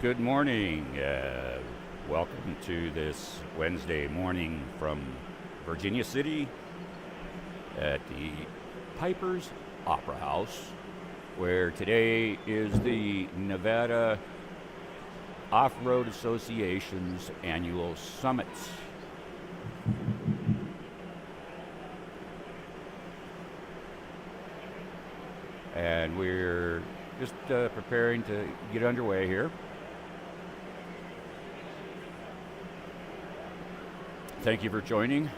Good morning. Welcome to this Wednesday morning from Virginia City at the Piper's Opera House, where today is the Nevada Off-Road Association's annual summit. And we're just preparing to get underway here. Thank you for joining.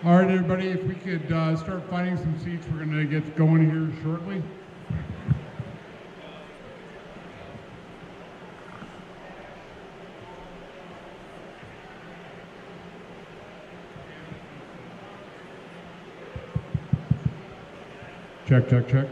All right, everybody, if we could start finding some seats, we're going to get going here shortly. Check, check, check.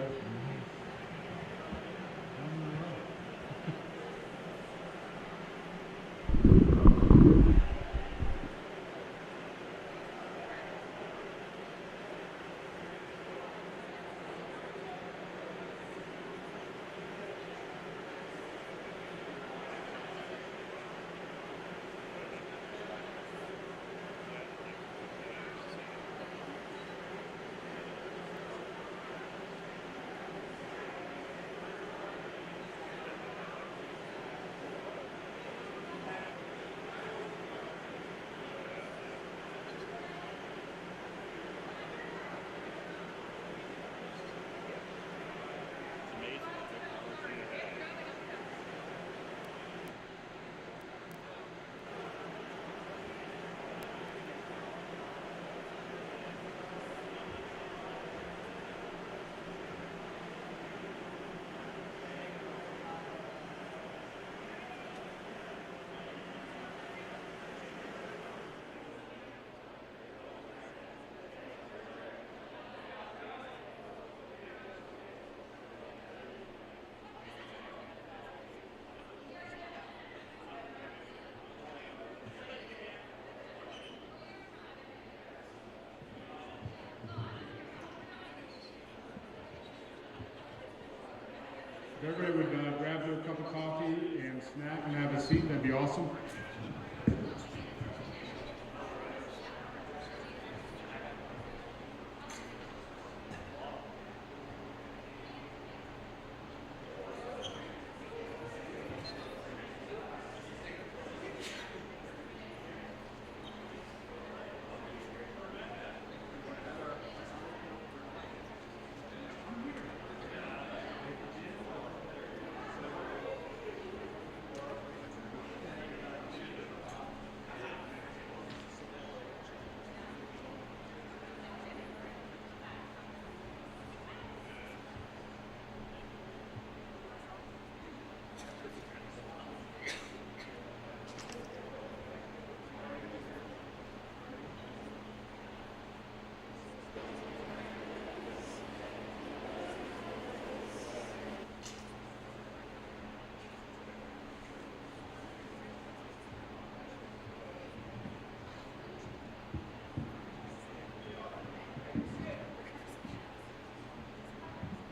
If everybody would grab their cup of coffee and snack and have a seat, that'd be awesome.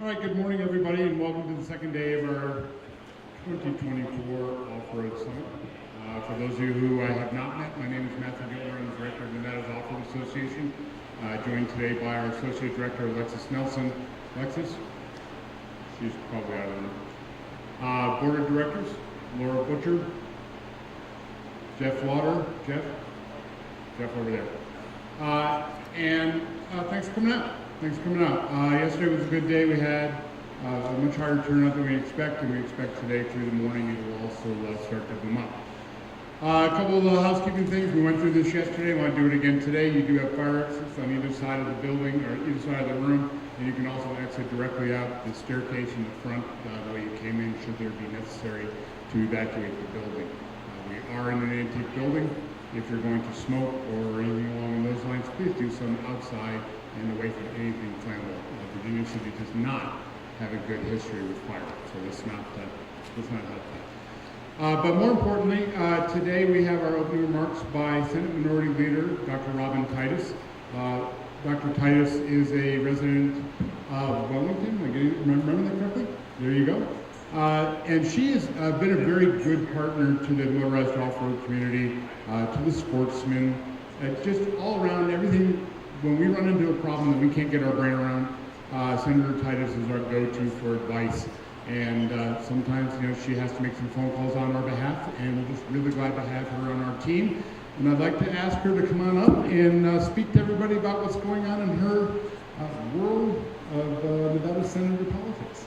All right, good morning, everybody, and welcome to the second day of our 2024 Off-Road Summit. For those of you who I have not met, my name is Matthew Gilmer. I'm the Director of Nevada's Off-Road Association, joined today by our Associate Director, Alexis Nelson. Alexis? She's probably out of the Board of Directors, Laura Butcher, Jeff Lauder, Jeff over there. And thanks for coming out. Yesterday was a good day. We had a much higher turnout than we expected. We expect today through the morning it will also start to boom up. A couple of housekeeping things. We went through this yesterday. I want to do it again today. You do have fire exits on either side of the building or either side of the room, and you can also exit directly out the staircase in the front the way you came in should there be necessary to evacuate the building. We are in an antique building. If you're going to smoke or anything along those lines, please do some outside and away from anything flammable. Virginia City does not have a good history with fire. So let's not help that. But more importantly, today we have our opening remarks by Senate Minority Leader Dr. Robin Titus. Dr. Titus is a resident of Wellington. Am I remember that correctly? There you go. And she has been a very good partner to the motorized off-road community, to the sportsmen, just all around everything. When we run into a problem that we can't get our brain around, Senator Titus is our go-to for advice. And sometimes, she has to make some phone calls on our behalf, and we're just really glad to have her on our team. And I'd like to ask her to come on up and speak to everybody about what's going on in her world of Nevada senator politics.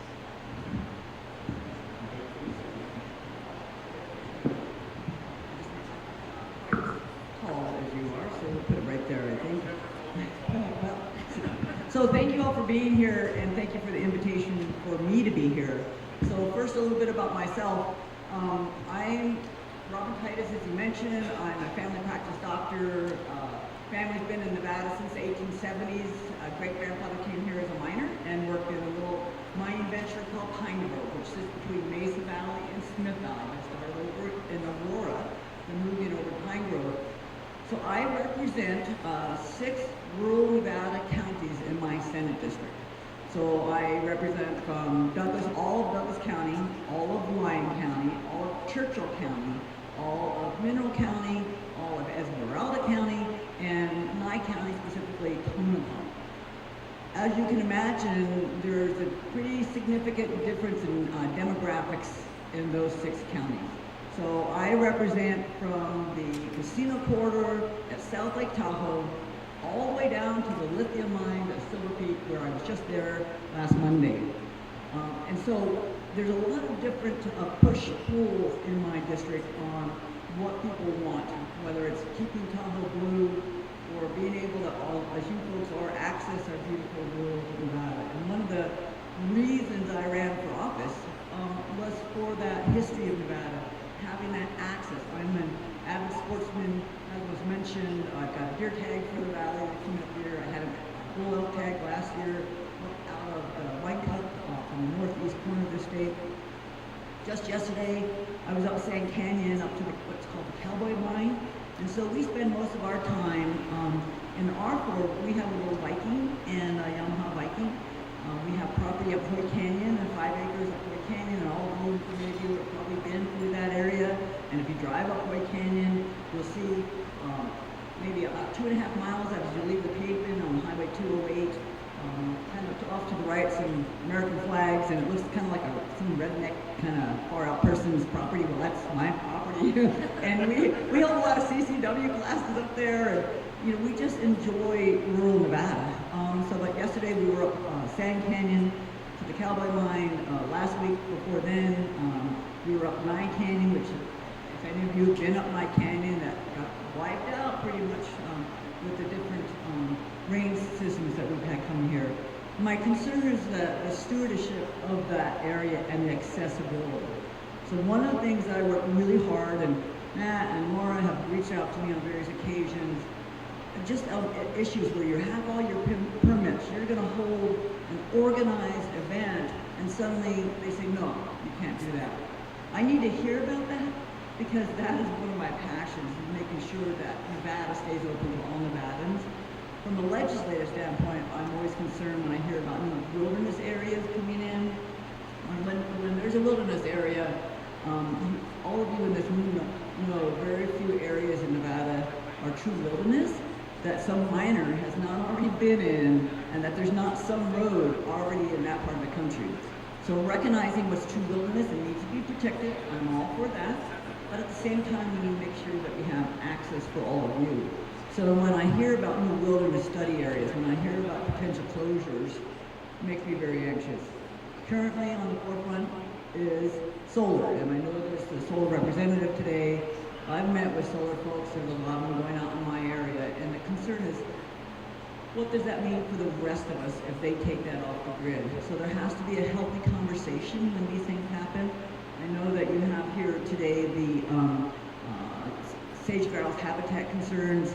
So thank you all for being here, and thank you for the invitation for me to be here. So first, a little bit about myself. I'm Robin Titus, as you mentioned. I'm a family practice doctor. Family's been in Nevada since the 1870s. Great-grandfather came here as a miner and worked in a little mining venture called Pine Grove, which sits between Mesa Valley and Smith Valley. I started over in Aurora and moved in over to Pine Grove. So I represent 6 rural Nevada counties in my Senate district. So I represent from all of Douglas County, all of Lyon County, all of Churchill County, all of Mineral County, all of Esmeralda County, and my county specifically, Tonopah. As you can imagine, there's a pretty significant difference in demographics in those 6 counties. So I represent from the casino corridor at South Lake Tahoe all the way down to the lithium mine at Silver Peak, where I was just there last Monday. And so there's a lot of different push-pulls in my district on what people want, whether it's keeping Tahoe blue or being able to, as you folks are, access our beautiful rural Nevada. And one of the reasons I ran for office was for that history of Nevada, having that access. I'm an avid sportsman, as was mentioned. I've got a deer tag for the valley that came up here. I had a bull elk tag last year out of White Cup from the northeast corner of the state. Just yesterday, I was up Sand Canyon up to what's called the Cowboy Mine. And so we spend most of our time in our fort. We have a little Viking and a Yamaha Viking. We have property up Hoy Canyon and 5 acres up Hoy Canyon, and all of you maybe have probably been through that area. And if you drive up Hoy Canyon, you'll see maybe about 2.5 miles as you leave the pavement on Highway 208. Kind of off to the right, some American flags, and it looks kind of like some redneck kind of far out person's property. Well, that's my property. And we hold a lot of CCW classes up there, and we just enjoy rural Nevada. So like yesterday we were up Sand Canyon to the Cowboy Mine. Last week before then we were up Nye Canyon, which if any of you have been up Nye Canyon, that got wiped out pretty much with the different rain systems that we've had come here. My concern is the stewardship of that area and the accessibility. So one of the things that I work really hard, and Matt and Laura have reached out to me on various occasions, just issues where you have all your permits, you're going to hold an organized event, and suddenly they say, no, you can't do that. I need to hear about that, because that is one of my passions, is making sure that Nevada stays open to all Nevadans. From a legislative standpoint, I'm always concerned when I hear about wilderness areas coming in. When there's a wilderness area, all of you in this room know very few areas in Nevada are true wilderness that some miner has not already been in, and that there's not some road already in that part of the country. So recognizing what's true wilderness and needs to be protected, I'm all for that. But at the same time, we need to make sure that we have access for all of you. So when I hear about new wilderness study areas, when I hear about potential closures, it makes me very anxious. Currently on the forefront is solar, and I know there's the solar representative today. I've met with solar folks, there's a lot of them going out in my area, and the concern is, what does that mean for the rest of us if they take that off the grid? So there has to be a healthy conversation when these things happen. I know that you have here today the sage-grouse habitat concerns.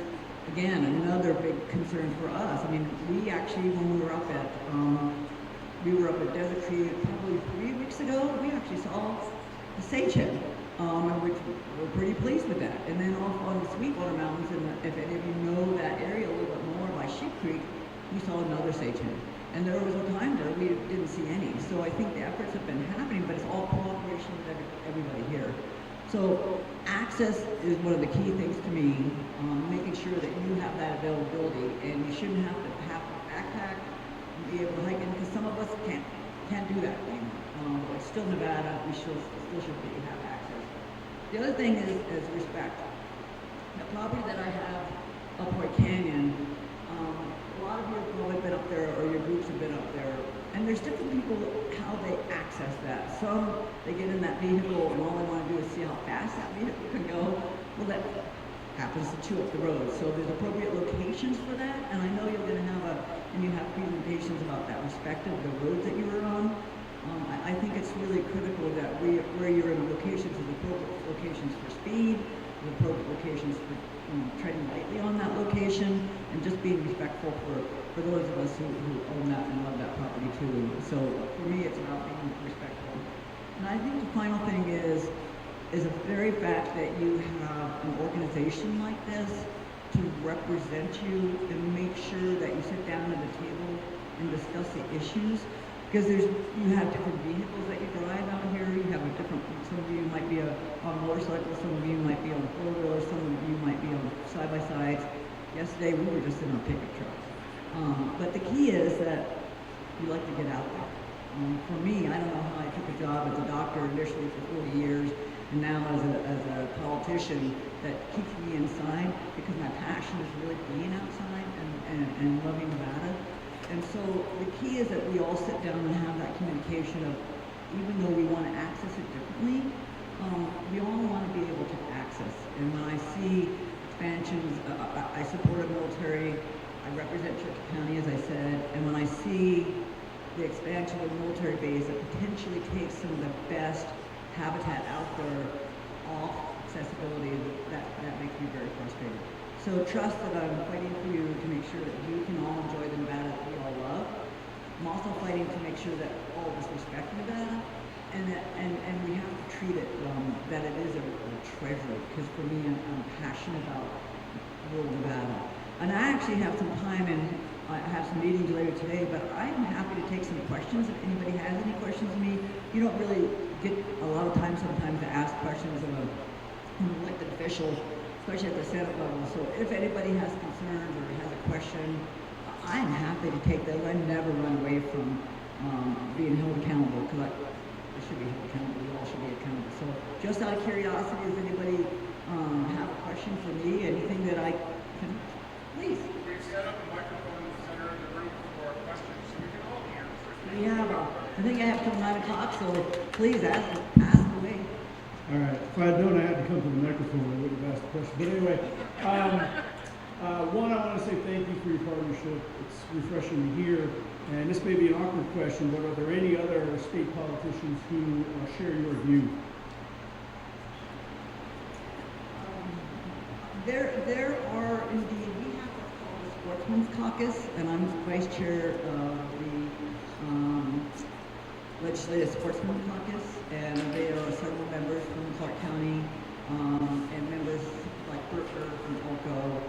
Again, another big concern for us. I mean, we actually, when we were up at we were up at Desert Tree probably 3 weeks ago. We actually saw the sage hen, which we're pretty pleased with that. And then off on the Sweetwater Mountains, and if any of you know that area a little bit more by Sheep Creek, we saw another sage hen. And there was a time there we didn't see any. So I think the efforts have been happening, but it's all cooperation with everybody here. So access is one of the key things to me, making sure that you have that availability, and you shouldn't have to backpack and be able to hike in, because some of us can't do that anymore. But still Nevada, we still should have access. The other thing is respect. The property that I have up White Canyon, a lot of you have probably been up there, or your groups have been up there, and there's different people how they access that. Some, they get in that vehicle and all they want to do is see how fast that vehicle can go. Well, that happens to chew up the road. So there's appropriate locations for that, and I know you're going to have and you have presentations about that respect of the roads that you were on. I think it's really critical that where you're in locations, is appropriate locations for speed, the appropriate locations for treading lightly on that location, and just being respectful for those of us who own that and love that property too. So for me, it's about being respectful. And I think the final thing is the very fact that you have an organization like this to represent you and make sure that you sit down at the table and discuss the issues. Because you have different vehicles that you drive out here. You have a different, some of you might be on motorcycles, some of you might be on four-wheelers, some of you might be on side-by-sides. Yesterday we were just in our pickup truck. But the key is that you like to get out there. For me, I don't know how I took a job as a doctor initially for 40 years, and now as a politician, that keeps me inside, because my passion is really being outside and loving Nevada. And so the key is that we all sit down and have that communication of, even though we want to access it differently, we all want to be able to access. And when I see expansions, I support a military, I represent Church County, as I said, and when I see the expansion of military base that potentially takes some of the best habitat out there off accessibility, that makes me very frustrated. So trust that I'm fighting for you to make sure that you can all enjoy the Nevada that we all love. I'm also fighting to make sure that all of us respect Nevada, and we have to treat it that it is a treasure, because for me, I'm passionate about rural Nevada. And I actually have some time, and I have some meetings later today, but I'm happy to take some questions if anybody has any questions of me. You don't really get a lot of time sometimes to ask questions of an elected official, especially at the Senate level. So if anybody has concerns or has a question, I'm happy to take those. I never run away from being held accountable, because I should be held accountable. We all should be accountable. So just out of curiosity, does anybody have a question for me? Anything that I can? Please. We've set up a microphone in the center of the room for questions, so we can all hear. We have, I think I have till 9 o'clock, so please ask away. All right. If I had known I had to come to the microphone, I would have asked the question. But anyway, one, I want to say thank you for your partnership. It's refreshing to hear. And this may be an awkward question, but are there any other state politicians who share your view? There are indeed. We have what's called the Sportsman's Caucus, and I'm vice chair of the Legislative Sportsman Caucus, and there are several members from Clark County, and members like Berker from Elko.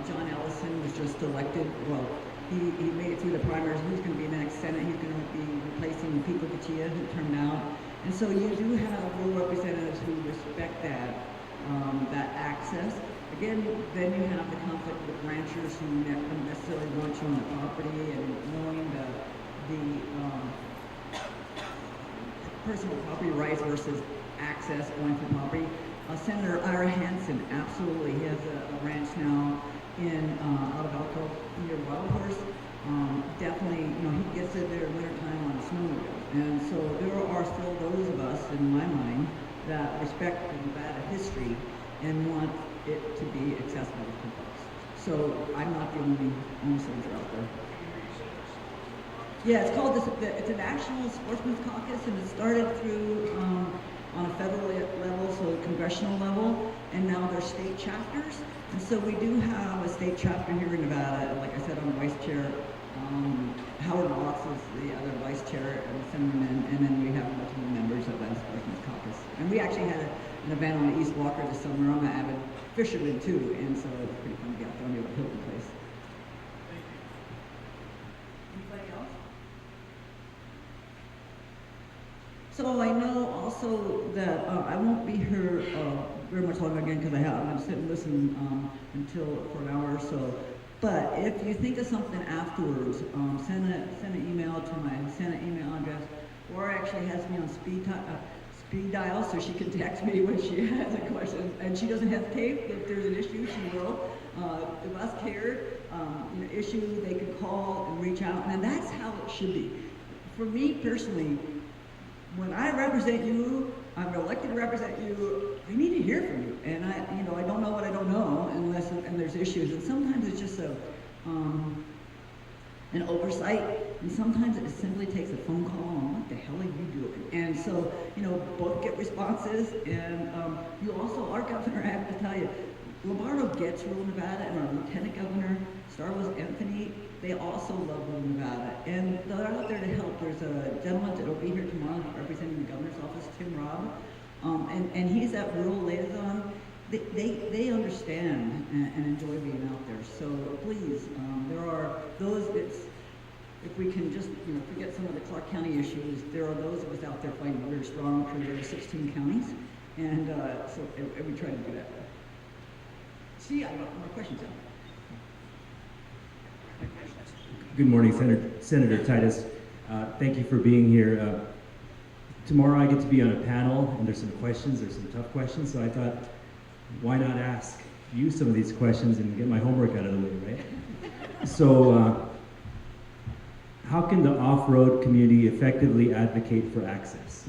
John Ellison was just elected. Well, he made it through the primaries. Who's going to be in the next Senate? He's going to be replacing Pico Gachia, who turned out. And so you do have rural representatives who respect that access. Again, then you have the conflict with ranchers who don't necessarily want you on the property, and knowing the personal property rights versus access going to property. Senator Ira Hansen, absolutely, he has a ranch now in out of Elko near Wild Horse. Definitely, he gets in there in wintertime on a snowmobile. And so there are still those of us, in my mind, that respect the Nevada history and want it to be accessible to folks. So I'm not the only soldier out there. Yeah, it's called it's a national sportsman's caucus, and it started through on a federal level, so congressional level, and now there's state chapters. And so we do have a state chapter here in Nevada. Like I said, I'm vice chair. Howard Watts is the other vice chair of the Assemblyman, and then we have multiple members of that Sportsman's Caucus. And we actually had an event on the East Walker this summer. I'm an avid fisherman too, and so it's pretty fun to be out there on the Hilton Place. Anybody else? So I know also that I won't be here very much longer again because I'm going to sit and listen until for an hour or so. But if you think of something afterwards, send an email to my Senate email address. Laura actually has me on speed dial, so she can text me when she has a question, and she doesn't hesitate. If there's an issue, she will. The bus care, issue, they can call and reach out, and that's how it should be. For me personally, when I represent you, I'm elected to represent you, I need to hear from you. And I don't know what I don't know and there's issues. And sometimes it's just an oversight. And sometimes it simply takes a phone call on what the hell are you doing? And so, both get responses. And you also, our governor, I have to tell you, Lombardo gets rural Nevada, and our lieutenant governor, Star Wars Anthony, they also love rural Nevada. And they're out there to help. There's a gentleman that will be here tomorrow representing the governor's office, Tim Robb, and he's that rural liaison. They understand and enjoy being out there. So please, there are those, if we can just forget some of the Clark County issues, there are those of us out there fighting very strong for the 16 counties. And so we try to do that. See, I got more questions now. Good morning, Senator Titus. Thank you for being here. Tomorrow I get to be on a panel, and there's some tough questions, so I thought, why not ask you some of these questions and get my homework out of the way, right? So, how can the off-road community effectively advocate for access?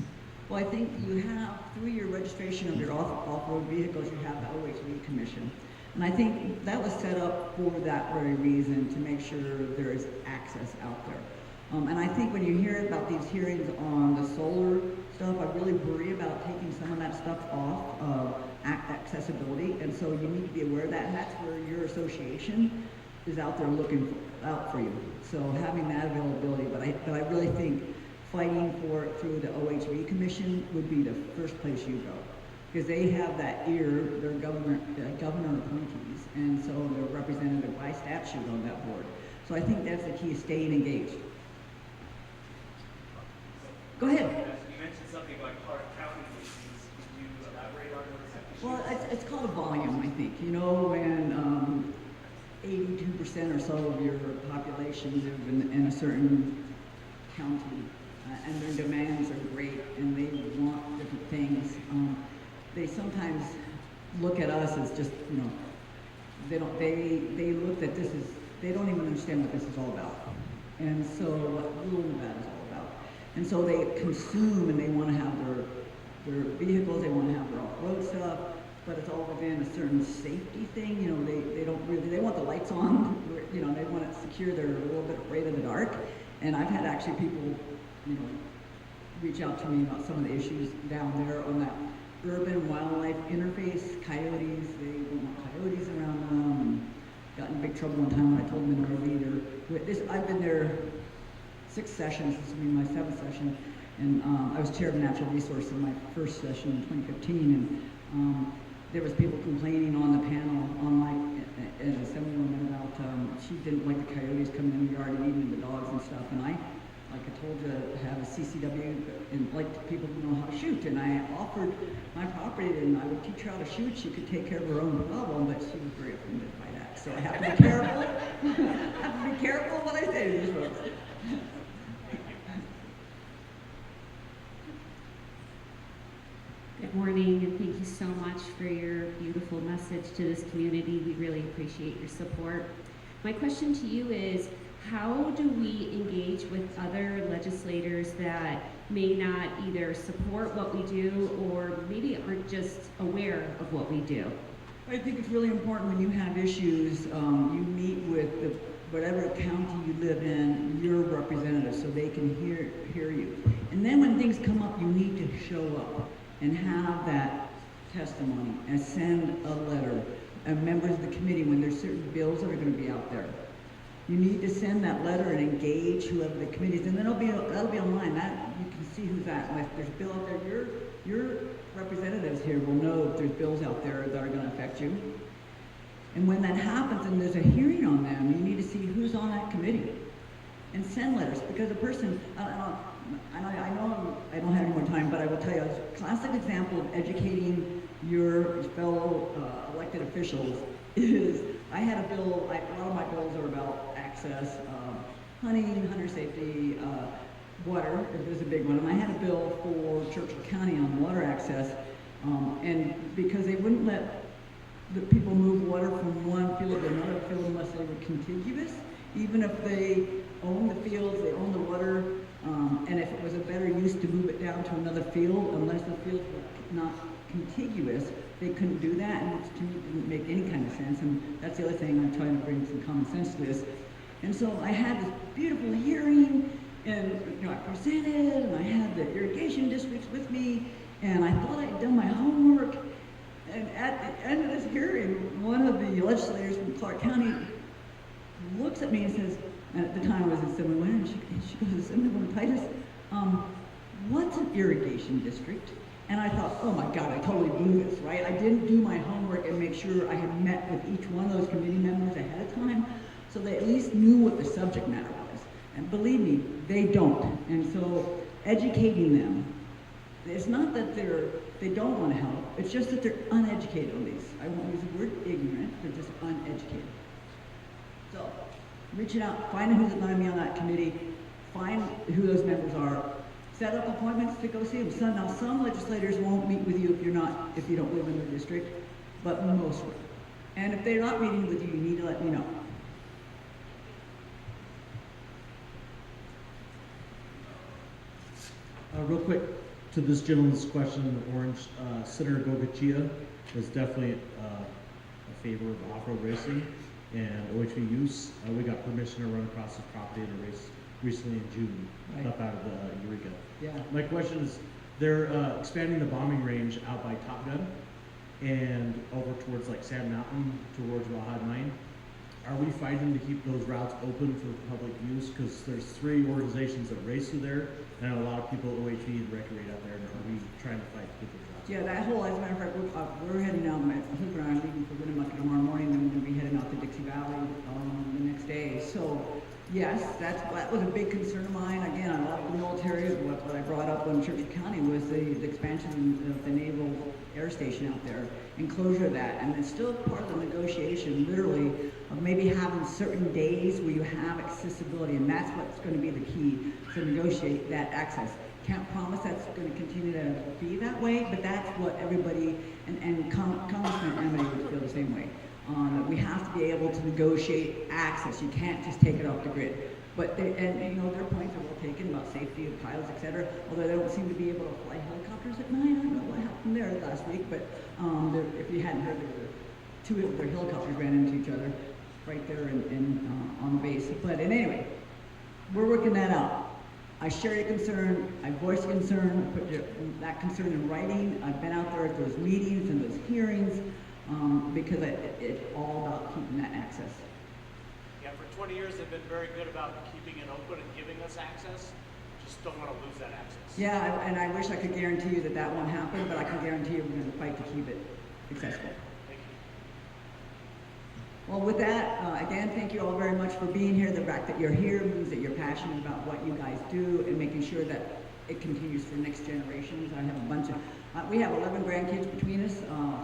Well, I think you have, through your registration of your off-road vehicles, you have the OHV Commission. And I think that was set up for that very reason, to make sure there is access out there. And I think when you hear about these hearings on the solar stuff, I really worry about taking some of that stuff off of accessibility. And so you need to be aware of that, and that's where your association is out there looking out for you. So having that availability, but I really think fighting for it through the OHV Commission would be the first place you go. Because they have that ear, they're governor appointees, and so they're represented by statute on that board. So I think that's the key, staying engaged. Go ahead. You mentioned something about Clark County issues. Could you elaborate on those issues? Well, it's called a volume, I think. When 82% or so of your population live in a certain county, and their demands are great, and they want different things. They sometimes look at us as just, they look at this as, they don't even understand what this is all about. And so what rural Nevada is all about. And so they consume, and they want to have their vehicles, they want to have their off-road stuff, but it's all within a certain safety thing. They don't really, they want the lights on, they want it secure, they're a little bit afraid of the dark. And I've had actually people, reach out to me about some of the issues down there on that urban wildlife interface. Coyotes, they don't want coyotes around them, and got in big trouble one time when I told them in RV. I've been there 6 sessions, this will be my 7th session, and I was chair of natural resources in my first session in 2015, and there was people complaining on the panel, an assemblywoman about she didn't like the coyotes coming in the yard and eating the dogs and stuff, and I told you to have a CCW and like people to know how to shoot, and I offered my property and I would teach her how to shoot. She could take care of her own problem, but she was very offended by that. So I have to be careful. I have to be careful what I say to these folks. Good morning, and thank you so much for your beautiful message to this community. We really appreciate your support. My question to you is, how do we engage with other legislators that may not either support what we do or maybe aren't just aware of what we do? I think it's really important when you have issues, you meet with whatever county you live in, your representative, so they can hear you. And then when things come up, you need to show up and have that testimony and send a letter. And members of the committee, when there's certain bills that are going to be out there, You need to send that letter and engage whoever the committee is, and then that'll be online. That you can see who's that. And if there's a bill out there, your representatives here will know if there's bills out there that are going to affect you. And when that happens and there's a hearing on them, you need to see who's on that committee and send letters, because a person, I know I don't have any more time, but I will tell you a classic example of educating your fellow elected officials is I had a bill, a lot of my bills are about access, hunting, hunter safety, water, it was a big one, and I had a bill for Churchill County on water access, and because they wouldn't let the people move water from one field to another field unless they were contiguous, even if they own the fields, they own the water, and if it was a better use to move it down to another field, unless the fields were not contiguous, they couldn't do that, and it to me didn't make any kind of sense, and that's the other thing I'm trying to bring some common sense to this. And so I had this beautiful hearing, and I presented, and I had the irrigation districts with me, and I thought I'd done my homework, and at the end of this hearing, one of the legislators from Clark County looks at me and says, and at the time I was in Assemblywoman, and she goes, Assemblywoman Titus, what's an irrigation district? And I thought, oh my God, I totally blew this, right? I didn't do my homework and make sure I had met with each one of those committee members ahead of time, so they at least knew what the subject matter was. And believe me, they don't. And so educating them, it's not that they don't want to help, it's just that they're uneducated on these. I won't use the word ignorant, they're just uneducated. So, reaching out, finding who's going to be on that committee, find who those members are, set up appointments to go see them. Now, some legislators won't meet with you if you don't live in their district, but most will. And if they're not meeting with you, you need to let me know. Real quick, to this gentleman's question in the orange, Senator Gogachia was definitely a favor of off-road racing and OHV use. We got permission to run across his property in a race recently in June, Right. up out of the Eureka. Yeah. My question is, they're expanding the bombing range out by Top Gun and over towards like Sand Mountain, towards Wahad Mine. Are we fighting to keep those routes open for public use? Because there's 3 organizations that race through there, and a lot of people OHV and recreate out there. And are we trying to fight to keep those routes Yeah, open? that whole, as a matter of fact, we're heading out, my husband and I are leaving for Winnemucca tomorrow morning, then we're going to be heading out to Dixie Valley the next day. So, yes, that was a big concern of mine. Again, I love the military. What I brought up on Churchill County was the expansion of the Naval Air Station out there, enclosure of that, and it's still part of the negotiation, literally, of maybe having certain days where you have accessibility, and that's what's going to be the key, to negotiate that access. Can't promise that's going to continue to be that way, but that's what everybody, and Congressman Amity would feel the same way. That we have to be able to negotiate access. You can't just take it off the grid. But their points are well taken about safety of pilots, etc. Although they don't seem to be able to fly helicopters at night. I don't know what happened there last week, but if you hadn't heard, two of their helicopters ran into each other right there on the base. But anyway, we're working that out. I share your concern. I voice your concern. Put that concern in writing. I've been out there at those meetings and those hearings. Because it's all about keeping that access. Yeah, for 20 years they've been very good about keeping it open and giving us access. Just don't want to lose that access. Yeah, and I wish I could guarantee you that won't happen, but I can guarantee you we're going to fight to keep it accessible. Thank you. Well, with that, again, thank you all very much for being here. The fact that you're here means that you're passionate about what you guys do and making sure that it continues for next generations. I have a bunch of, we have 11 grandkids between us,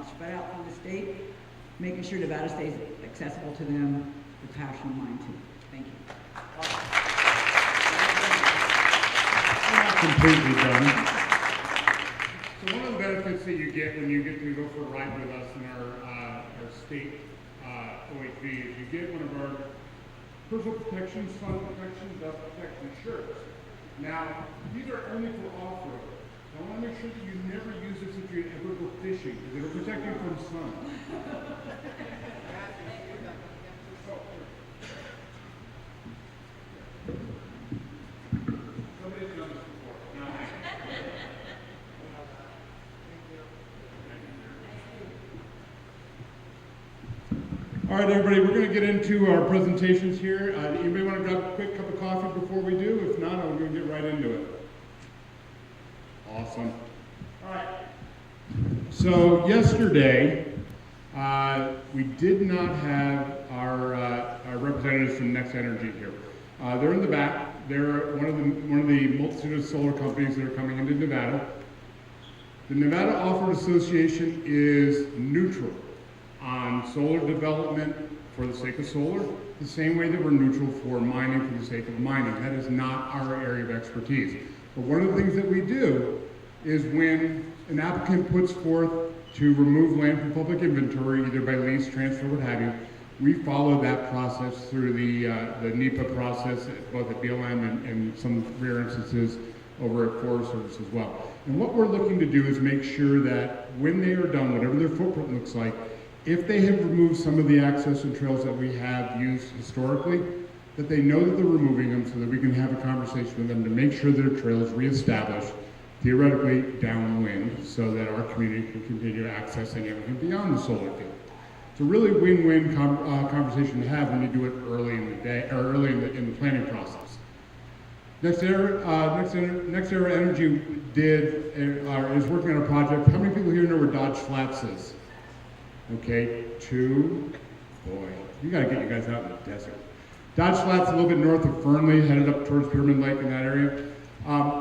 spread out through the state, making sure Nevada stays accessible to them. The passion of mine too. Thank you. Completely done. So one of the benefits that you get when you get to go for a ride with us in our state OHV is you get one of our personal protection, sun protection, dust protection shirts. Now, these are only for off-road. I want to make sure that you never use this if you ever go fishing, because it'll protect you from sun. Somebody's done this before. No. All right, everybody, we're going to get into our presentations here. Anybody want to grab a quick cup of coffee before we do? If not, I'm going to get right into it. Awesome. All right. So yesterday, we did not have our representatives from Next Energy here. They're in the back. They're one of the multitude of solar companies that are coming into Nevada. The Nevada Off-Road Association is neutral on solar development for the sake of solar, the same way that we're neutral for mining for the sake of mining. That is not our area of expertise. But one of the things that we do is when an applicant puts forth to remove land from public inventory, either by lease, transfer, what have you, we follow that process through the NEPA process, both at BLM and some rare instances over at Forest Service as well. And what we're looking to do is make sure that when they are done, whatever their footprint looks like, if they have removed some of the access and trails that we have used historically, that they know that they're removing them so that we can have a conversation with them to make sure their trail is reestablished, theoretically downwind, so that our community can continue accessing everything beyond the solar field. It's a really win-win conversation to have when you do it early in the day, or early in the planning process. Next Era Energy is working on a project. How many people here know where Dodge Flats is? Okay, 2. Boy, you gotta get you guys out in the desert. Dodge Flats, a little bit north of Fernley, headed up towards Pyramid Lake in that area.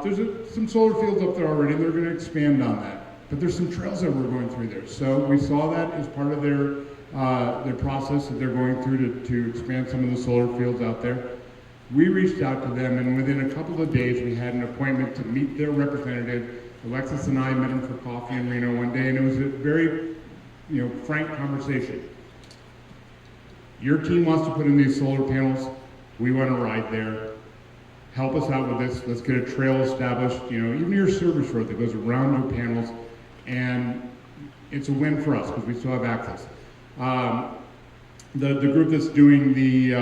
There's some solar fields up there already, and they're going to expand on that. But there's some trails that we're going through there. So we saw that as part of their process that they're going through to expand some of the solar fields out there. We reached out to them, and within a couple of days, we had an appointment to meet their representative. Alexis and I met him for coffee in Reno one day, and it was a very, frank conversation. Your team wants to put in these solar panels. We want to ride there. Help us out with this. Let's get a trail established. Even your service road that goes around your panels, and it's a win for us because we still have access. The group that's doing the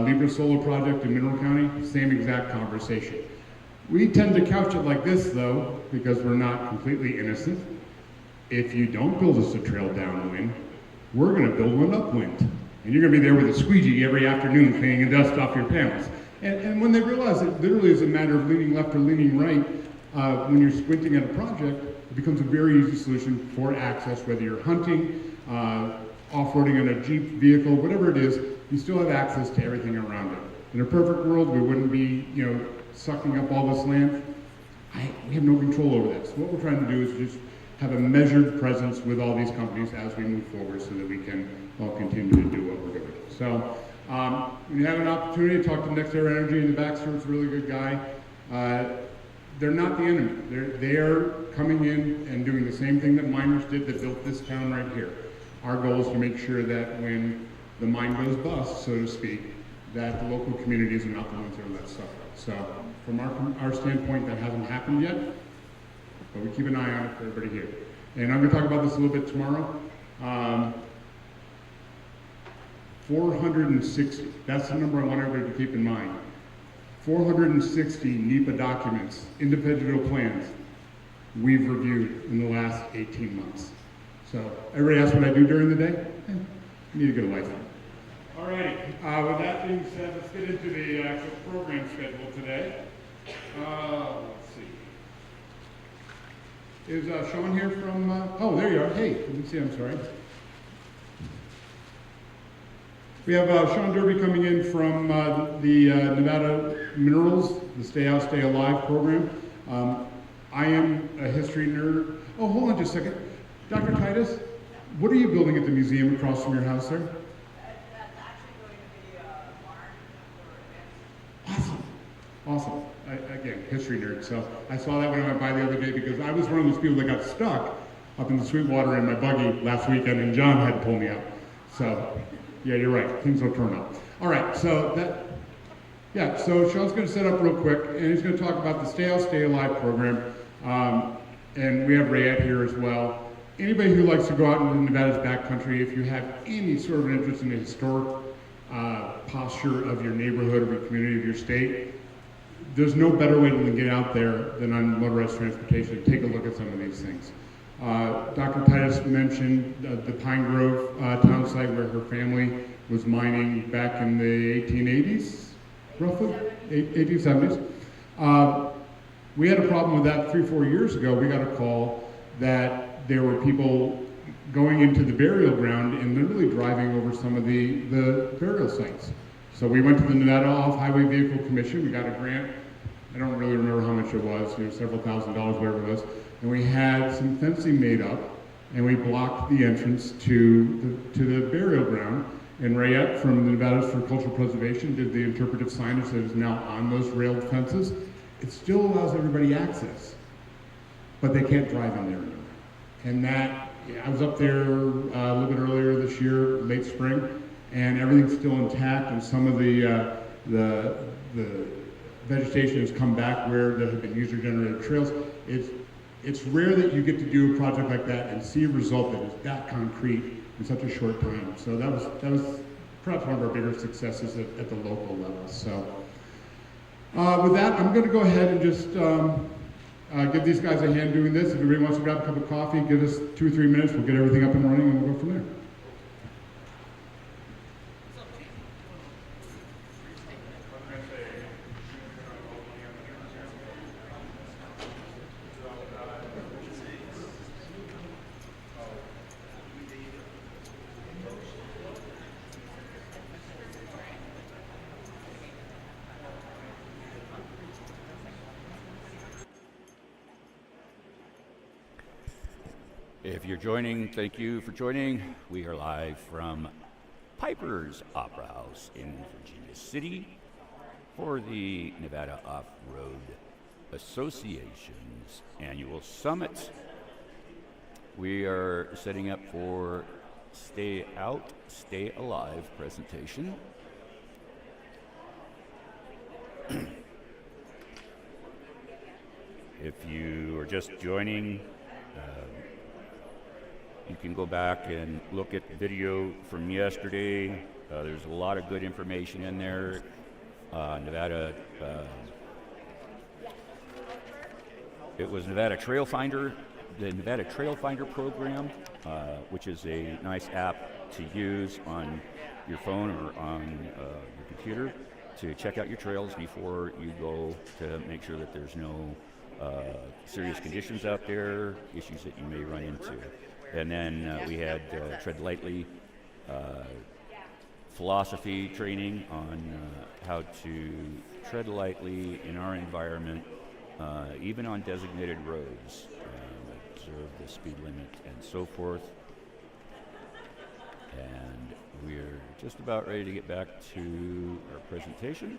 Libra Solar project in Mineral County, same exact conversation. We tend to couch it like this, though, because we're not completely innocent. If you don't build us a trail downwind, we're going to build one upwind. And you're going to be there with a squeegee every afternoon cleaning the dust off your panels. And when they realize it literally is a matter of leaning left or leaning right, when you're squinting at a project, it becomes a very easy solution for access, whether you're hunting, off-roading in a Jeep vehicle, whatever it is, you still have access to everything around it. In a perfect world, we wouldn't be, sucking up all this land. We have no control over this. What we're trying to do is just have a measured presence with all these companies as we move forward so that we can all continue to do what we're doing. So when you have an opportunity to talk to Next Era Energy in the back, Stuart's a really good guy. They're not the enemy. They are coming in and doing the same thing that miners did that built this town right here. Our goal is to make sure that when the mine goes bust, so to speak, that the local communities are not the ones that are let suffer. So from our standpoint, that hasn't happened yet, but we keep an eye on it for everybody here. And I'm going to talk about this a little bit tomorrow. 460, that's the number I want everybody to keep in mind. 460 NEPA documents, individual plans, we've reviewed in the last 18 months. So everybody asks what I do during the day? I need to get a life. All righty, with that being said, let's get into the actual program schedule today. Let's see. Is Sean here from, oh, there you are. Hey, let me see, I'm sorry. We have Sean Derby coming in from the Nevada Minerals, the Stay Out, Stay Alive program. I am a history nerd. Oh, hold on just a second. Dr. Titus, what are you building at the museum across from your house there? That's actually going to be a barn for events. Awesome. Again, history nerd. So I saw that when I went by the other day because I was one of those people that got stuck up in the Sweetwater in my buggy last weekend, and John had to pull me out. So, yeah, you're right. Things will turn up. All right. So so Sean's going to set up real quick, and he's going to talk about the Stay Out, Stay Alive program. And we have Rayette here as well. Anybody who likes to go out into Nevada's backcountry, if you have any sort of interest in the historic posture of your neighborhood, of your community, of your state, there's no better way to get out there than on motorized transportation. Take a look at some of these things. Dr. Titus mentioned the Pine Grove town site where her family was mining back in the 1880s, roughly, 1870s. We had a problem with that 3-4 years ago. We got a call that there were people going into the burial ground and literally driving over some of the burial sites. So we went to the Nevada Off-Highway Vehicle Commission. We got a grant. I don't really remember how much it was, several $1,000s, whatever it was. And we had some fencing made up, and we blocked the entrance to the burial ground. And Rayette from the Nevada for Cultural Preservation did the interpretive signage that is now on those railed fences. It still allows everybody access, but they can't drive in there anymore. And that, I was up there a little bit earlier this year, late spring, and everything's still intact, and some of the vegetation has come back where there have been user-generated trails. It's rare that you get to do a project like that and see a result that is that concrete in such a short time. So that was perhaps one of our bigger successes at the local level. So with that, I'm going to go ahead and just give these guys a hand doing this. If everybody wants to grab a cup of coffee, give us 2 or 3 minutes. We'll get everything up and running, and we'll go from there. If you're joining, thank you for joining. We are live from Piper's Opera House in Virginia City for the Nevada Off-Road Association's annual summit. We are setting up for Stay Out, Stay Alive presentation. If you are just joining, you can go back and look at the video from yesterday. There's a lot of good information in there. Nevada, it was Nevada Trail Finder, the Nevada Trail Finder program, which is a nice app to use on your phone or on your computer to check out your trails before you go, to make sure that there's no serious conditions out there, issues that you may run into. And then we had Tread Lightly philosophy training on how to tread lightly in our environment, even on designated roads, observe the speed limit and so forth. And we're just about ready to get back to our presentation.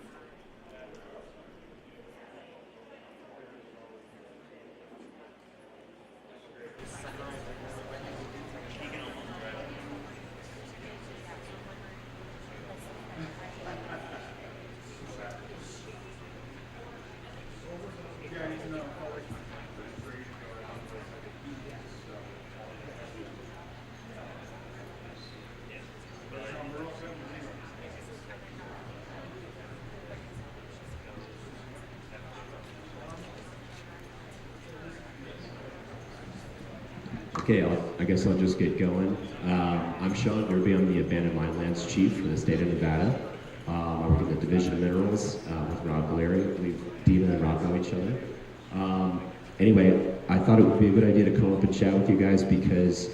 Okay, I guess I'll just get going. I'm Sean Derby. I'm the Abandoned Mine Lands Chief for the state of Nevada. I work in the Division of Minerals with Rob Galeri. I believe Dina and Rob know each other. Anyway, I thought it would be a good idea to come up and chat with you guys because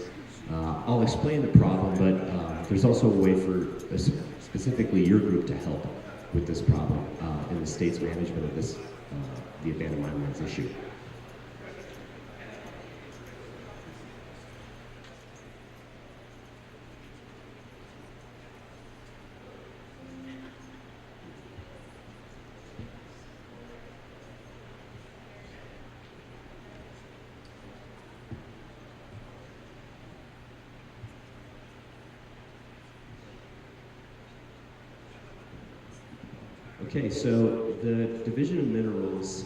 I'll explain the problem, but there's also a way for specifically your group to help with this problem in the state's management of this, the abandoned mine lands issue. Okay, so the Division of Minerals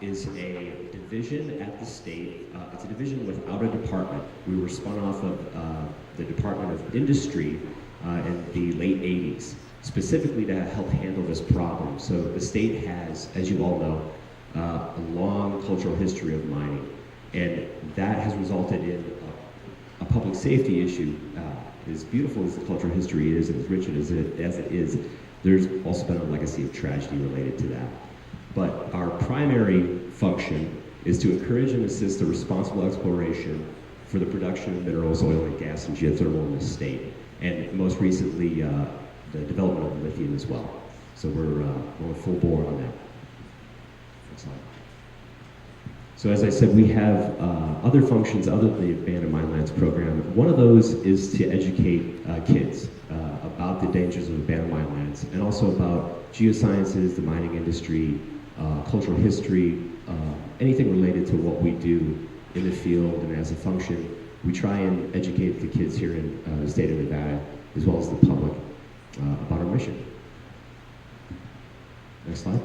is a division at the state. It's a division without a department. We were spun off of the Department of Industry in the late 80s, specifically to help handle this problem. So the state has, as you all know, a long cultural history of mining. And that has resulted in a public safety issue. As beautiful as the cultural history is, and as rich as it is, there's also been a legacy of tragedy related to that. But our primary function is to encourage and assist the responsible exploration for the production of minerals, oil and gas, and geothermal in the state. And most recently, the development of lithium as well. So we're going full bore on that. Next slide. So as I said, we have other functions other than the Abandoned Mine Lands program. One of those is to educate kids about the dangers of abandoned mine lands, and also about geosciences, the mining industry, cultural history, anything related to what we do in the field and as a function. We try and educate the kids here in the state of Nevada, as well as the public, about our mission. Next slide.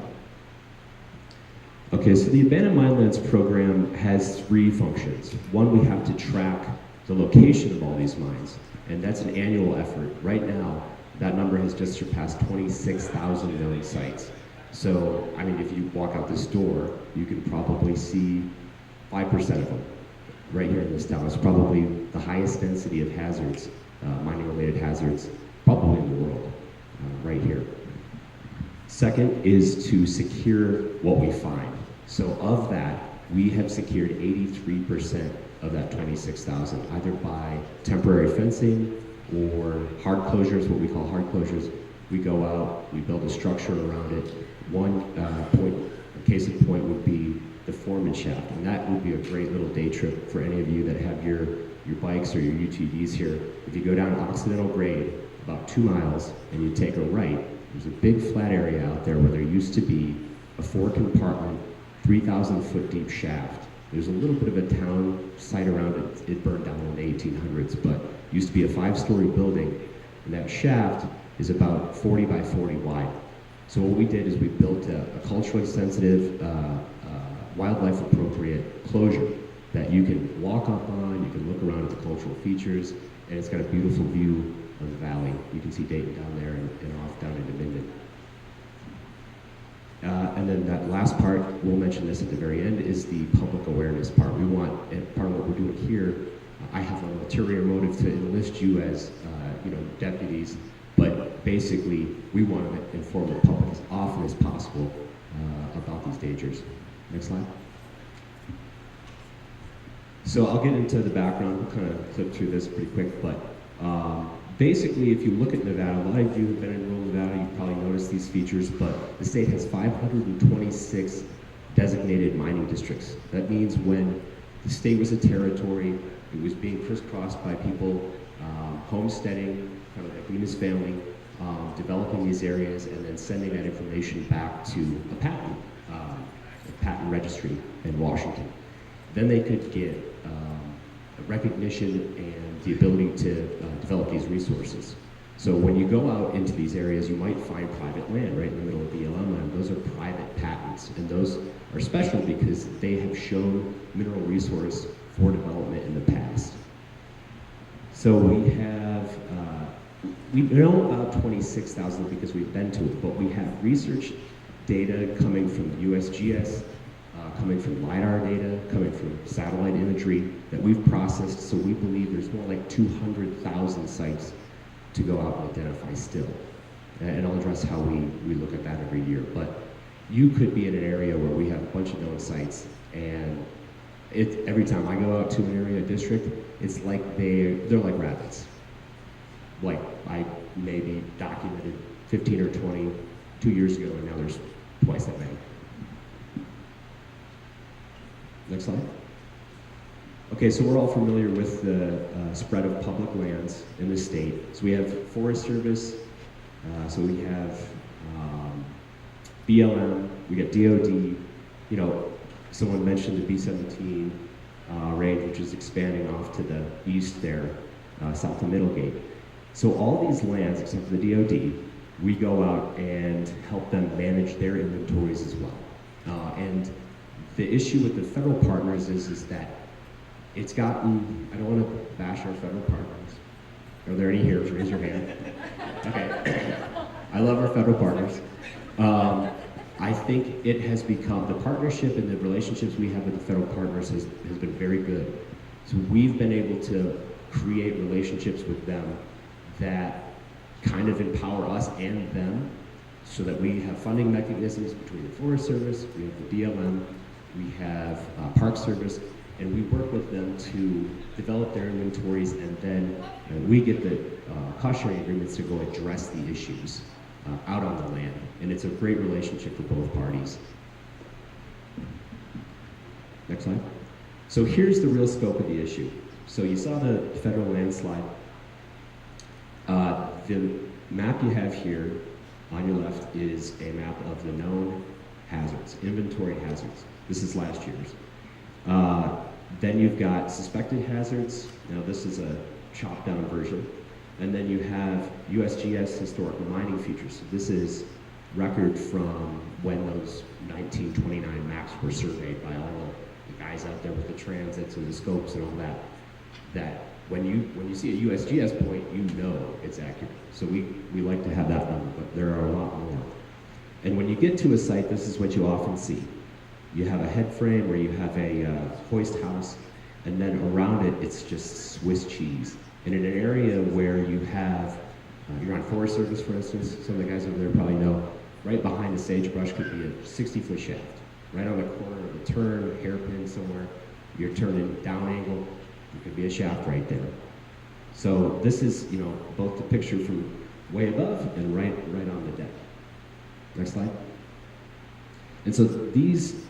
Okay, so the Abandoned Mine Lands program has three functions. One, we have to track the location of all these mines, and that's an annual effort. Right now, that number has just surpassed 26,000 known sites. So, I mean, if you walk out this door, you can probably see 5% of them right here in this town. It's probably the highest density of hazards, mining-related hazards, probably in the world, right here. Second is to secure what we find. So of that, we have secured 83% of that 26,000, either by temporary fencing or hard closures, what we call hard closures. We go out, we build a structure around it. One case in point would be the foreman shaft, and that would be a great little day trip for any of you that have your bikes or your UTVs here. If you go down Occidental Grade, about 2 miles, and you take a right, there's a big flat area out there where there used to be a 4-compartment, 3,000-foot deep shaft. There's a little bit of a town site around it. It burned down in the 1800s, but used to be a 5-story building, and that shaft is about 40 by 40 wide. So what we did is we built a culturally sensitive, wildlife appropriate closure that you can walk up on, you can look around at the cultural features, and it's got a beautiful view of the valley. You can see Dayton down there and off down into Minden. And then that last part, we'll mention this at the very end, is the public awareness part. We want, and part of what we're doing here, I have an ulterior motive to enlist you as deputies, but basically we want to inform the public as often as possible about these dangers. Next slide. So I'll get into the background. We'll kind of clip through this pretty quick, but basically, if you look at Nevada, a lot of you have been in rural Nevada, you've probably noticed these features, but the state has 526 designated mining districts. That means when the state was a territory, it was being crisscrossed by people homesteading, kind of like Lena's family, developing these areas, and then sending that information back to a patent registry in Washington. Then they could get recognition and the ability to develop these resources. So when you go out into these areas, you might find private land right in the middle of BLM land. Those are private patents, and those are special because they have shown mineral resource for development in the past. So we have, we know about 26,000 because we've been to it, but we have research data coming from USGS, coming from LiDAR data, coming from satellite imagery that we've processed, so we believe there's more like 200,000 sites to go out and identify still. And I'll address how we look at that every year. But you could be in an area where we have a bunch of known sites, and every time I go out to an area, a district, it's like they're like rabbits. Like I maybe documented 15 or 20 2 years ago, and now there's twice that many. Next slide. Okay, so we're all familiar with the spread of public lands in the state. So we have Forest Service, so we have BLM, we got DOD, someone mentioned the B-17 range, which is expanding off to the east there, south of Middlegate. So all these lands, except for the DOD, we go out and help them manage their inventories as well. And the issue with the federal partners is that it's gotten, I don't want to bash our federal partners. Are there any here? Raise your hand. Okay. I love our federal partners. I think it has become, the partnership and the relationships we have with the federal partners has been very good. So we've been able to create relationships with them that kind of empower us and them, so that we have funding mechanisms between the Forest Service, we have the BLM, we have Park Service, and we work with them to develop their inventories, and then we get the cost sharing agreements to go address the issues out on the land. And it's a great relationship for both parties. Next slide. So here's the real scope of the issue. So you saw the federal land slide. The map you have here on your left is a map of the known hazards, inventory hazards. This is last year's. Then you've got suspected hazards. Now this is a chopped down version. And then you have USGS historical mining features. So this is record from when those 1929 maps were surveyed by all the guys out there with the transits and the scopes and all that. That when you see a USGS point, you know it's accurate. So we like to have that number, but there are a lot more. And when you get to a site, this is what you often see. You have a head frame where you have a hoist house, and then around it, it's just Swiss cheese. And in an area where you have, you're on Forest Service, for instance, some of the guys over there probably know, right behind the sagebrush could be a 60-foot shaft. Right on the corner of the turn, hairpin somewhere, you're turning down angle, there could be a shaft right there. So this is, both the picture from way above and right on the deck. Next slide. And so these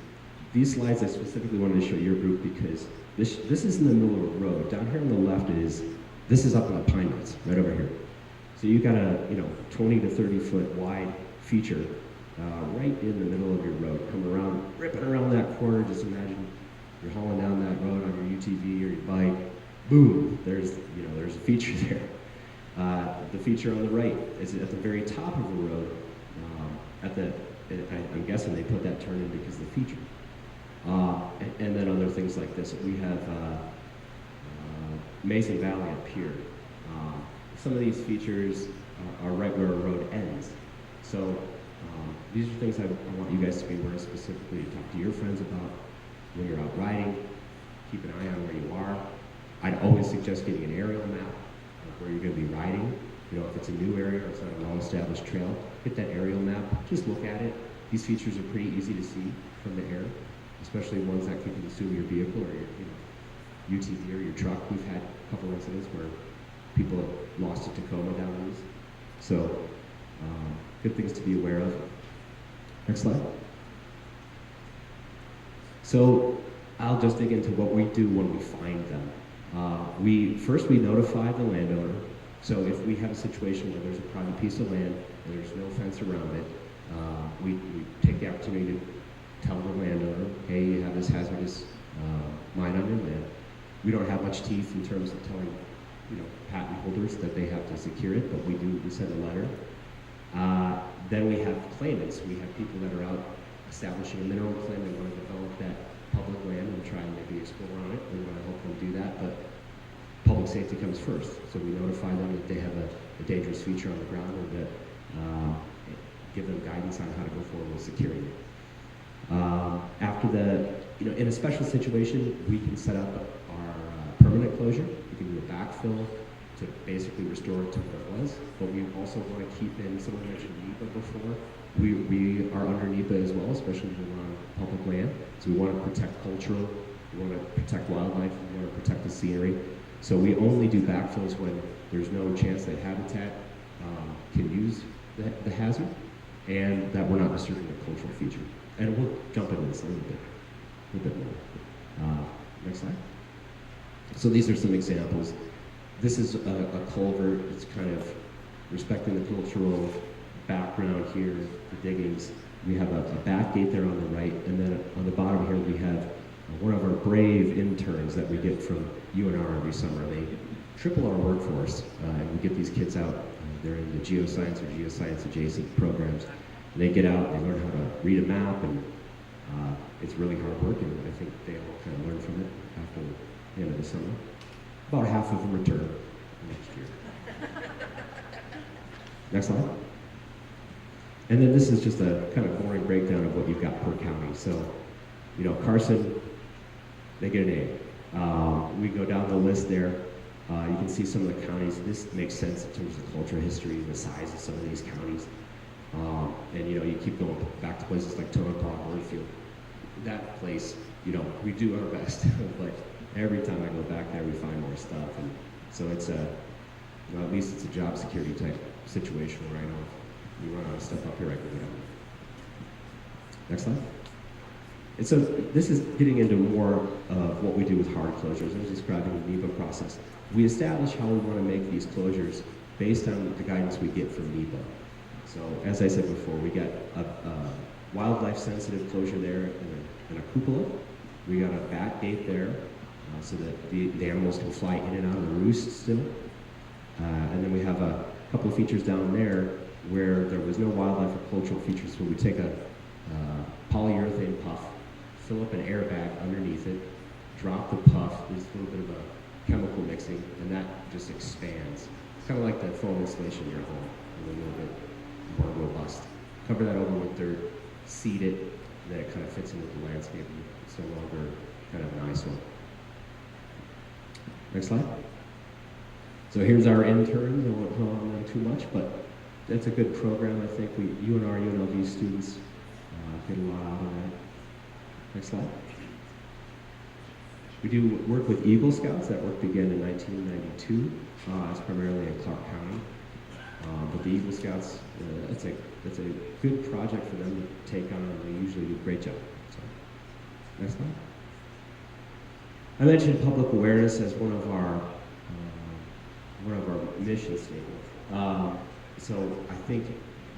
slides I specifically wanted to show your group because this is in the middle of a road. Down here on the left this is up in the pine woods, right over here. So you've got a 20 to 30 foot wide feature right in the middle of your road. Come around, ripping around that corner. Just imagine you're hauling down that road on your UTV or your bike. Boom! There's a feature there. The feature on the right is at the very top of the road. I'm guessing they put that turn in because of the feature. And then other things like this. We have Mason Valley up here. Some of these features are right where a road ends. So these are things I want you guys to be aware of specifically, to talk to your friends about when you're out riding. Keep an eye on where you are. I'd always suggest getting an aerial map of where you're going to be riding. If it's a new area or it's not a well-established trail, get that aerial map, just look at it. These features are pretty easy to see from the air, especially ones that could consume your vehicle or your UTV or your truck. We've had a couple incidents where people have lost to Tacoma down these. So, good things to be aware of. Next slide. So, I'll just dig into what we do when we find them. First we notify the landowner. So if we have a situation where there's a private piece of land and there's no fence around it, we take the opportunity to tell the landowner, hey, you have this hazardous mine on your land. We don't have much teeth in terms of telling patent holders that they have to secure it, but we send a letter. Then we have claimants. We have people that are out establishing a mineral claim. They want to develop that public land and try and maybe explore on it. We want to help them do that, but public safety comes first. So we notify them that they have a dangerous feature on the ground, and that give them guidance on how to go forward with securing it. After in a special situation, we can set up our permanent closure. We can do a backfill to basically restore it to what it was, but we also want to keep in, someone mentioned NEPA before, we are under NEPA as well, especially when we're on public land. So we want to protect cultural, we want to protect wildlife, we want to protect the scenery. So we only do backfills when there's no chance that habitat can use the hazard, and that we're not disturbing the cultural feature. And we'll jump into this a little bit more. Next slide. So these are some examples. This is a culvert. It's kind of respecting the cultural background here, the diggings. We have a back gate there on the right, and then on the bottom here we have one of our brave interns that we get from UNR every summer. They triple our workforce, and we get these kids out. They're in the geoscience or geoscience adjacent programs. And they get out, they learn how to read a map, and it's really hard work, and I think they all kind of learn from it after the end of the summer. About half of them return next year. Next slide. And then this is just a kind of boring breakdown of what you've got per county. So, you know, Carson, they get an A. We go down the list there. You can see some of the counties. This makes sense in terms of cultural history and the size of some of these counties. And you know, you keep going back to places like Tonopah, Murrayfield. That place, you know, we do our best. But every time I go back there, we find more stuff. And so it's a, well, at least it's a job security type situation where I know if we run out of stuff up here, I can get out. Next slide. And so this is getting into more of what we do with hard closures. I was describing the NEPA process. We establish how we want to make these closures based on the guidance we get from NEPA. So as I said before, we got a wildlife sensitive closure there and a cupola. We got a bat gate there so that the animals can fly in and out of the roost still. And then we have a couple of features down there where there was no wildlife or cultural features, so we take a polyurethane puff, fill up an airbag underneath it, drop the puff, there's a little bit of a chemical mixing, and that just expands. It's kind of like the foam insulation in your home, a little bit more robust. Cover that over with dirt, seed it, and then it kind of fits in with the landscape. It's no longer kind of an eyesore. Next slide. So here's our interns. I won't dwell on them too much, but that's a good program. I think you and our UNLV students get a lot out of that. Next slide. We do work with Eagle Scouts. That work began in 1992. It's primarily in Clark County. But the Eagle Scouts, it's a good project for them to take on, and they usually do a great job. So, next slide. I mentioned public awareness as one of our mission statements. So I think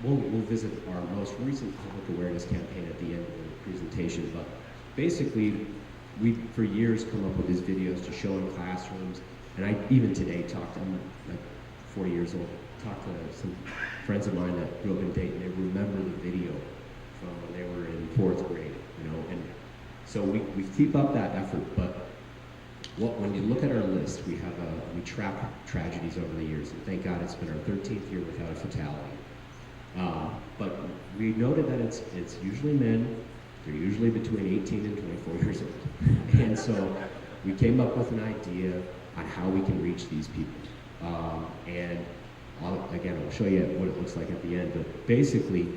we'll visit our most recent public awareness campaign at the end of the presentation. But basically, we for years come up with these videos to show in classrooms, and I even today talked to, I'm like 40 years old, talked to some friends of mine that grew up in Dayton. They remember the video from when they were in 4th grade, you know, and so we keep up that effort. But when you look at our list, we track tragedies over the years, and thank God it's been our 13th year without a fatality. But we noted that it's usually men. They're usually between 18 and 24 years old. And so we came up with an idea on how we can reach these people. And I'll show you what it looks like at the end. But basically,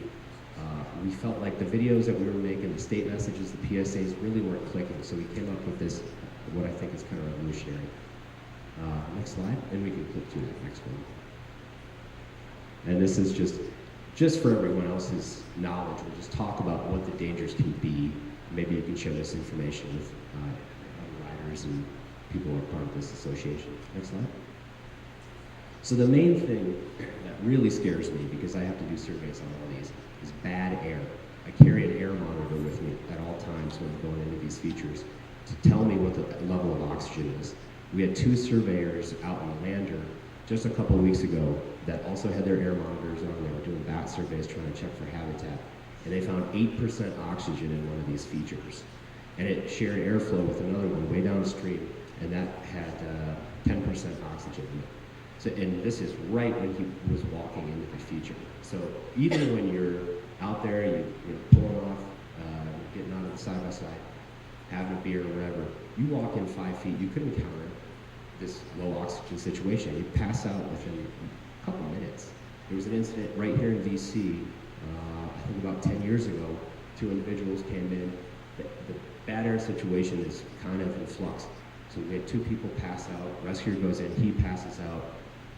we felt like the videos that we were making, the state messages, the PSAs really weren't clicking. So we came up with this, what I think is kind of revolutionary. Next slide, and we can click to that next one. And this is just for everyone else's knowledge. We'll just talk about what the dangers can be. Maybe you can share this information with other riders and people who are part of this association. Next slide. So the main thing that really scares me, because I have to do surveys on all these, is bad air. I carry an air monitor with me at all times when I'm going into these features to tell me what the level of oxygen is. We had 2 surveyors out in Lander just a couple of weeks ago that also had their air monitors on. They were doing bat surveys trying to check for habitat, and they found 8% oxygen in one of these features. And it shared airflow with another one way downstream, and that had 10% oxygen in it. So, and this is right when he was walking into the feature. So even when you're out there, you're pulling off, getting out of the side-by-side, having a beer or whatever, you walk in 5 feet, you could encounter this low oxygen situation. You pass out within a couple minutes. There was an incident right here in DC, I think about 10 years ago. 2 individuals came in. The bad air situation is kind of in flux. So we had 2 people pass out. Rescuer goes in, he passes out.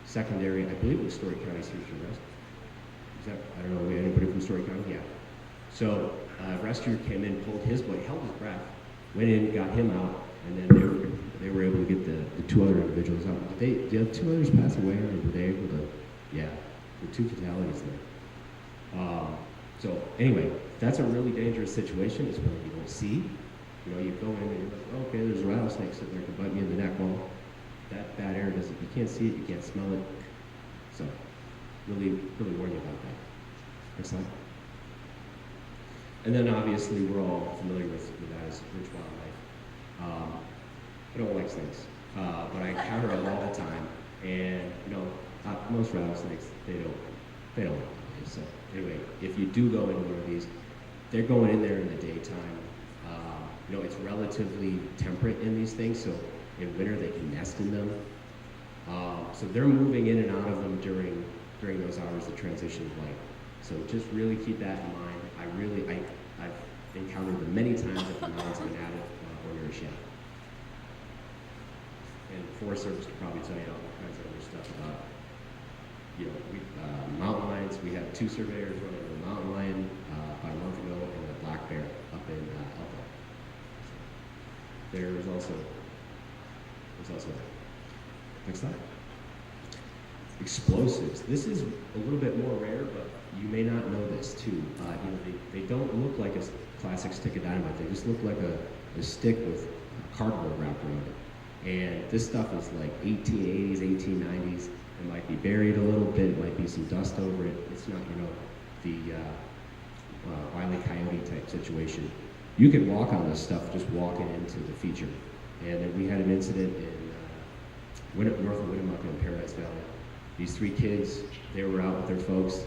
Secondary, I believe it was Story County Search and Rescue. Is that, I don't know, anybody from Story County? Yeah. So rescuer came in, pulled his boy, held his breath, went in, got him out, and then they were able to get the 2 other individuals out. Did the 2 others pass away, or were they able to? Yeah, the 2 fatalities there. So anyway, that's a really dangerous situation. It's one you don't see. You know, you go in and you're like, okay, there's a rattlesnake sitting there, can bite me in the neck. Well, that bad air doesn't, you can't see it, you can't smell it. So really warn you about that. Next slide. And then obviously we're all familiar with that as rich wildlife. I don't like snakes, but I encounter them all the time. And you know, most rattlesnakes, they don't like me, so anyway, if you do go into one of these, they're going in there in the daytime. You know, it's relatively temperate in these things, so in winter they can nest in them. So they're moving in and out of them during those hours of transition of light. So just really keep that in mind. I've encountered them many times at the mountains of an attic or near a shed. And Forest Service could probably tell you all kinds of other stuff about, you know, mountain lions. We have 2 surveyors running a mountain lion about a month ago and a black bear up in Elko. There's also next slide. Explosives. This is a little bit more rare, but you may not know this too. You know, they don't look like a classic stick of dynamite. They just look like a stick with cardboard wrapped around it. And this stuff is like 1880s, 1890s. It might be buried a little bit. It might be some dust over it. It's not, you know, the Wile E. Coyote type situation. You could walk on this stuff just walking into the feature. And then we had an incident in north of Winnemucca in Paradise Valley. These 3 kids, they were out with their folks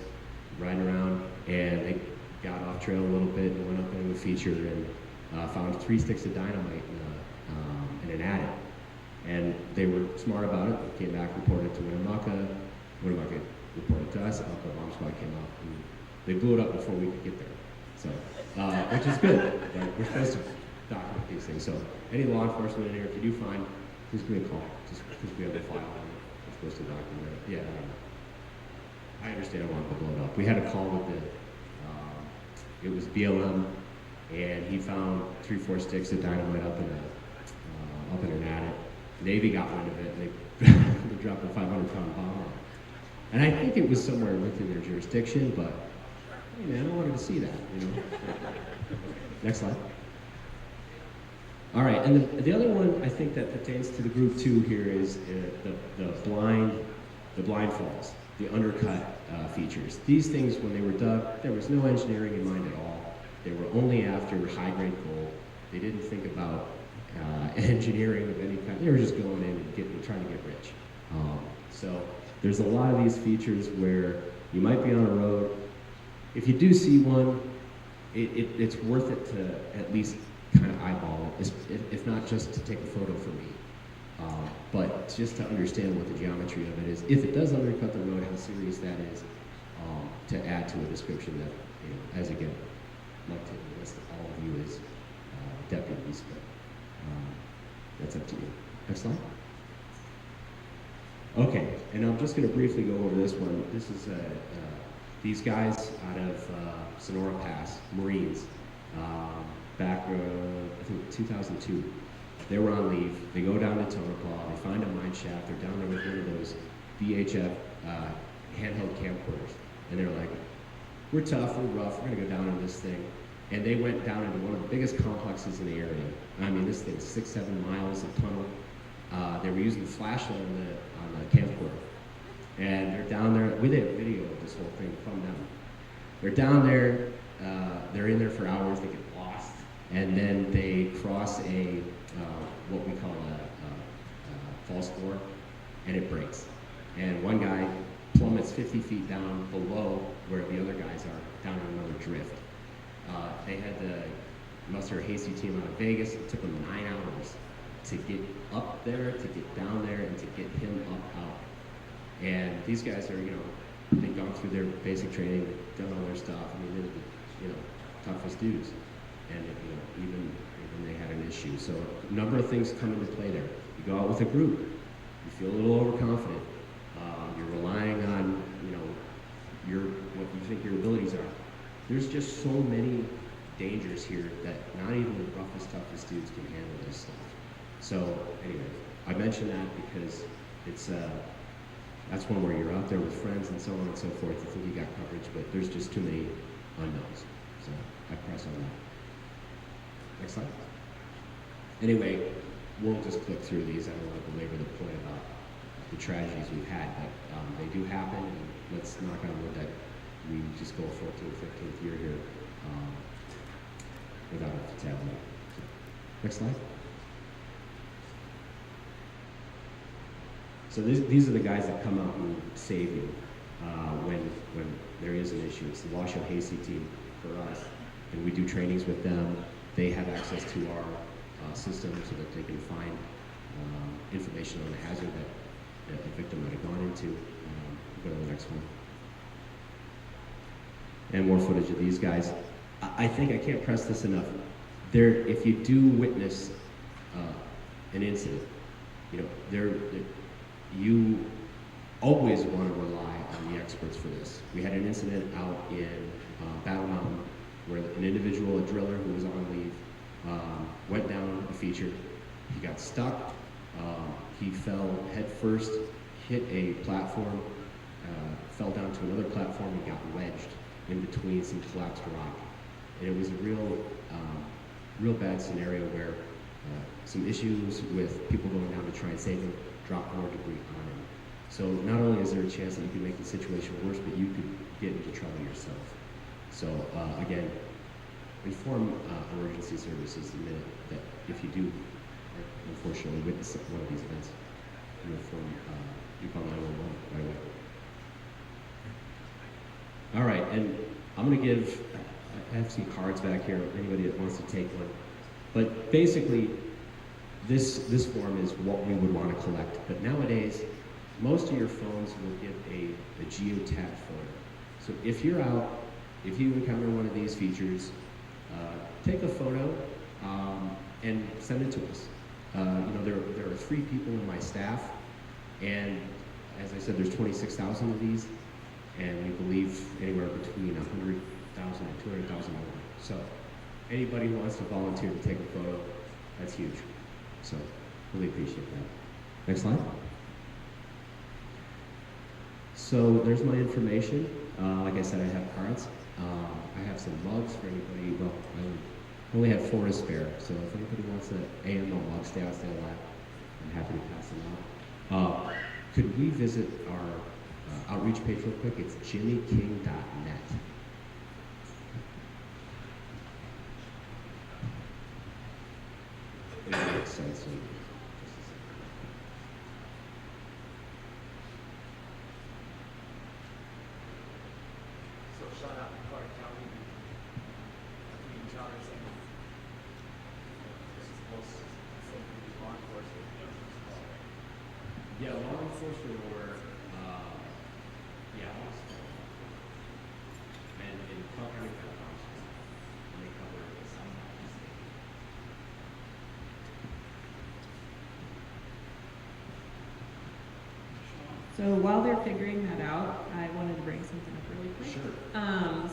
riding around, and they got off trail a little bit and went up into a feature and found 3 sticks of dynamite in an attic. And they were smart about it. They came back, reported to Winnemucca. Winnemucca reported to us. Elko Bomb Squad came out, and they blew it up before we could get there. So, which is good. Right? We're supposed to document these things. So, any law enforcement in here, if you do find, please give me a call. Just because we have a file on it, we're supposed to document it. Yeah, I understand. I wanted to blow it up. We had a call with it was BLM, and he found 3-4 sticks of dynamite up in an attic. Navy got wind of it, and they dropped a 500-pound bomb on it. And I think it was somewhere within their jurisdiction, but hey man, I wanted to see that, you know. Next slide. All right, and the other one I think that pertains to the group too here is the blind falls, the undercut features. These things, when they were dug, there was no engineering in mind at all. They were only after high-grade gold. They didn't think about engineering of any kind. They were just going in and trying to get rich. So there's a lot of these features where you might be on a road. If you do see one, it's worth it to at least kind of eyeball it, if not just to take a photo for me. But just to understand what the geometry of it is. If it does undercut the road, how serious that is, to add to a description that, you know, as again, I'd like to list all of you as deputies, but that's up to you. Next slide. Okay, and I'm just going to briefly go over this one. This is these guys out of Sonora Pass, Marines, back, I think 2002. They were on leave. They go down to Tonopah. They find a mine shaft. They're down there with one of those VHF handheld camcorders. And they're like, we're tough, we're rough, we're going to go down on this thing. And they went down into one of the biggest complexes in the area. I mean, this thing's 6-7 miles of tunnel. They were using the flashlight on the camcorder. And they're down there. We did a video of this whole thing from them. They're down there. They're in there for hours. They get lost. And then they cross what we call a false floor, and it breaks. And one guy plummets 50 feet down below where the other guys are, down in another drift. They had to muster a hasty team out of Vegas. It took them 9 hours to get up there, to get down there, and to get him up out. And these guys are, you know, they've gone through their basic training, they've done all their stuff. I mean, they're the, you know, toughest dudes. And, you know, even they had an issue. So a number of things come into play there. You go out with a group, you feel a little overconfident. You're relying on, you know, what you think your abilities are. There's just so many dangers here that not even the roughest, toughest dudes can handle this stuff. So anyway, I mention that because it's that's one where you're out there with friends and so on and so forth. You think you got coverage, but there's just too many unknowns. So I press on that. Next slide. Anyway, we'll just click through these. I don't want to belabor the point about the tragedies we've had, but they do happen, and let's knock on wood that we just go 14th, 15th year here without a fatality. So, next slide. So these are the guys that come out and save you. when there is an issue. It's the Washoe Hasty team for us, and we do trainings with them. They have access to our system so that they can find information on the hazard that the victim might have gone into. Go to the next one. And more footage of these guys. I think I can't press this enough. If you do witness an incident, you always want to rely on the experts for this. We had an incident out in Battle Mountain where an individual, a driller who was on leave, went down a feature. He got stuck. He fell head first, hit a platform, fell down to another platform, and got wedged in between some collapsed rock. And it was a real bad scenario where some issues with people going down to try and save him dropped more debris on him. So not only is there a chance that you could make the situation worse, but you could get into trouble yourself. So again, inform emergency services the minute that if you do unfortunately witness one of these events, you inform, you call 911 right away. All right, and I'm going to give, I have some cards back here, anybody that wants to take one. But basically, this form is what we would want to collect. But nowadays, most of your phones will give a geotag photo. So if you're out, if you encounter one of these features, take a photo and send it to us. There are 3 people in my staff, and as I said, there's 26,000 of these, and we believe anywhere between 100,000 and 200,000 more. So anybody who wants to volunteer to take a photo, that's huge. So really appreciate that. Next slide. So there's my information. Like I said, I have cards. I have some mugs for anybody. Well, I only have 4 to spare, so if anybody wants an AML mug, stay out, stay alive, I'm happy to pass them out. Could we visit our outreach page real quick? It's jimmyking.net. It makes sense. So shout out to Clark County. We encounter some of this is most simply law enforcement. Yeah, law enforcement or and in Clark County, and they cover some state. So while they're figuring that out, I wanted to bring something up really quick. Sure.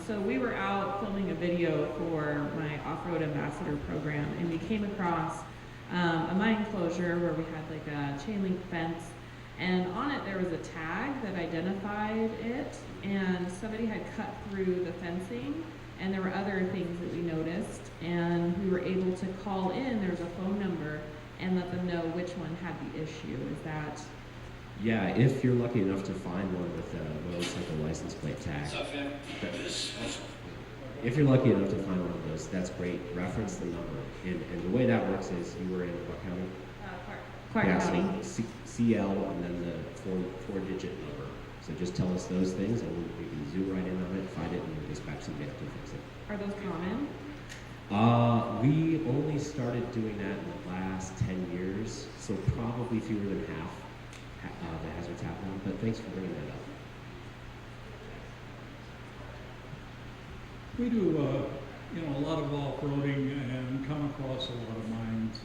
So we were out filming a video for my off-road ambassador program, and we came across a mine closure where we had like a chain link fence, and on it there was a tag that identified it, and somebody had cut through the fencing, and there were other things that we noticed, and we were able to call in. There was a phone number and let them know which one had the issue. Is that? Yeah, if you're lucky enough to find one with a motorcycle license plate tag. If you're lucky enough to find one of those, that's great. Reference the number. And the way that works is you were in what county? Clark Yeah, County. so CL and then the four-digit number. So just tell us those things and we can zoom right in on it, find it, and dispatch somebody up to fix it. Are those common? We only started doing that in the last 10 years, so probably fewer than half the hazards happen, but thanks for bringing that up. We do, a lot of off-roading and come across a lot of mines.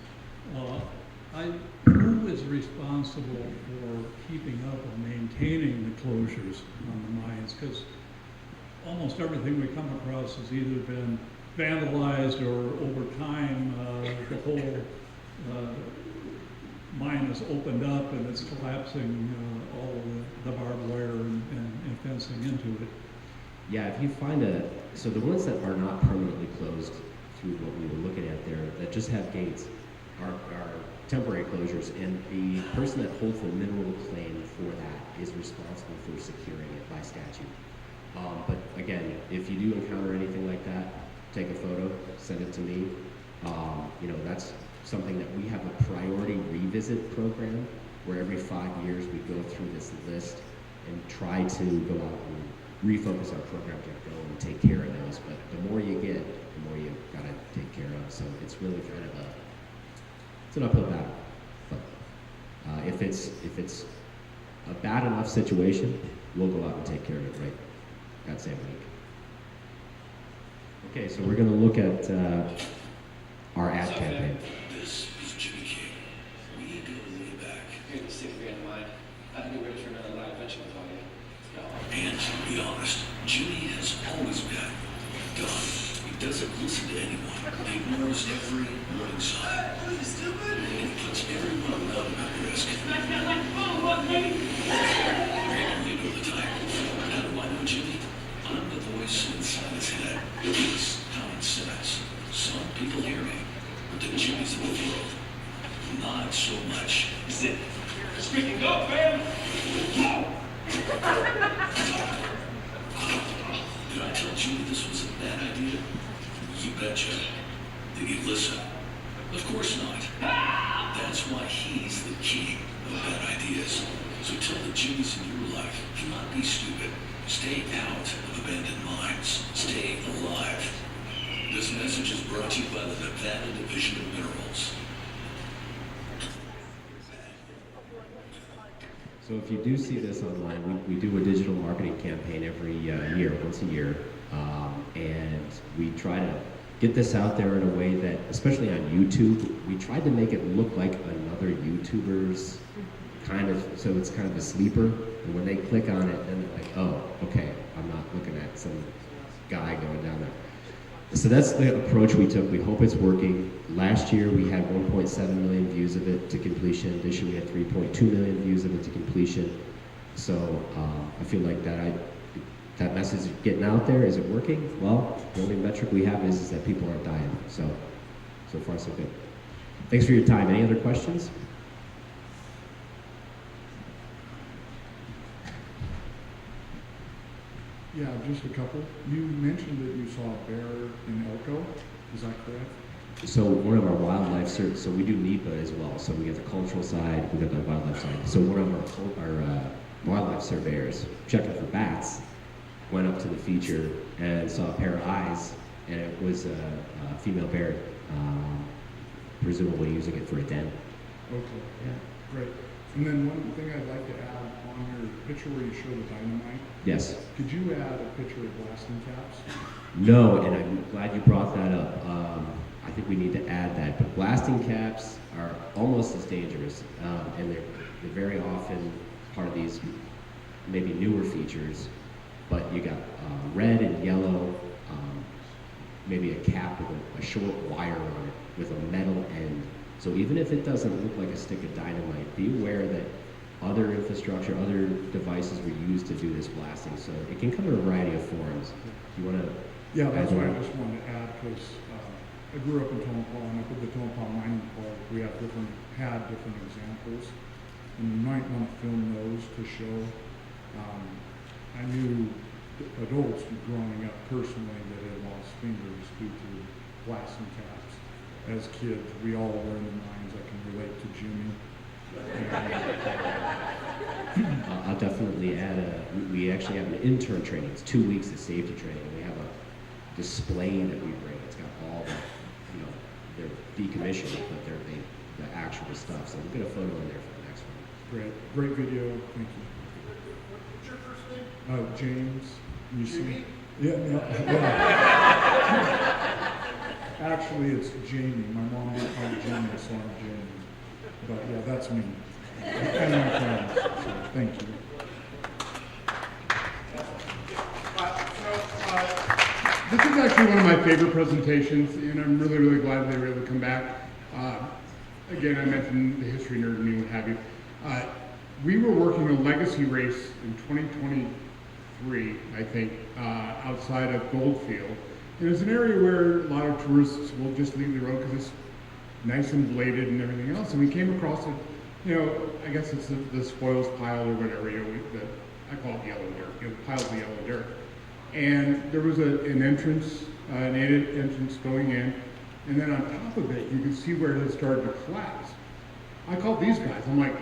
Who is responsible for keeping up and maintaining the closures on the mines? Because almost everything we come across has either been vandalized or over time the whole mine is opened up and it's collapsing all the barbed wire and fencing into it. Yeah, if you find so the ones that are not permanently closed through what we were looking at there, that just have gates, are temporary closures, and the person that holds the mineral claim for that is responsible for securing it by statute. But again, if you do encounter anything like that, take a photo, send it to me. That's something that we have a priority revisit program where every 5 years we go through this list and try to go out and refocus our program to go and take care of those. But the more you get, the more you gotta take care of. So it's really kind of it's an uphill battle. But if it's a bad enough situation, we'll go out and take care of it right that same week. Okay, so we're gonna look at our ad campaign. This is Jimmy King. We go way back. You're the sick friend of mine. I think we're ready for another live venture with all you. And to be honest, Jimmy has always been done. He doesn't listen to anyone. He ignores every warning sign. And he puts everyone around him at risk. Maybe you know the type. How do I know Jimmy? I'm the voice inside his head. It's common sense. Some people hear me, but the Jimmys of the world, not so much. Zip. Speaking up, man! Did I tell Jimmy this was a bad idea? You betcha. Did he listen? Of course not. That's why he's the king of bad ideas. So tell the Jimmys in your life, do not be stupid. Stay out of abandoned mines. Stay alive. This message is brought to you by the Nevada Division of Minerals. So if you do see this online, we do a digital marketing campaign every year, once a year, and we try to get this out there in a way that, especially on YouTube, we tried to make it look like another YouTuber's kind of, so it's kind of a sleeper, and when they click on it, then they're like, oh, okay, I'm not looking at some guy going down there. So that's the approach we took. We hope it's working. Last year we had 1.7 million views of it to completion. This year we had 3.2 million views of it to completion. So I feel like that message is getting out there. Is it working? Well, the only metric we have is that people aren't dying. So far so good. Thanks for your time. Any other questions? Yeah, just a couple. You mentioned that you saw a bear in Elko. Is that correct? So one of our wildlife so we do NEPA as well. So we got the cultural side, we got the wildlife side. So one of our wildlife surveyors checking for bats went up to the feature and saw a pair of eyes, and it was a female bear, presumably using it for a den. Okay, yeah, great. And then one thing I'd like to add on your picture where you show the dynamite. Yes. Could you add a picture of blasting caps? No, and I'm glad you brought that up. I think we need to add that. But blasting caps are almost as dangerous, and they're very often part of these maybe newer features. But you got red and yellow, maybe a cap with a short wire on it with a metal end. So even if it doesn't look like a stick of dynamite, be aware that other infrastructure, other devices were used to do this blasting. So it can come in a variety of forms. You want to? Yeah, that's what I just wanted to add, because I grew up in Tonopah, and up at the Tonopah Mining Club, we had different examples, and you might want to film those to show. I knew adults growing up personally that had lost fingers due to blasting caps. As kids, we all were in the mines. I can relate to Jimmy. I'll definitely add we actually have an intern training. It's 2 weeks of safety training. We have a display that we bring. It's got all the, they're decommissioned, but they're the actual stuff. So we'll get a photo in there for the next one. Great video. Thank you. What's your first name? James. You Jimmy? see? Yeah. Actually, it's Jamie. My mom did call me Jamie, so I'm Jamie. But yeah, that's me. And my friends. So, thank you. This is actually one of my favorite presentations, and I'm really, really glad they were able to come back. Again, I mentioned the history nerd and me, what have you. We were working a legacy race in 2023, I think, outside of Goldfield. And it's an area where a lot of tourists will just leave the road because it's nice and bladed and everything else. And we came across it, I guess it's the spoils pile or whatever, I call it yellow dirt, piles of yellow dirt. And there was an entrance, an entrance going in, and then on top of it, you could see where it had started to collapse. I called these guys, I'm like,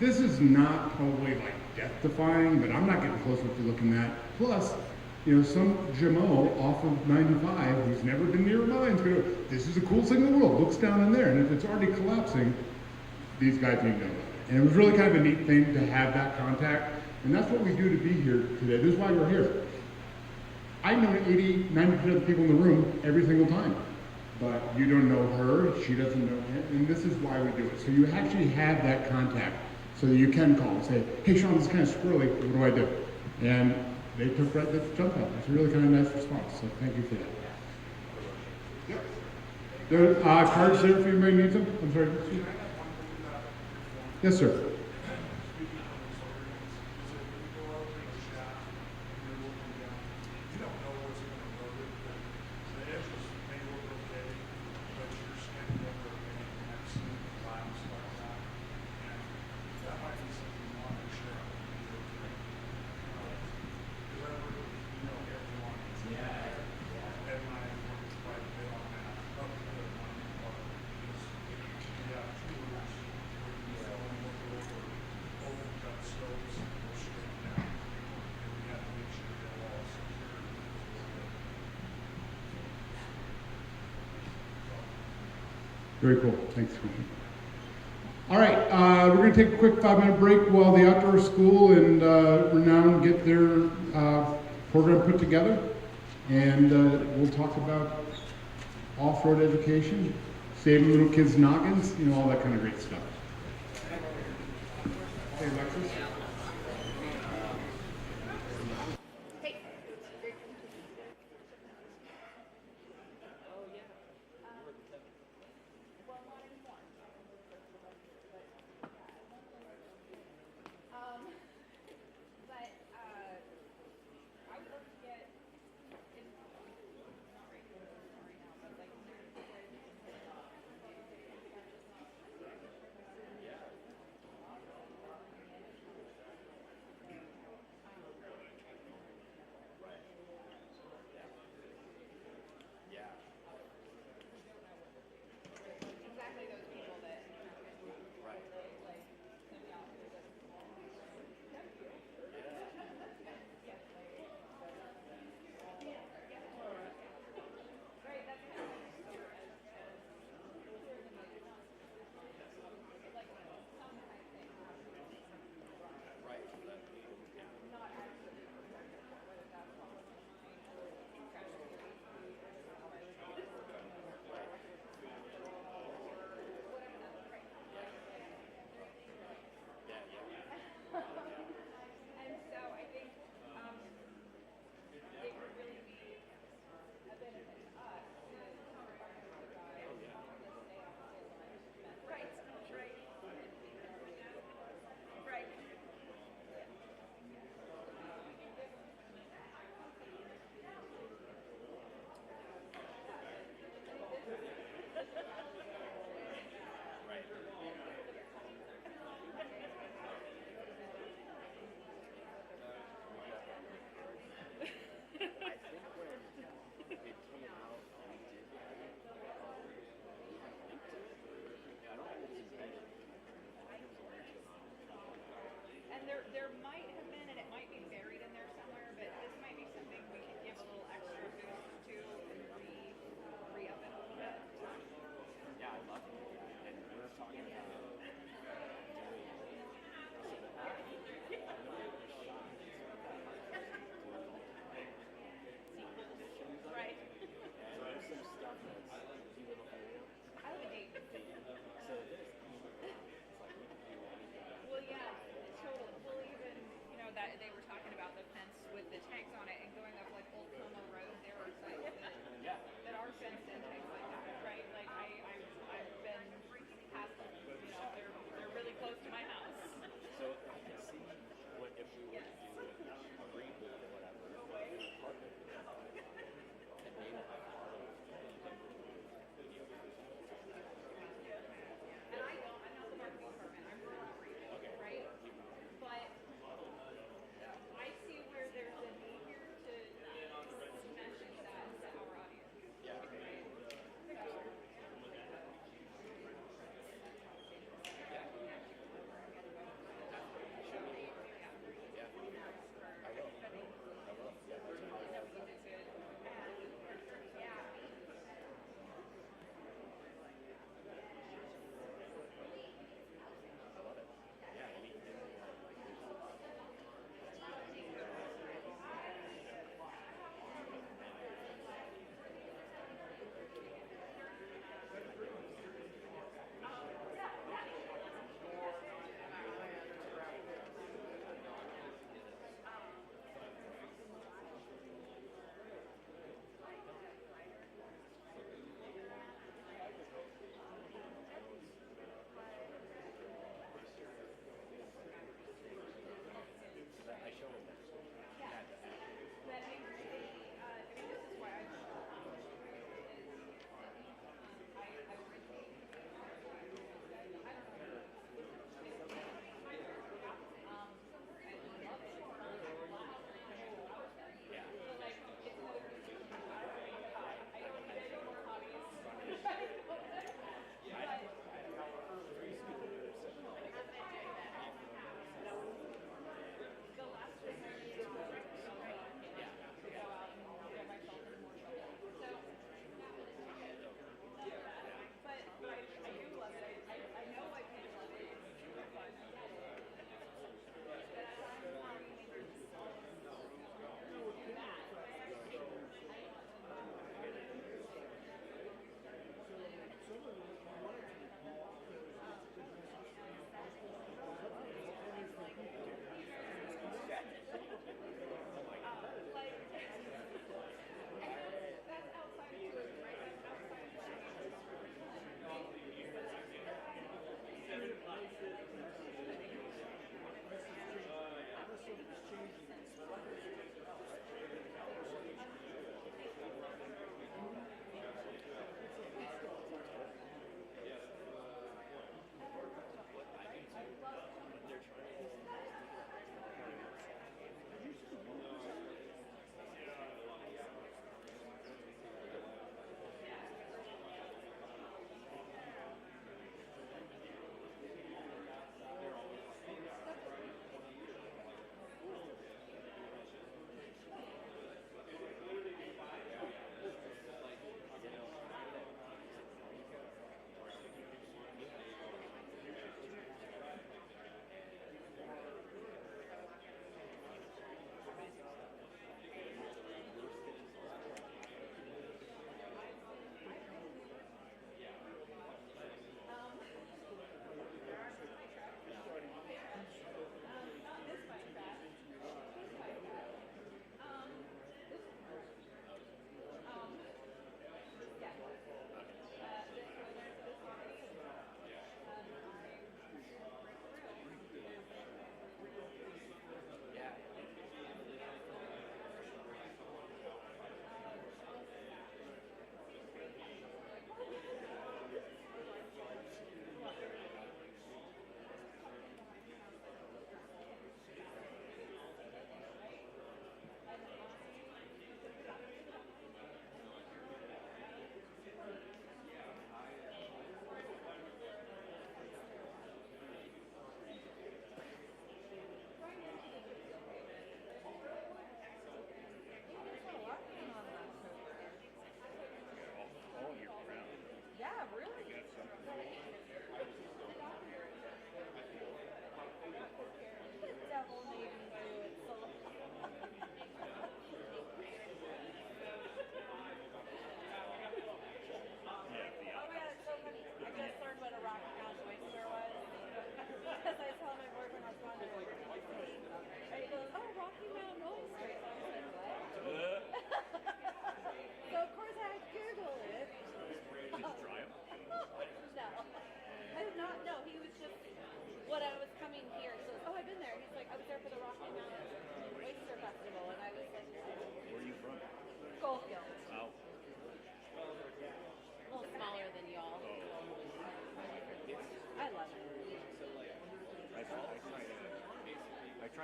this is not probably like death-defying, but I'm not getting close to what you're looking at. Plus, you know, some Jamo off of 95 who's never been near a mine's going to, this is the coolest thing in the world, looks down in there, and if it's already collapsing, these guys need to know about it. And it was really kind of a neat thing to have that contact, and that's what we do to be here today. This is why we're here. I know 80–90% of the people in the room every single time, but you don't know her, she doesn't know him, and this is why we do it. So you actually have that contact so that you can call and say, hey Sean, this is kind of squirrely, what do I do? And they took right the jump out. It's a really kind of nice response, so thank you for that. Yep. There are cards there if anybody needs them. I'm sorry. Yes, sir. Very cool. Thanks, Commissioner. All right, we're going to take a quick 5-minute break while the outdoor school and Renown get their program put together. And we'll talk about off-road education, saving little kids' noggins, you know, all that kind of great stuff. Hey, Alexis.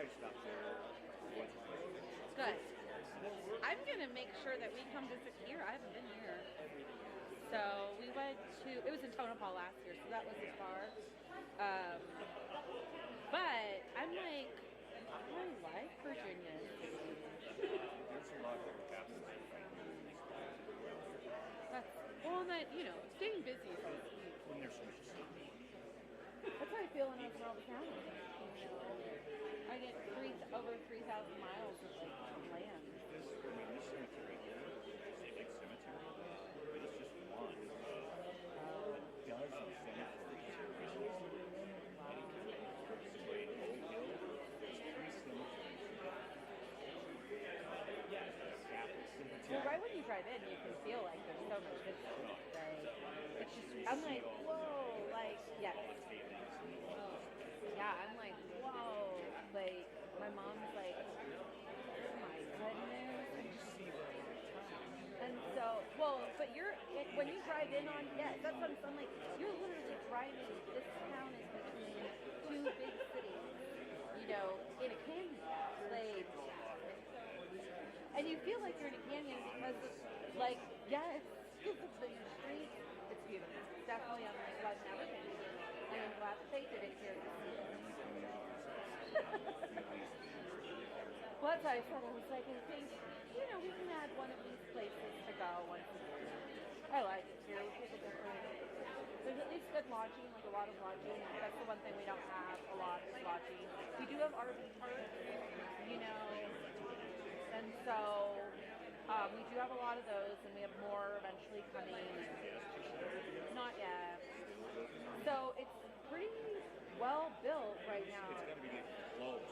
Titus up there. What's the question? Good. I'm gonna make sure that we come visit here. I haven't been here. So we went to, it was in Tonopah last year, so that wasn't far. But I'm like, I like Virginia. There's a lot that happens That's, well, that, you know, staying busy is key. when there's so much to see. That's how I feel when I was in Albert County. You know, I get over 3,000 miles of like land. This cemetery here is a big cemetery, but it's just one of a dozen cemeteries here recently. This way in Old Hill, there's 3 cemeteries. Well, right when you drive in, you can feel like there's so much history, right? It's just, I'm like, whoa, like, yes. Yeah, I'm like, whoa, like, my mom's like, oh my goodness. And so, well, but when you drive in on, yeah, that's what I'm like, you're literally driving, this town is between 2 big cities, you know, in a canyon, like, and you feel like you're in a canyon because it's like, yeah, it's the streets, it's beautiful. It's definitely unlike what I've never been to. And I'm glad that they did it here to see it. Well, that's what I said. I was like, I think, you know, we can add one of these places to go once a year. I like it here. We take a different, there's at least good lodging, like a lot of lodging. That's the one thing we don't have a lot is lodging. We do have RV parks, you know. And so we do have a lot of those, and we have more eventually coming. Not yet. So it's pretty well built right now. It's got to be getting close.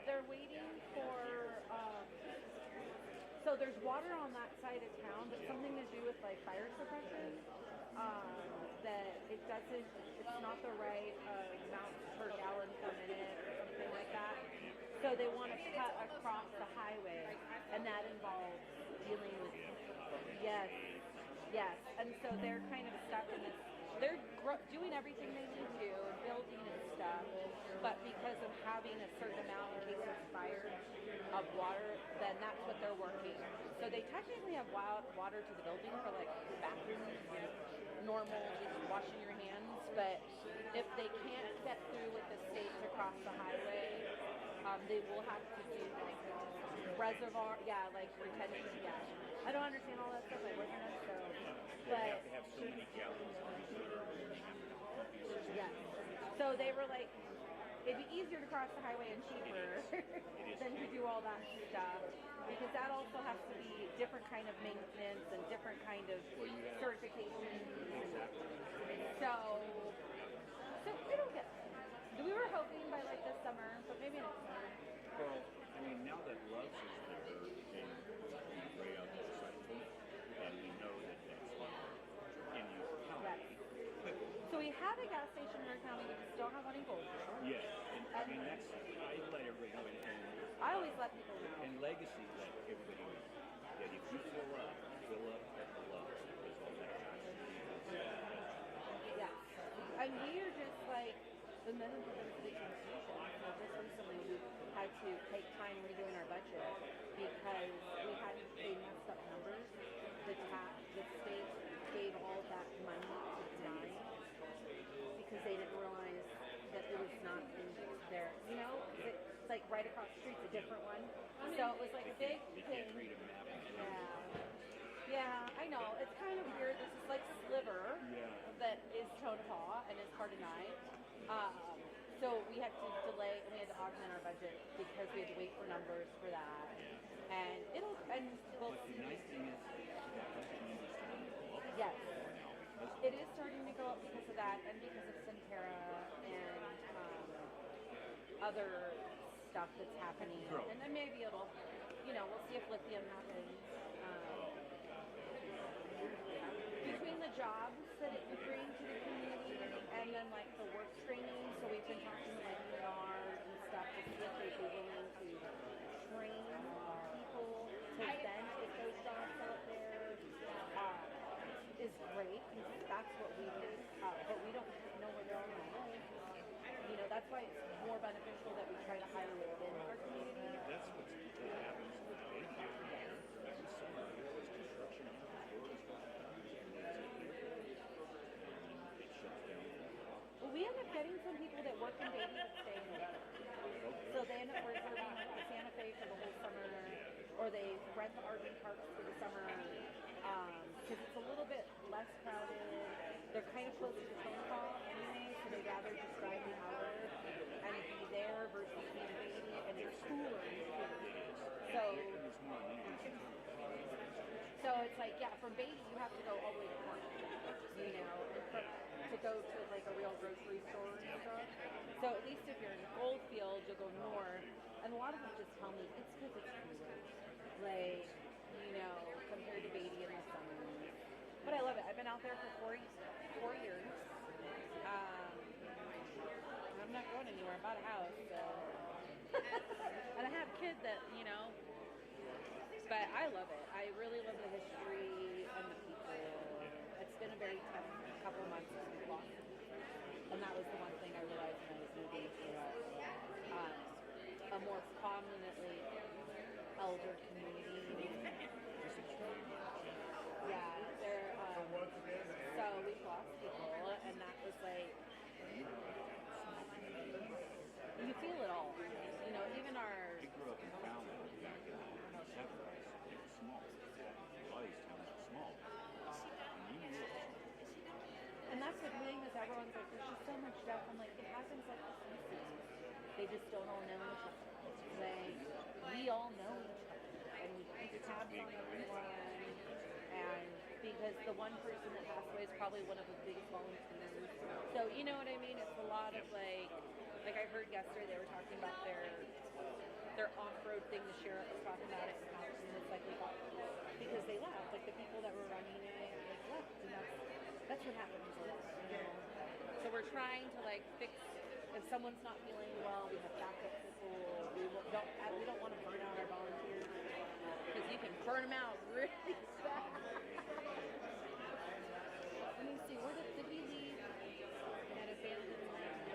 They're waiting for. So there's water on that side of town, but something to do with like fire suppression. That it doesn't. It's not the right amount per gallon per minute or something like that. So they want to cut across the highway, and that involves dealing with, yes. And so they're kind of stuck in this, they're doing everything they need to, building and stuff, but because of having a certain amount in case there's fire of water, then that's what they're working. So they technically have water to the building for like bathrooms and normal just washing your hands, but if they can't get through with the state to cross the highway, they will have to do like reservoir, like retention, I don't understand all that stuff. I wasn't a so, They have to have so many gallons yeah. So they were like, it'd be easier to cross the highway and cheaper than to do all that stuff, because that also has to be different kind of maintenance and different kind of certification. So it'll get. We were hoping by like this summer, but maybe next summer. Well, I mean, now that Love's is there, and right out the side, and we know that that's in your county. Yes. So we have a gas station in our county, but we still have one in Goldsboro. Yeah, and I mean, that's, I let everybody know, and I always let people know. And Legacy let everybody know that if you fill up at the Love's, because all that gas is. Yes. And we are just like, the minimum of the big confusion. So just recently we had to take time redoing our budget because they messed up numbers. The state gave all that money to Dime because they didn't realize that it was not in there. You know, it's like right across the street's a different one. So it was like a big thing. Yeah, I know. It's kind of weird. This is like Sliver that is Tonopah and is part of Nye. So we had to delay and we had to augment our budget because we had to wait for numbers for that. And we'll see. The nice thing is yes, it is starting to go up because of that and because of Centera and other stuff that's happening. And then maybe it'll, we'll see if lithium happens. Between the jobs that it would bring to the community and then like the work training, so we've been talking to like Menard and stuff to see if they'd be willing to train people to then take those jobs out there is great because that's what we do, but we don't know where they're all going to live. you know, that's why it's more beneficial that we try to hire within our community. That's what happens in the big area. Every summer, there's construction on the floors, it shuts down. Well, we end up getting some people that work in Beatty that stay in Nevada. So they end up reserving like the Santa Fe for the whole summer, or they rent the RV parks for the summer, because it's a little bit less crowded. They're kind of close to the phone call anyway, so they'd rather just drive the hour and be there versus being Beatty, and it's cooler. So it's like, yeah, from Beatty you have to go all the way to Cornell, you know, and to go to like a real grocery store and stuff. So at least if you're in Goldfield, you'll go north, and a lot of them just tell me it's because it's cooler, like, you know, compared to Beatty in the summer. But I love it. I've been out there for 4 years. I'm not going anywhere. I bought a house, so. And I have kids that, you know, but I love it. I really love the history and the people. It's been a very tough couple months since we've lost people. And that was the one thing I realized when I was moving to a more prominently elder community. Yeah, they're, so we've lost people, and that was like, you feel it all. You know, even our... I grew up in Fallon back in the 70s. It was small. A lot of these towns are small. And you knew it. And that's the thing, is everyone's like, there's just so much stuff. I'm like, it happens like the Simpsons. They just don't all know each other. Like, we all know each other. And we keep tabs on everyone. And because the one person that passed away is probably one of the biggest volunteers. So, you know what I mean? It's a lot of like I heard yesterday they were talking about their off-road thing. The sheriff was talking about it in house, and it's like because they left. Like the people that were running it, like left, and that's what happens. You know? So we're trying to like fix. If someone's not feeling well, we have backup people. We don't want to burn out our volunteers because you can burn them out really fast. Let me see. Where did we leave? That abandoned land.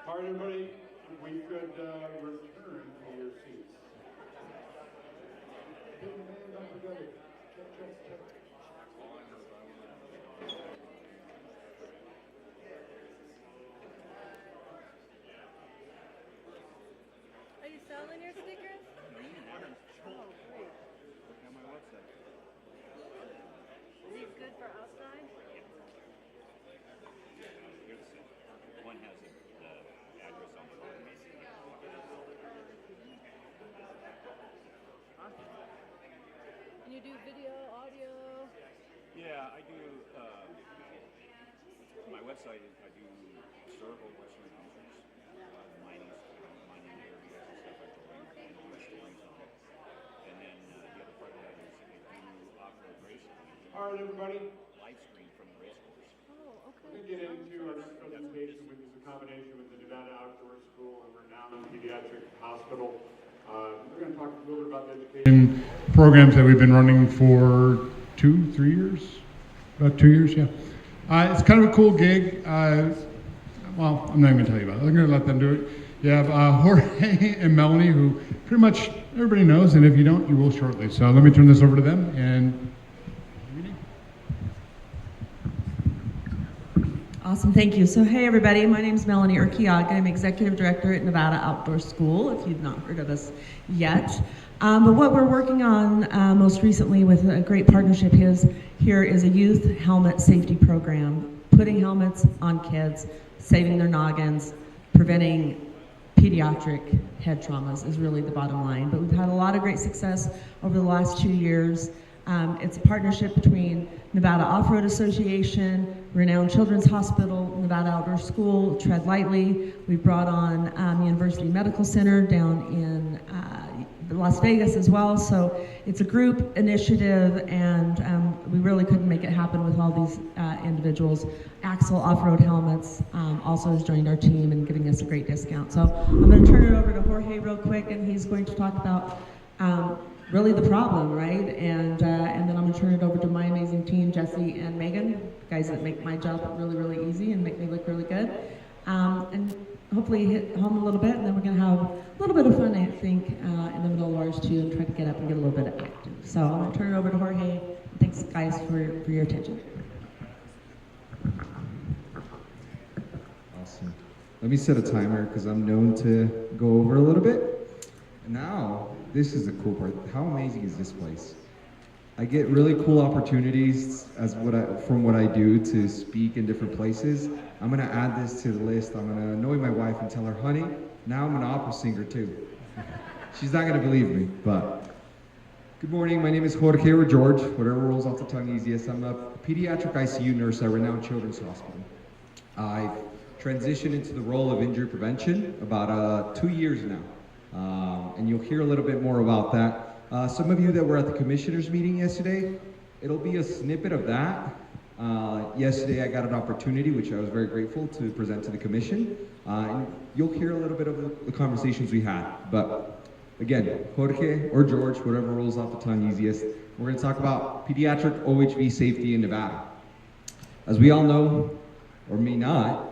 All right, everybody, we could return to your seats. Are you selling your stickers? Oh, great. Look at my website. Are these good for outside? One has the address on the phone. Awesome. And you do video, audio? Yeah, I do. My website is I do historical Western adventures, mining areas and stuff like that, and all my stories on it. And then the other part of that is I do off-road racing. All right, everybody. Live stream from the race course. Oh, okay. We're going to get into our next presentation, which is a combination with the Nevada Outdoor School and Renowned Pediatric Hospital. We're going to talk a little bit about the education programs that we've been running for 2-3 years. About 2 years, yeah. It's kind of a cool gig. Well, I'm not even going to tell you about it. I'm going to let them do it. You have Jorge and Melanie, who pretty much everybody knows, and if you don't, you will shortly. So let me turn this over to them. And Awesome, thank you. So hey everybody, my name is Melanie Urquiaga. I'm Executive Director at Nevada Outdoor School, if you've not heard of us yet. But what we're working on most recently with a great partnership here is a youth helmet safety program, putting helmets on kids, saving their noggins, preventing pediatric head traumas is really the bottom line. But we've had a lot of great success over the last 2 years. It's a partnership between Nevada Off-Road Association, Renowned Children's Hospital, Nevada Outdoor School, Tread Lightly. We've brought on University Medical Center down in Las Vegas as well. So it's a group initiative, and we really couldn't make it happen with all these individuals. Axel Off-Road Helmets also has joined our team and giving us a great discount. So I'm going to turn it over to Jorge real quick, and he's going to talk about really the problem, right? And then I'm gonna turn it over to my amazing team, Jesse and Megan, guys that make my job really, really easy and make me look really good. And hopefully hit home a little bit, and then we're gonna have a little bit of fun, I think, in the middle of ours too, and try to get up and get a little bit active. So I'm gonna turn it over to Jorge. Thanks guys for your attention. Awesome. Let me set a timer because I'm known to go over a little bit. Now, this is the cool part. How amazing is this place? I get really cool opportunities from what I do to speak in different places. I'm gonna add this to the list. I'm gonna annoy my wife and tell her, honey, now I'm an opera singer too. She's not gonna believe me, but. Good morning, my name is Jorge or George, whatever rolls off the tongue easiest. I'm a pediatric ICU nurse at Renowned Children's Hospital. I've transitioned into the role of injury prevention about 2 years now. And you'll hear a little bit more about that. Some of you that were at the commissioners meeting yesterday, it'll be a snippet of that. Yesterday I got an opportunity, which I was very grateful to present to the commission. And you'll hear a little bit of the conversations we had. But again, Jorge or George, whatever rolls off the tongue easiest, we're gonna talk about pediatric OHV safety in Nevada. As we all know, or may not,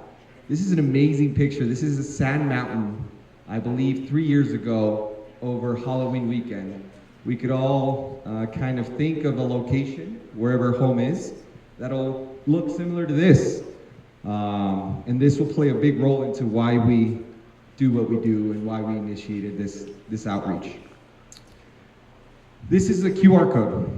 this is an amazing picture. This is a Sand Mountain, I believe 3 years ago over Halloween weekend. We could all kind of think of a location, wherever home is, that'll look similar to this. And this will play a big role into why we do what we do and why we initiated this outreach. This is a QR code.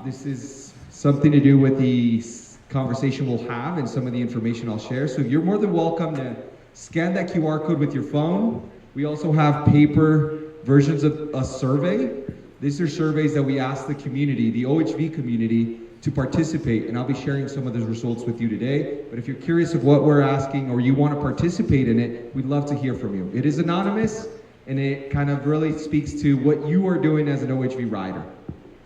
This is something to do with the conversation we'll have and some of the information I'll share. So you're more than welcome to scan that QR code with your phone. We also have paper versions of a survey. These are surveys that we ask the community, the OHV community, to participate, and I'll be sharing some of those results with you today. But if you're curious of what we're asking or you want to participate in it, we'd love to hear from you. It is anonymous, and it kind of really speaks to what you are doing as an OHV rider.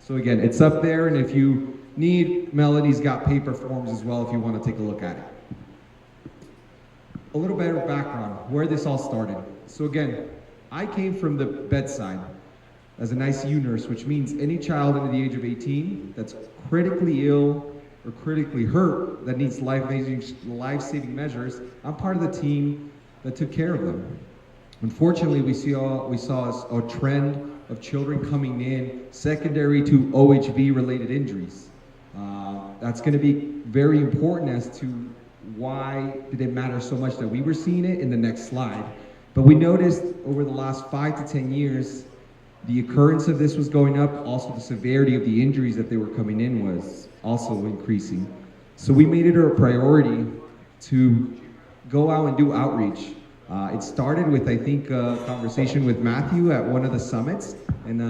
So again, it's up there, and if you need, Melody's got paper forms as well if you want to take a look at it. A little bit of background, where this all started. So again, I came from the bedside as an ICU nurse, which means any child under the age of 18 that's critically ill or critically hurt that needs life-saving measures, I'm part of the team that took care of them. Unfortunately, we saw a trend of children coming in secondary to OHV-related injuries. That's going to be very important as to why did it matter so much that we were seeing it in the next slide. But we noticed over the last 5 to 10 years, the occurrence of this was going up. Also, the severity of the injuries that they were coming in was also increasing. So we made it a priority to go out and do outreach. It started with, I think, a conversation with Matthew at one of the summits, and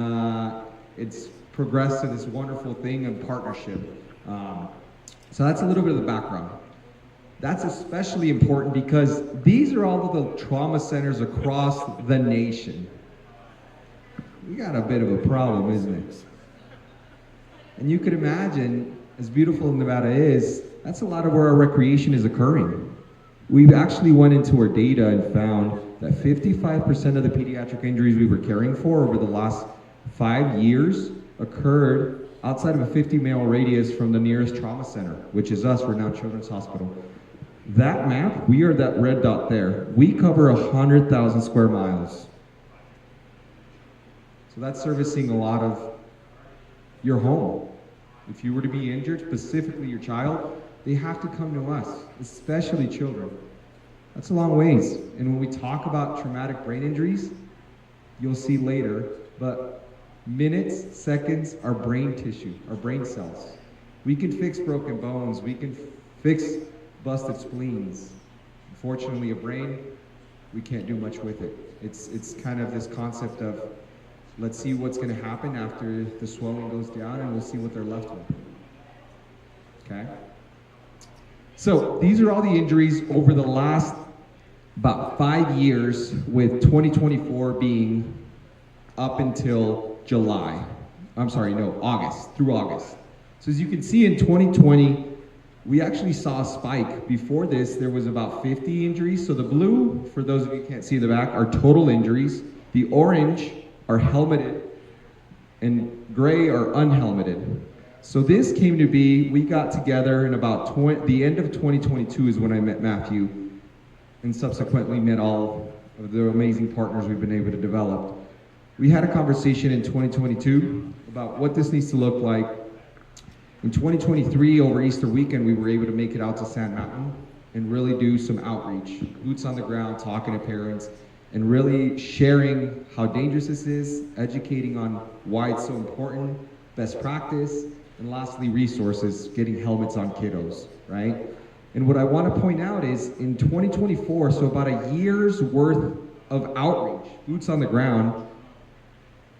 it's progressed to this wonderful thing of partnership. So that's a little bit of the background. That's especially important because these are all of the trauma centers across the nation. We got a bit of a problem, isn't it? And you could imagine, as beautiful as Nevada is, that's a lot of where our recreation is occurring. We've actually went into our data and found that 55% of the pediatric injuries we were caring for over the last 5 years occurred outside of a 50-mile radius from the nearest trauma center, which is us, Renowned Children's Hospital. That map, we are that red dot there. We cover 100,000 square miles. So that's servicing a lot of your home. If you were to be injured, specifically your child, they have to come to us, especially children. That's a long ways. And when we talk about traumatic brain injuries, you'll see later, but minutes, seconds are brain tissue, our brain cells. We can fix broken bones, we can fix busted spleens. Unfortunately, a brain, we can't do much with it. It's kind of this concept of, let's see what's gonna happen after the swelling goes down and we'll see what they're left with. Okay? So these are all the injuries over the last about 5 years, with 2024 being up until August, through August. So as you can see in 2020, we actually saw a spike. Before this, there was about 50 injuries. So the blue, for those of you who can't see the back, are total injuries. The orange are helmeted, and gray are unhelmeted. So this came to be, we got together in about the end of 2022 is when I met Matthew, and subsequently met all of the amazing partners we've been able to develop. We had a conversation in 2022 about what this needs to look like. In 2023, over Easter weekend, we were able to make it out to Sand Mountain and really do some outreach, boots on the ground, talking to parents, and really sharing how dangerous this is, educating on why it's so important, best practice, and lastly, resources, getting helmets on kiddos, right? And what I want to point out is in 2024, so about a year's worth of outreach, boots on the ground,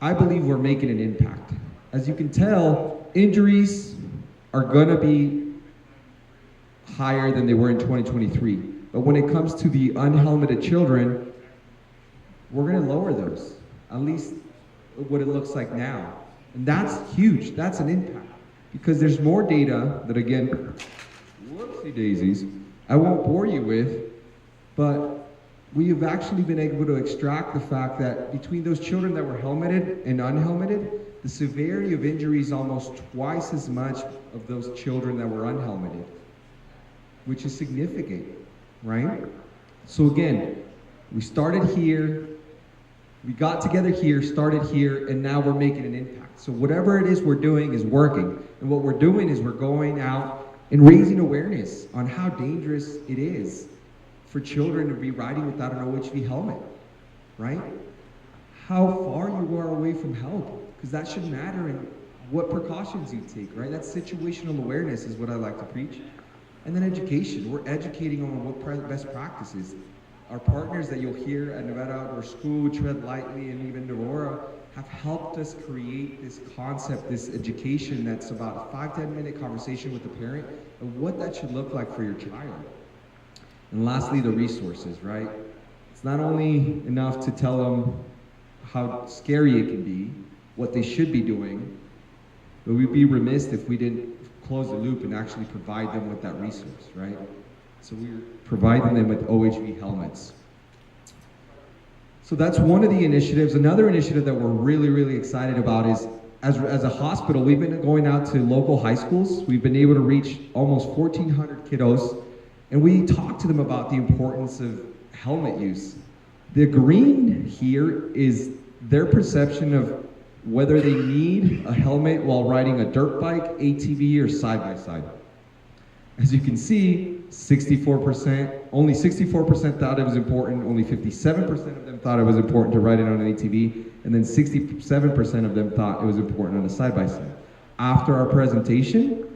I believe we're making an impact. As you can tell, injuries are gonna be higher than they were in 2023. But when it comes to the unhelmeted children, we're gonna lower those, at least what it looks like now. And that's huge, that's an impact. Because there's more data that, again, whoopsie daisies, I won't bore you with, but we have actually been able to extract the fact that between those children that were helmeted and unhelmeted, the severity of injury is almost twice as much of those children that were unhelmeted, which is significant, right? So again, we started here, we got together here, started here, and now we're making an impact. So whatever it is we're doing is working. And what we're doing is we're going out and raising awareness on how dangerous it is for children to be riding without an OHV helmet, right? How far you are away from help, because that should matter in what precautions you take, right? That's situational awareness is what I like to preach. And then education, we're educating on what best practices. Our partners that you'll hear at Nevada Outdoor School, Tread Lightly, and even Aurora have helped us create this concept, this education that's about a 5-10 minute conversation with the parent of what that should look like for your child. And lastly, the resources, right? It's not only enough to tell them how scary it can be, what they should be doing, but we'd be remiss if we didn't close the loop and actually provide them with that resource, right? So we're providing them with OHV helmets. So that's one of the initiatives. Another initiative that we're really, really excited about is, as a hospital, we've been going out to local high schools. We've been able to reach almost 1,400 kiddos, and we talk to them about the importance of helmet use. The green here is their perception of whether they need a helmet while riding a dirt bike, ATV, or side-by-side. As you can see, 64%, only 64% thought it was important, only 57% of them thought it was important to ride it on an ATV, and then 67% of them thought it was important on a side-by-side. After our presentation,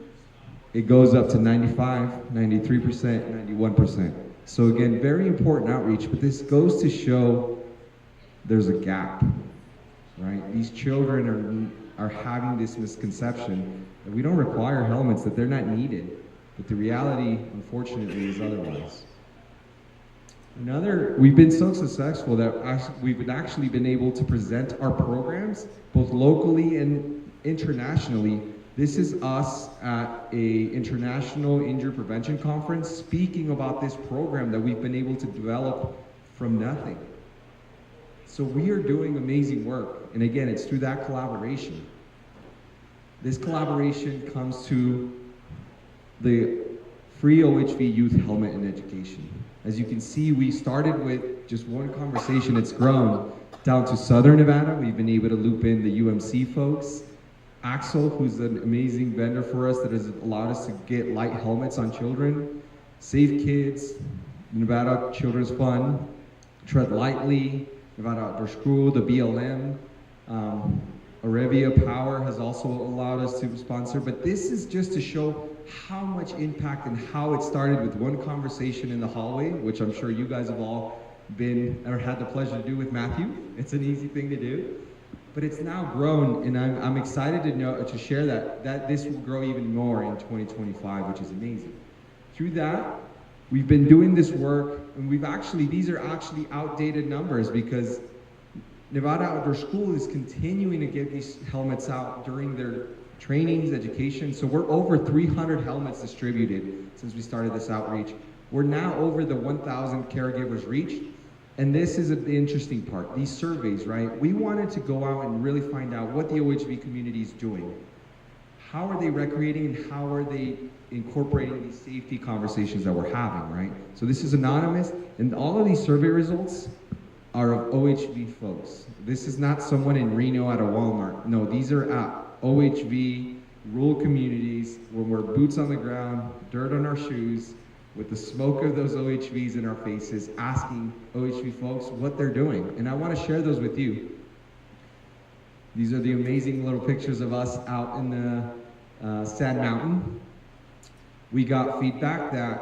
it goes up to 95, 93%, 91%. So again, very important outreach, but this goes to show there's a gap, right? These children are having this misconception that we don't require helmets, that they're not needed. But the reality, unfortunately, is otherwise. We've been so successful that we've actually been able to present our programs, both locally and internationally. This is us at a international injury prevention conference speaking about this program that we've been able to develop from nothing. So we are doing amazing work. And again, it's through that collaboration. This collaboration comes to the free OHV youth helmet and education. As you can see, we started with just one conversation. It's grown down to Southern Nevada. We've been able to loop in the UMC folks, Axel, who's an amazing vendor for us that has allowed us to get light helmets on children, Save Kids, Nevada Children's Fund, Tread Lightly, Nevada Outdoor School, the BLM, Arevia Power has also allowed us to sponsor, but this is just to show how much impact and how it started with one conversation in the hallway, which I'm sure you guys have all been or had the pleasure to do with Matthew. It's an easy thing to do, but it's now grown, and I'm excited to share that this will grow even more in 2025, which is amazing. Through that, we've been doing this work, and these are actually outdated numbers because Nevada Outdoor School is continuing to give these helmets out during their trainings, education. So we're over 300 helmets distributed since we started this outreach. We're now over the 1,000 caregivers reached. And this is the interesting part, these surveys, right? We wanted to go out and really find out what the OHV community is doing. How are they recreating and how are they incorporating these safety conversations that we're having, right? So this is anonymous, and all of these survey results are of OHV folks. This is not someone in Reno at a Walmart. No, these are at OHV, rural communities, when we're boots on the ground, dirt on our shoes, with the smoke of those OHVs in our faces, asking OHV folks what they're doing. And I want to share those with you. These are the amazing little pictures of us out in the Sand Mountain. We got feedback that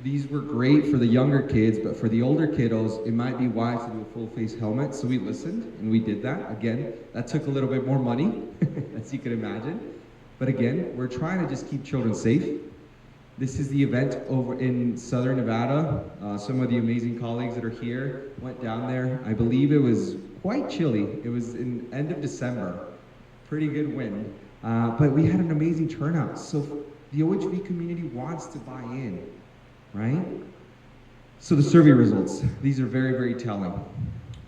these were great for the younger kids, but for the older kiddos, it might be wise to do a full face helmet. So we listened and we did that. Again, that took a little bit more money, as you can imagine. But again, we're trying to just keep children safe. This is the event over in Southern Nevada. Some of the amazing colleagues that are here went down there. I believe it was quite chilly. It was in end of December. Pretty good wind. But we had an amazing turnout. So the OHV community wants to buy in, right? So the survey results, these are very, very telling.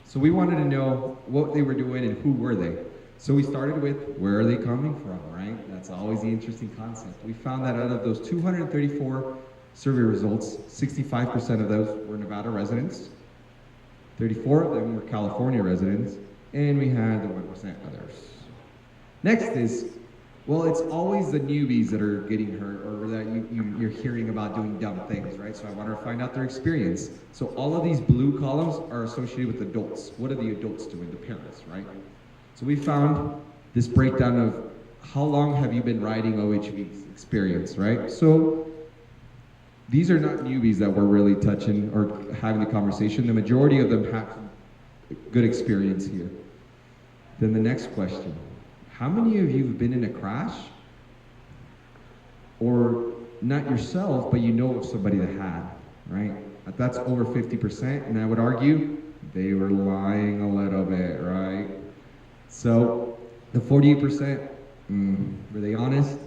So we wanted to know what they were doing and who were they. So we started with, where are they coming from, right? That's always the interesting concept. We found that out of those 234 survey results, 65% of those were Nevada residents, 34 of them were California residents, and we had the 1% others. Next is, well, it's always the newbies that are getting hurt or that you're hearing about doing dumb things, right? So I wanted to find out their experience. So all of these blue columns are associated with adults. What are the adults doing? The parents, right? So we found this breakdown of how long have you been riding OHV's experience, right? So these are not newbies that we're really touching or having the conversation. The majority of them have good experience here. Then the next question, how many of you have been in a crash? Or not yourself, but you know of somebody that had, right? That's over 50%, and I would argue they were lying a little bit, right? So the 48%, were they honest?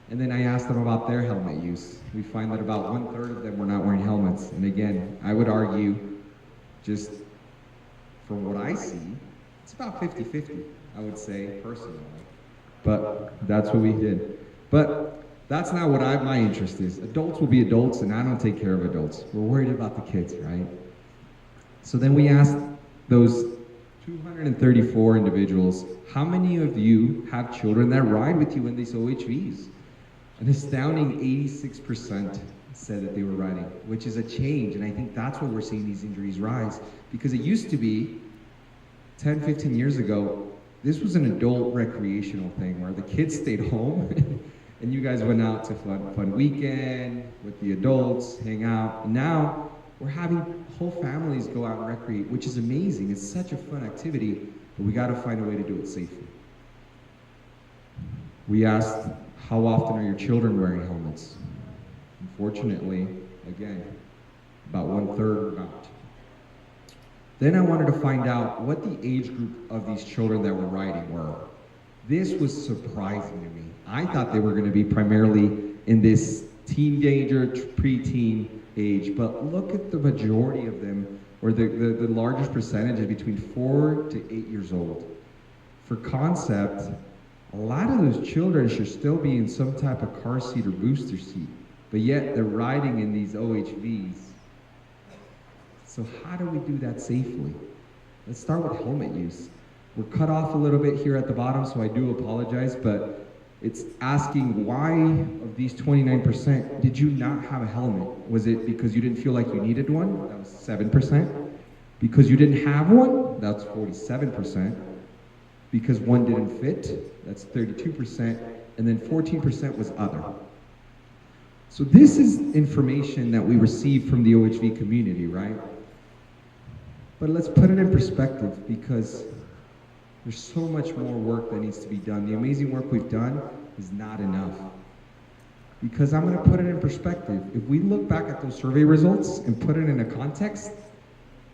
And then I asked them about their helmet use. We find that about 1/3 of them were not wearing helmets. And again, I would argue, just from what I see, it's about 50-50, I would say, personally. But that's what we did. But that's not what my interest is. Adults will be adults, and I don't take care of adults. We're worried about the kids, right? So then we asked those 234 individuals, how many of you have children that ride with you in these OHVs? An astounding 86% said that they were riding, which is a change, and I think that's why we're seeing these injuries rise. Because it used to be, 10, 15 years ago, this was an adult recreational thing where the kids stayed home and you guys went out to fun weekend with the adults, hang out. And now we're having whole families go out and recreate, which is amazing. It's such a fun activity, but we gotta find a way to do it safely. We asked, how often are your children wearing helmets? Unfortunately, again, about 1/3 were not. Then I wanted to find out what the age group of these children that were riding were. This was surprising to me. I thought they were gonna be primarily in this teenager, preteen age, but look at the majority of them, or the largest percentage is between 4 to 8 years old. For concept, a lot of those children should still be in some type of car seat or booster seat, but yet they're riding in these OHVs. So how do we do that safely? Let's start with helmet use. We're cut off a little bit here at the bottom, so I do apologize, but it's asking why of these 29% did you not have a helmet? Was it because you didn't feel like you needed one? That was 7%. Because you didn't have one? That's 47%. Because one didn't fit? That's 32%. And then 14% was other. So this is information that we receive from the OHV community, right? But let's put it in perspective, because there's so much more work that needs to be done. The amazing work we've done is not enough. Because I'm going to put it in perspective. If we look back at those survey results and put it in a context,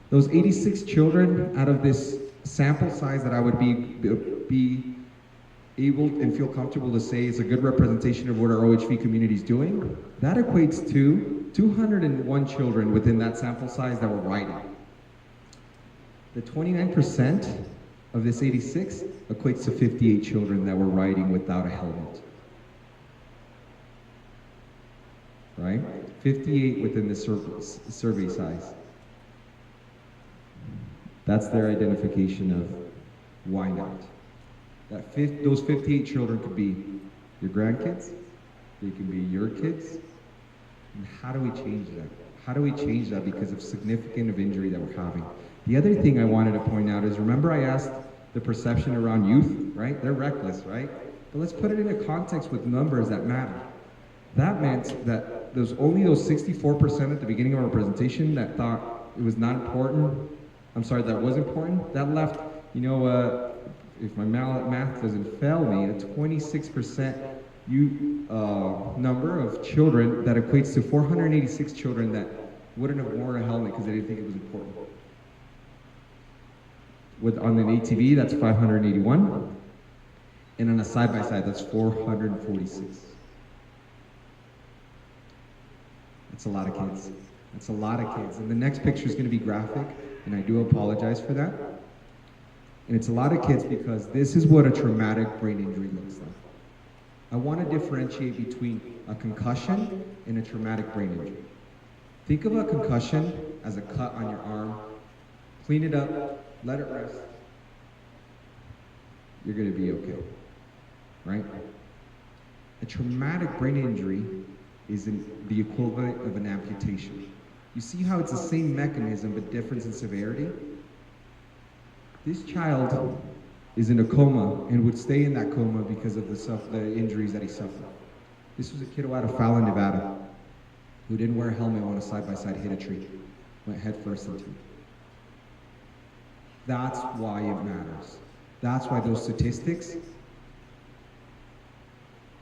those 86 children out of this sample size that I would be able and feel comfortable to say is a good representation of what our OHV community is doing, that equates to 201 children within that sample size that were riding. The 29% of this 86 equates to 58 children that were riding without a helmet. Right? 58 within the survey size. That's their identification of why not. Those 58 children could be your grandkids, they can be your kids. And how do we change that? How do we change that because of significant of injury that we're having? The other thing I wanted to point out is, remember I asked the perception around youth, right? They're reckless, right? But let's put it in a context with numbers that matter. That meant that there's only those 64% at the beginning of our presentation that thought it was not important. I'm sorry, that was important. That left, if my math doesn't fail me, a 26% number of children that equates to 486 children that wouldn't have worn a helmet because they didn't think it was important. On an ATV, that's 581. And on a side-by-side, that's 446. That's a lot of kids. That's a lot of kids. And the next picture is going to be graphic, and I do apologize for that. And it's a lot of kids because this is what a traumatic brain injury looks like. I want to differentiate between a concussion and a traumatic brain injury. Think of a concussion as a cut on your arm. Clean it up, let it rest. You're going to be okay, right? A traumatic brain injury is the equivalent of an amputation. You see how it's the same mechanism but difference in severity? This child is in a coma and would stay in that coma because of the injuries that he suffered. This was a kiddo out of Fallon, Nevada, who didn't wear a helmet when a side-by-side hit a tree, went head first into it. That's why it matters. That's why those statistics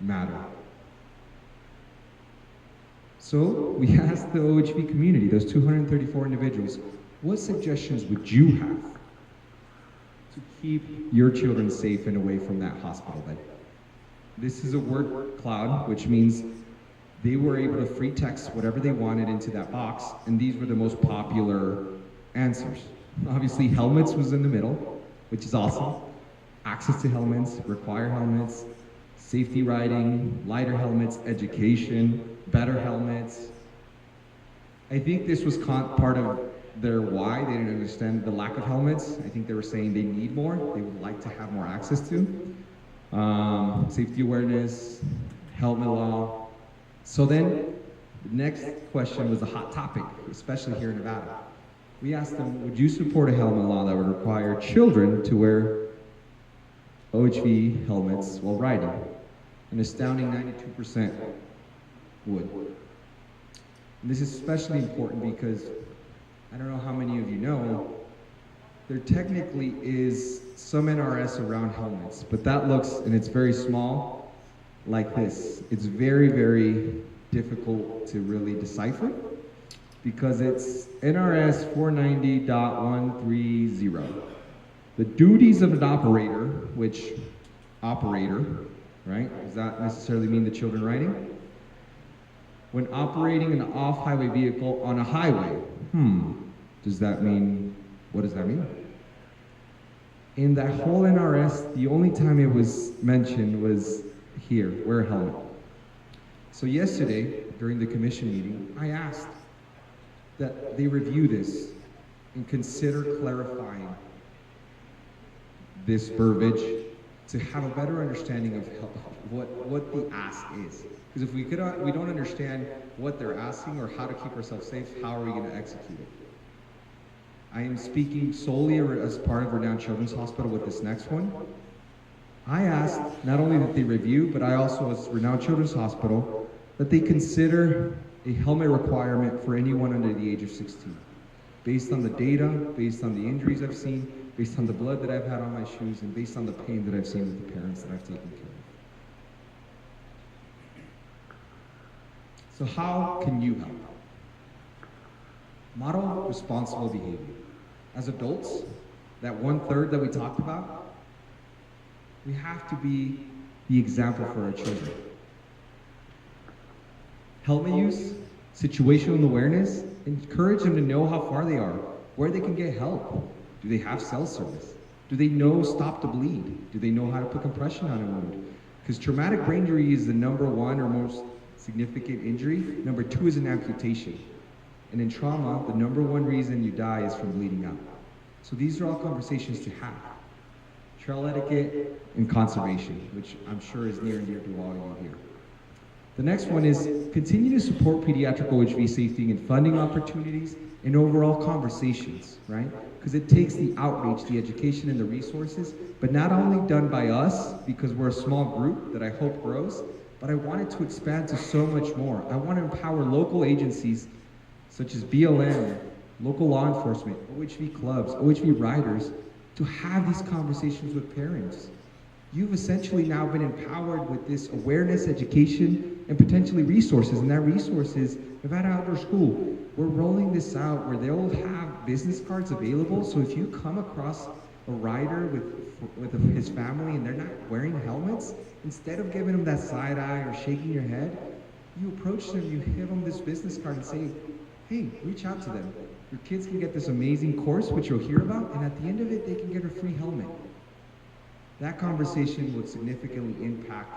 matter. So we asked the OHV community, those 234 individuals, what suggestions would you have to keep your children safe and away from that hospital bed? This is a word cloud, which means they were able to free text whatever they wanted into that box, and these were the most popular answers. Obviously, helmets was in the middle, which is awesome. Access to helmets, require helmets, safety riding, lighter helmets, education, better helmets. I think this was part of their why. They didn't understand the lack of helmets. I think they were saying they need more. They would like to have more access to. Safety awareness, helmet law. So then, the next question was a hot topic, especially here in Nevada. We asked them, would you support a helmet law that would require children to wear OHV helmets while riding? An astounding 92% would. And this is especially important because I don't know how many of you know, there technically is some NRS around helmets, but that looks, and it's very small, like this. It's very, very difficult to really decipher because it's NRS 490.130. The duties of an operator, which operator, right? Does that necessarily mean the children riding? When operating an off-highway vehicle on a highway, does that mean, what does that mean? In that whole NRS, the only time it was mentioned was here, wear a helmet. So yesterday, during the commission meeting, I asked that they review this and consider clarifying this verbiage to have a better understanding of what the ask is. Because if we don't understand what they're asking or how to keep ourselves safe, how are we going to execute it? I am speaking solely as part of Renown Children's Hospital with this next one. I asked not only that they review, but I also, as Renown Children's Hospital, that they consider a helmet requirement for anyone under the age of 16. Based on the data, based on the injuries I've seen, based on the blood that I've had on my shoes, and based on the pain that I've seen with the parents that I've taken care of. So how can you help? Model responsible behavior. As adults, that 1/3 that we talked about, we have to be the example for our children. Helmet use, situational awareness, encourage them to know how far they are, where they can get help. Do they have cell service? Do they know stop to bleed? Do they know how to put compression on a wound? Because traumatic brain injury is the #1 or most significant injury. #2 is an amputation. And in trauma, the #1 reason you die is from bleeding out. So these are all conversations to have. Trail etiquette and conservation, which I'm sure is near and dear to all of you here. The next one is continue to support pediatric OHV safety and funding opportunities and overall conversations, right? Because it takes the outreach, the education, and the resources, but not only done by us, because we're a small group that I hope grows, but I want it to expand to so much more. I want to empower local agencies such as BLM, local law enforcement, OHV clubs, OHV riders, to have these conversations with parents. You've essentially now been empowered with this awareness, education, and potentially resources, and that resource is Nevada Outdoor School. We're rolling this out where they'll have business cards available, so if you come across a rider with his family and they're not wearing helmets, instead of giving them that side eye or shaking your head, you approach them, you give them this business card and say, hey, reach out to them. Your kids can get this amazing course, which you'll hear about, and at the end of it, they can get a free helmet. That conversation would significantly impact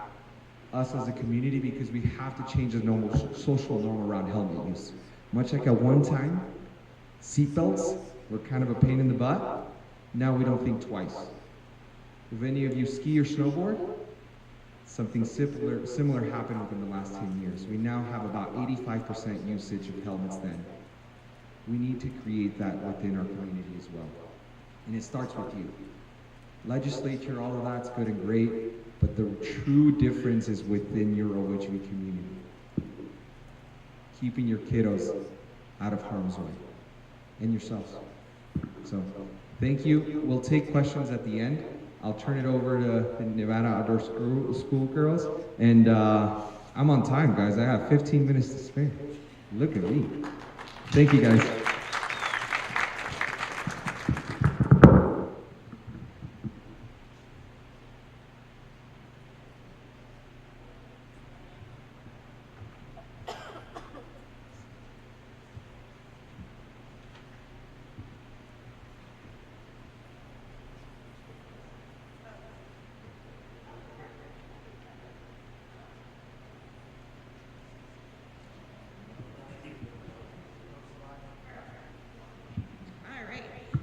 us as a community because we have to change the social norm around helmet use. Much like at one time, seatbelts were kind of a pain in the butt, now we don't think twice. If any of you ski or snowboard, something similar happened within the last 10 years. We now have about 85% usage of helmets then. We need to create that within our community as well. And it starts with you. Legislature, all of that's good and great, but the true difference is within your OHV community. Keeping your kiddos out of harm's way, and yourselves. So, thank you. We'll take questions at the end. I'll turn it over to the Nevada Outdoor School girls, and I'm on time, guys. I have 15 minutes to spare. Look at me. Thank you, guys.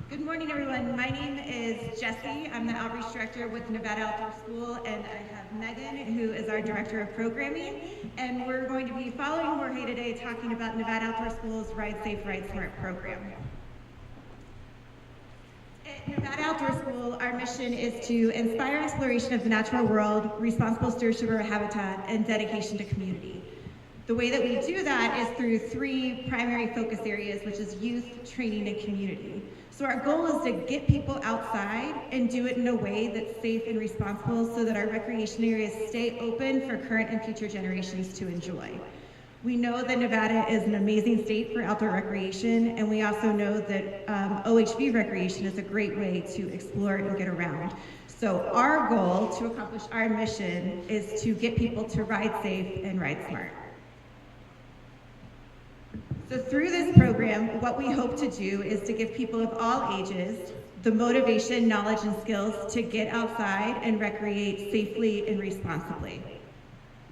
Good morning, everyone. My name is Jessie. I'm the Outreach Director with Nevada Outdoor School, and I have Megan, who is our Director of Programming. And we're going to be following Jorge today, talking about Nevada Outdoor School's Ride Safe, Ride Smart program. At Nevada Outdoor School, our mission is to inspire exploration of the natural world, responsible stewardship of our habitat, and dedication to community. The way that we do that is through 3 primary focus areas, which is youth, training, and community. So our goal is to get people outside and do it in a way that's safe and responsible so that our recreation areas stay open for current and future generations to enjoy. We know that Nevada is an amazing state for outdoor recreation, and we also know that OHV recreation is a great way to explore and get around. So our goal to accomplish our mission is to get people to ride safe and ride smart. So through this program, what we hope to do is to give people of all ages the motivation, knowledge, and skills to get outside and recreate safely and responsibly.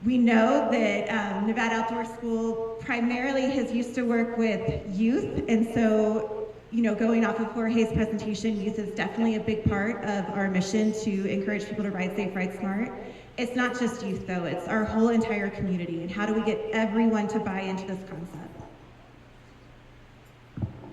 We know that Nevada Outdoor School primarily has used to work with youth, and so going off of Jorge's presentation, youth is definitely a big part of our mission to encourage people to ride safe, ride smart. It's not just youth though, it's our whole entire community, and how do we get everyone to buy into this concept?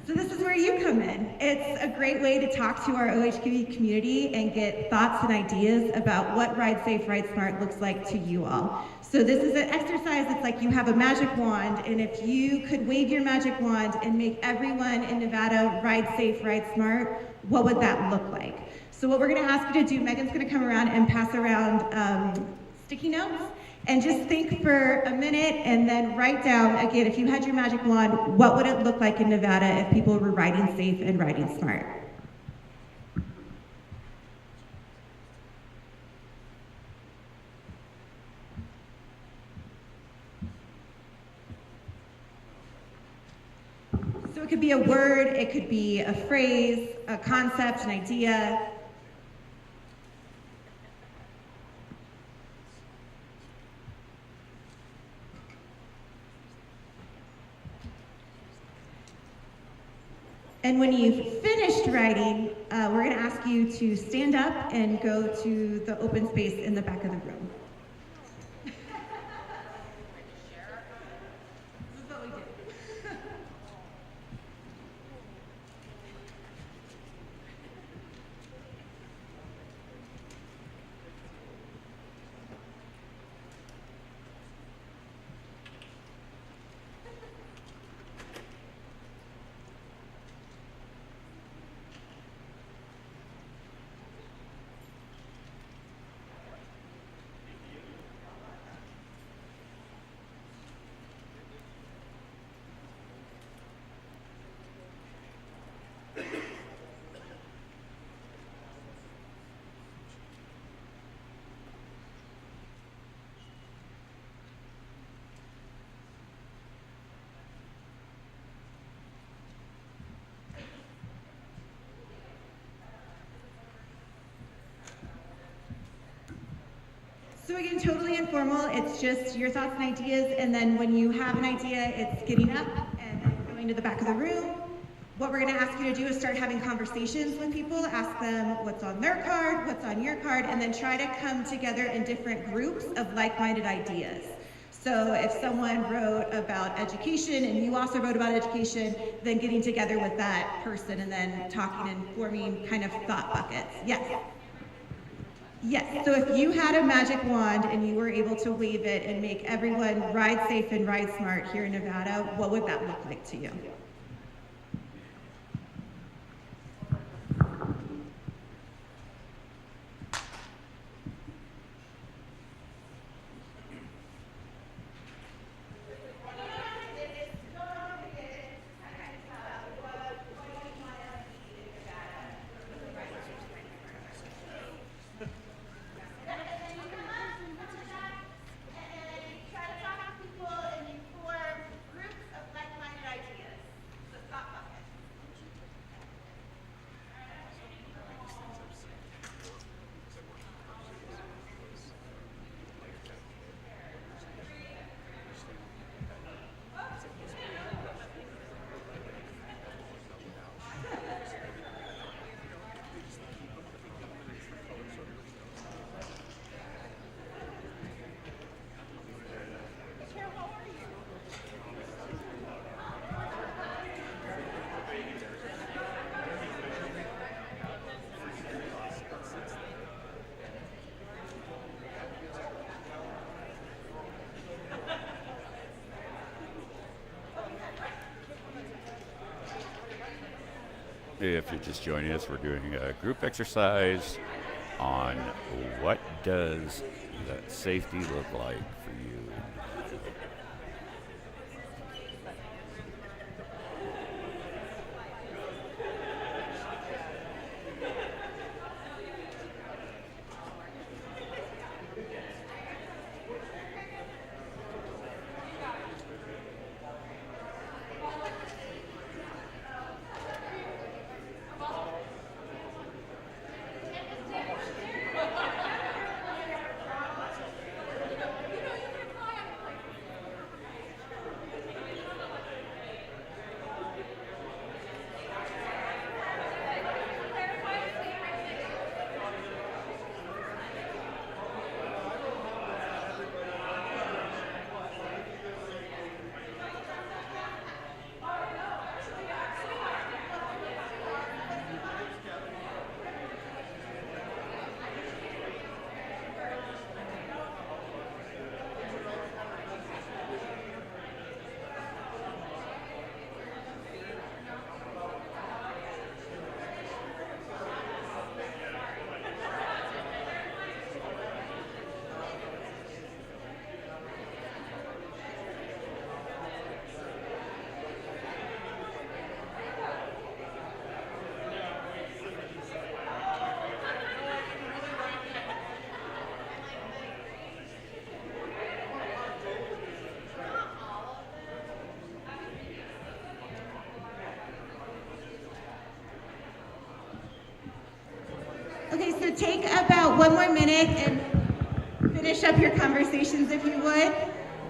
So this is where you come in. It's a great way to talk to our OHV community and get thoughts and ideas about what Ride Safe, Ride Smart looks like to you all. So this is an exercise that's like you have a magic wand, and if you could wave your magic wand and make everyone in Nevada ride safe, ride smart, what would that look like? So what we're gonna ask you to do, Megan's gonna come around and pass around sticky notes, and just think for a minute and then write down, again, if you had your magic wand, what would it look like in Nevada if people were riding safe and riding smart? So it could be a word, it could be a phrase, a concept, an idea. And when you've finished writing, we're going to ask you to stand up and go to the open space in the back of the room. This is what we do. So again, totally informal. It's just your thoughts and ideas, and then when you have an idea, it's getting up and then going to the back of the room. What we're going to ask you to do is start having conversations with people, ask them what's on their card, what's on your card, and then try to come together in different groups of like-minded ideas. So if someone wrote about education and you also wrote about education, then getting together with that person and then talking and forming kind of thought buckets. Yes. Yes, so if you had a magic wand and you were able to wave it and make everyone ride safe and ride smart here in Nevada, what would that look like to you? If you're just joining us, we're doing a group exercise on what does that safety look like for you. so take about 1 more minute and finish up your conversations if you would.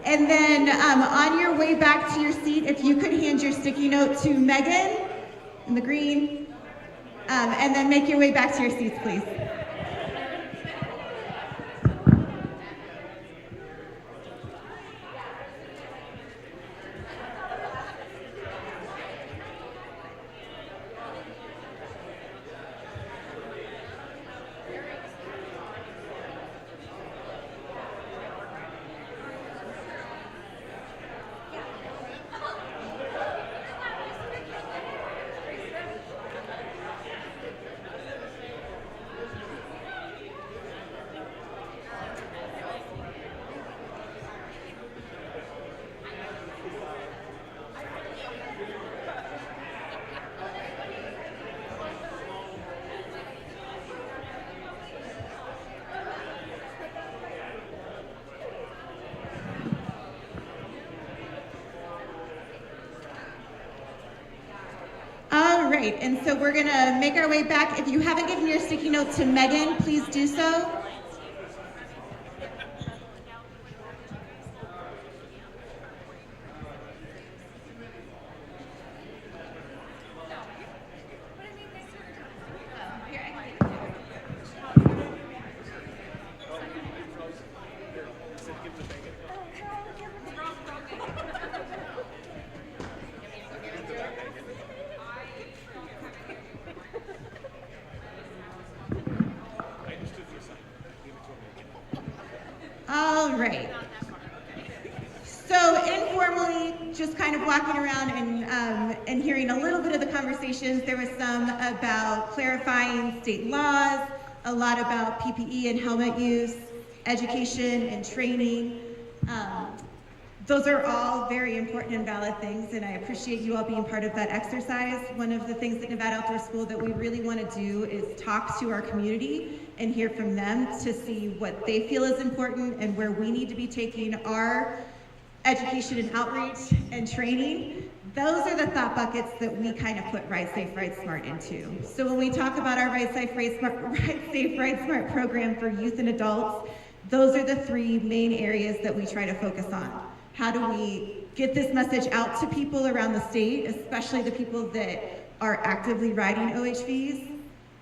And then on your way back to your seat, if you could hand your sticky note to Megan in the green, and then make your way back to your seats, please. All right, and so we're gonna make our way back. If you haven't given your sticky note to Megan, please do so. All right. So informally, just kind of walking around and hearing a little bit of the conversations, there was some about clarifying state laws, a lot about PPE and helmet use, education and training. Those are all very important and valid things, and I appreciate you all being part of that exercise. One of the things at Nevada Outdoor School that we really want to do is talk to our community and hear from them to see what they feel is important and where we need to be taking our education and outreach and training. Those are the thought buckets that we kind of put Ride Safe, Ride Smart into. So when we talk about our Ride Safe, Ride Smart program for youth and adults, those are the 3 main areas that we try to focus on. How do we get this message out to people around the state, especially the people that are actively riding OHVs?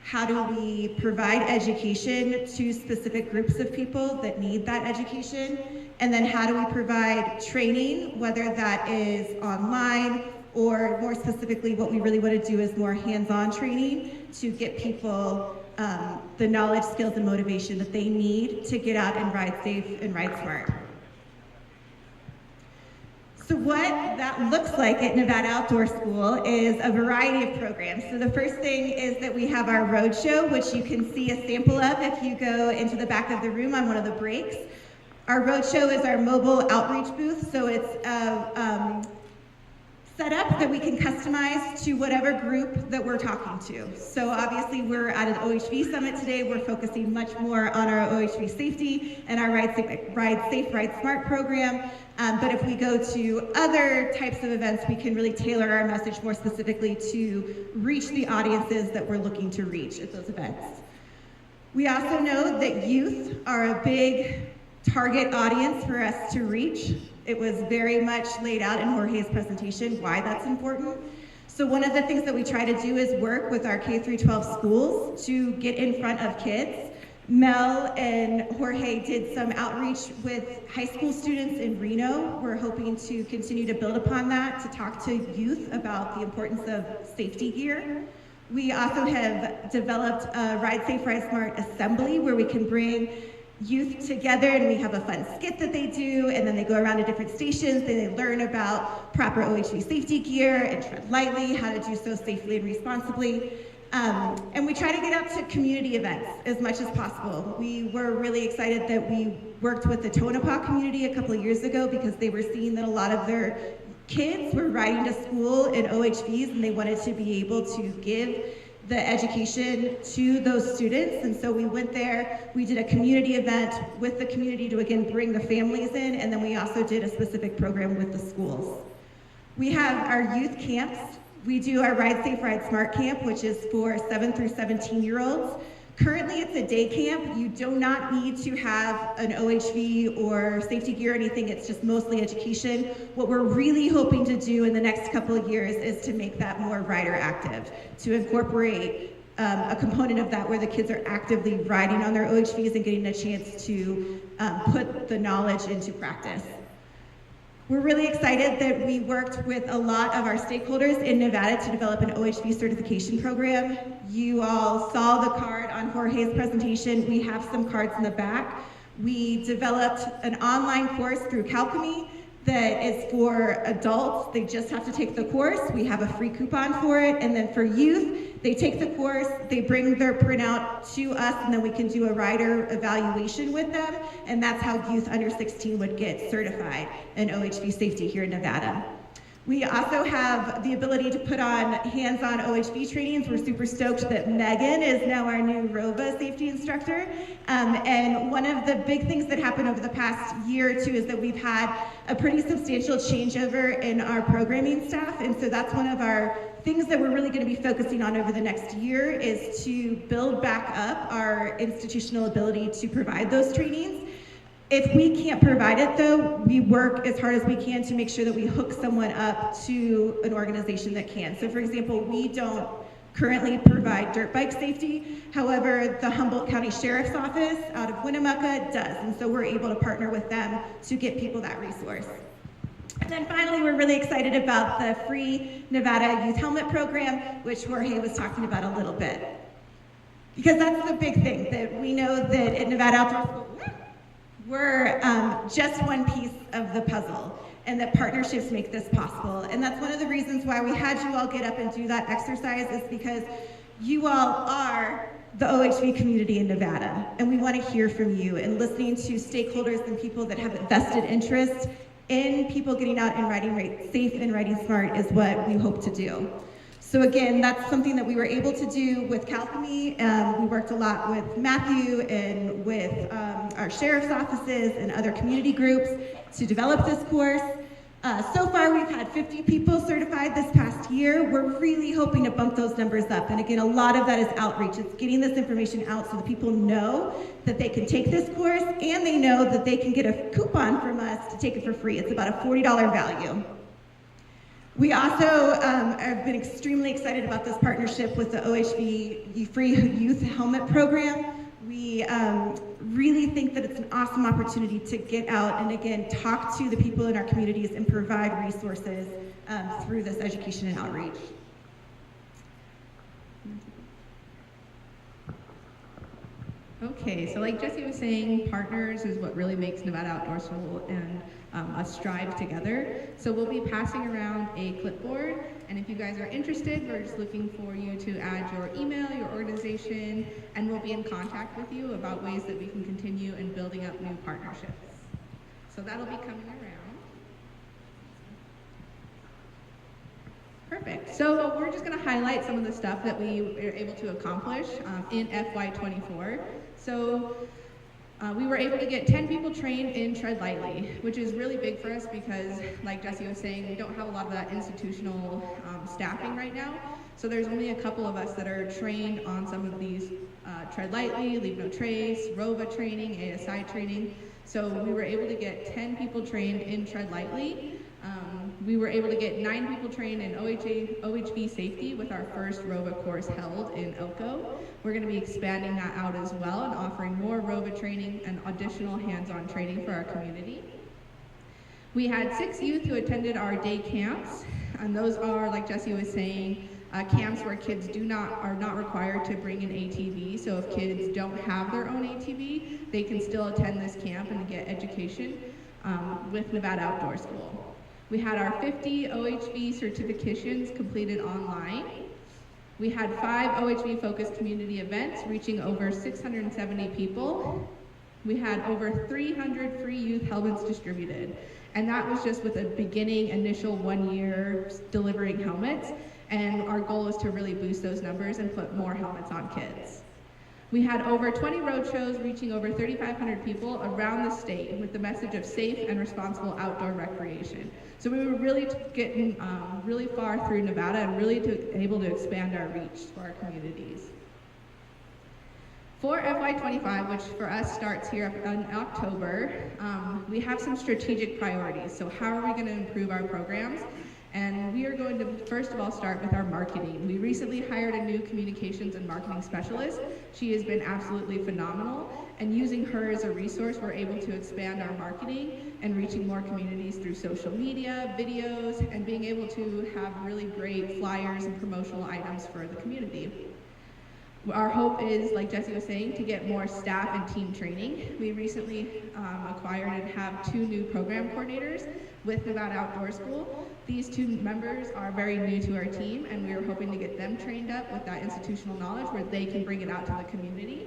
How do we provide education to specific groups of people that need that education? And then how do we provide training, whether that is online or more specifically what we really want to do is more hands-on training to get people the knowledge, skills, and motivation that they need to get out and ride safe and ride smart. So what that looks like at Nevada Outdoor School is a variety of programs. So the first thing is that we have our road show, which you can see a sample of if you go into the back of the room on one of the breaks. Our road show is our mobile outreach booth, so it's set up that we can customize to whatever group that we're talking to. So obviously we're at an OHV summit today. We're focusing much more on our OHV safety and our Ride Safe, Ride Smart program. But if we go to other types of events, we can really tailor our message more specifically to reach the audiences that we're looking to reach at those events. We also know that youth are a big target audience for us to reach. It was very much laid out in Jorge's presentation why that's important. So one of the things that we try to do is work with our K-12 schools to get in front of kids. Mel and Jorge did some outreach with high school students in Reno. We're hoping to continue to build upon that to talk to youth about the importance of safety gear. We also have developed a Ride Safe, Ride Smart assembly where we can bring youth together and we have a fun skit that they do, and then they go around to different stations, then they learn about proper OHV safety gear and tread lightly, how to do so safely and responsibly. And we try to get out to community events as much as possible. We were really excited that we worked with the Tonopah community a couple of years ago because they were seeing that a lot of their kids were riding to school in OHVs and they wanted to be able to give the education to those students. And so we went there, we did a community event with the community to again bring the families in, and then we also did a specific program with the schools. We have our youth camps. We do our Ride Safe, Ride Smart camp, which is for 7 through 17-year-olds Currently, it's a day camp. You do not need to have an OHV or safety gear or anything. It's just mostly education. What we're really hoping to do in the next couple of years is to make that more rider active, to incorporate a component of that where the kids are actively riding on their OHVs and getting a chance to put the knowledge into practice. We're really excited that we worked with a lot of our stakeholders in Nevada to develop an OHV certification program. You all saw the card on Jorge's presentation. We have some cards in the back. We developed an online course through Calcemy that is for adults. They just have to take the course. We have a free coupon for it. And then for youth, they take the course, they bring their printout to us, and then we can do a rider evaluation with them. And that's how youth under 16 would get certified in OHV safety here in Nevada. We also have the ability to put on hands-on OHV trainings. We're super stoked that Megan is now our new ROVA safety instructor. And one of the big things that happened over the past year or two is that we've had a pretty substantial changeover in our programming staff. And so that's one of our things that we're really going to be focusing on over the next year is to build back up our institutional ability to provide those trainings. If we can't provide it though, we work as hard as we can to make sure that we hook someone up to an organization that can. So for example, we don't currently provide dirt bike safety. However, the Humboldt County Sheriff's Office out of Winnemucca does. And so we're able to partner with them to get people that resource. And then finally, we're really excited about the free Nevada Youth Helmet Program, which Jorge was talking about a little bit. Because that's the big thing, that we know that at Nevada Outdoor School, we're just one piece of the puzzle, and that partnerships make this possible. And that's one of the reasons why we had you all get up and do that exercise, is because you all are the OHV community in Nevada, and we want to hear from you. And listening to stakeholders and people that have a vested interest in people getting out and riding safe and riding smart is what we hope to do. So again, that's something that we were able to do with Calcemy. We worked a lot with Matthew and with our sheriff's offices and other community groups to develop this course. So far, we've had 50 people certified this past year. We're really hoping to bump those numbers up. And again, a lot of that is outreach. It's getting this information out so that people know that they can take this course, and they know that they can get a coupon from us to take it for free. It's about a $40 value. We also have been extremely excited about this partnership with the OHV Free Youth Helmet Program. We really think that it's an awesome opportunity to get out and again, talk to the people in our communities and provide resources through this education and outreach. Okay, so like Jesse was saying, partners is what really makes Nevada Outdoor School and us strive together. So we'll be passing around a clipboard, and if you guys are interested, we're just looking for you to add your email, your organization, and we'll be in contact with you about ways that we can continue in building up new partnerships. So that'll be coming around. Perfect. So we're just going to highlight some of the stuff that we were able to accomplish in FY24. So we were able to get 10 people trained in Tread Lightly, which is really big for us because, like Jesse was saying, we don't have a lot of that institutional staffing right now. So there's only a couple of us that are trained on some of these Tread Lightly, Leave No Trace, ROVA training, ASI training. So we were able to get 10 people trained in Tread Lightly. We were able to get 9 people trained in OHV safety with our first ROVA course held in Elko. We're going to be expanding that out as well and offering more ROVA training and additional hands-on training for our community. We had 6 youth who attended our day camps, and those are, like Jesse was saying, camps where kids are not required to bring an ATV. So if kids don't have their own ATV, they can still attend this camp and get education with Nevada Outdoor School. We had our 50 OHV certifications completed online. We had 5 OHV-focused community events reaching over 670 people. We had over 300 free youth helmets distributed. And that was just with a beginning initial 1 year delivering helmets. And our goal is to really boost those numbers and put more helmets on kids. We had over 20 road shows reaching over 3,500 people around the state with the message of safe and responsible outdoor recreation. So we were really getting really far through Nevada and really able to expand our reach for our communities. For FY25, which for us starts here in October, we have some strategic priorities. So how are we going to improve our programs? And we are going to, first of all, start with our marketing. We recently hired a new communications and marketing specialist. She has been absolutely phenomenal. And using her as a resource, we're able to expand our marketing and reaching more communities through social media, videos, and being able to have really great flyers and promotional items for the community. Our hope is, like Jesse was saying, to get more staff and team training. We recently acquired and have 2 new program coordinators with Nevada Outdoor School. These 2 members are very new to our team, and we are hoping to get them trained up with that institutional knowledge where they can bring it out to the community.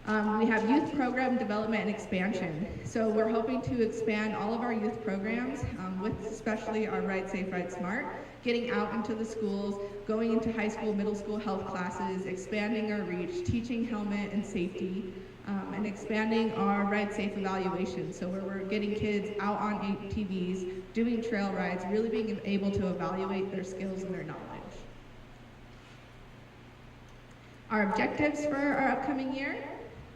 We have youth program development and expansion. So we're hoping to expand all of our youth programs, with especially our Ride Safe, Ride Smart, getting out into the schools, going into high school, middle school health classes, expanding our reach, teaching helmet and safety, and expanding our Ride Safe evaluation. So where we're getting kids out on ATVs, doing trail rides, really being able to evaluate their skills and their knowledge. Our objectives for our upcoming year: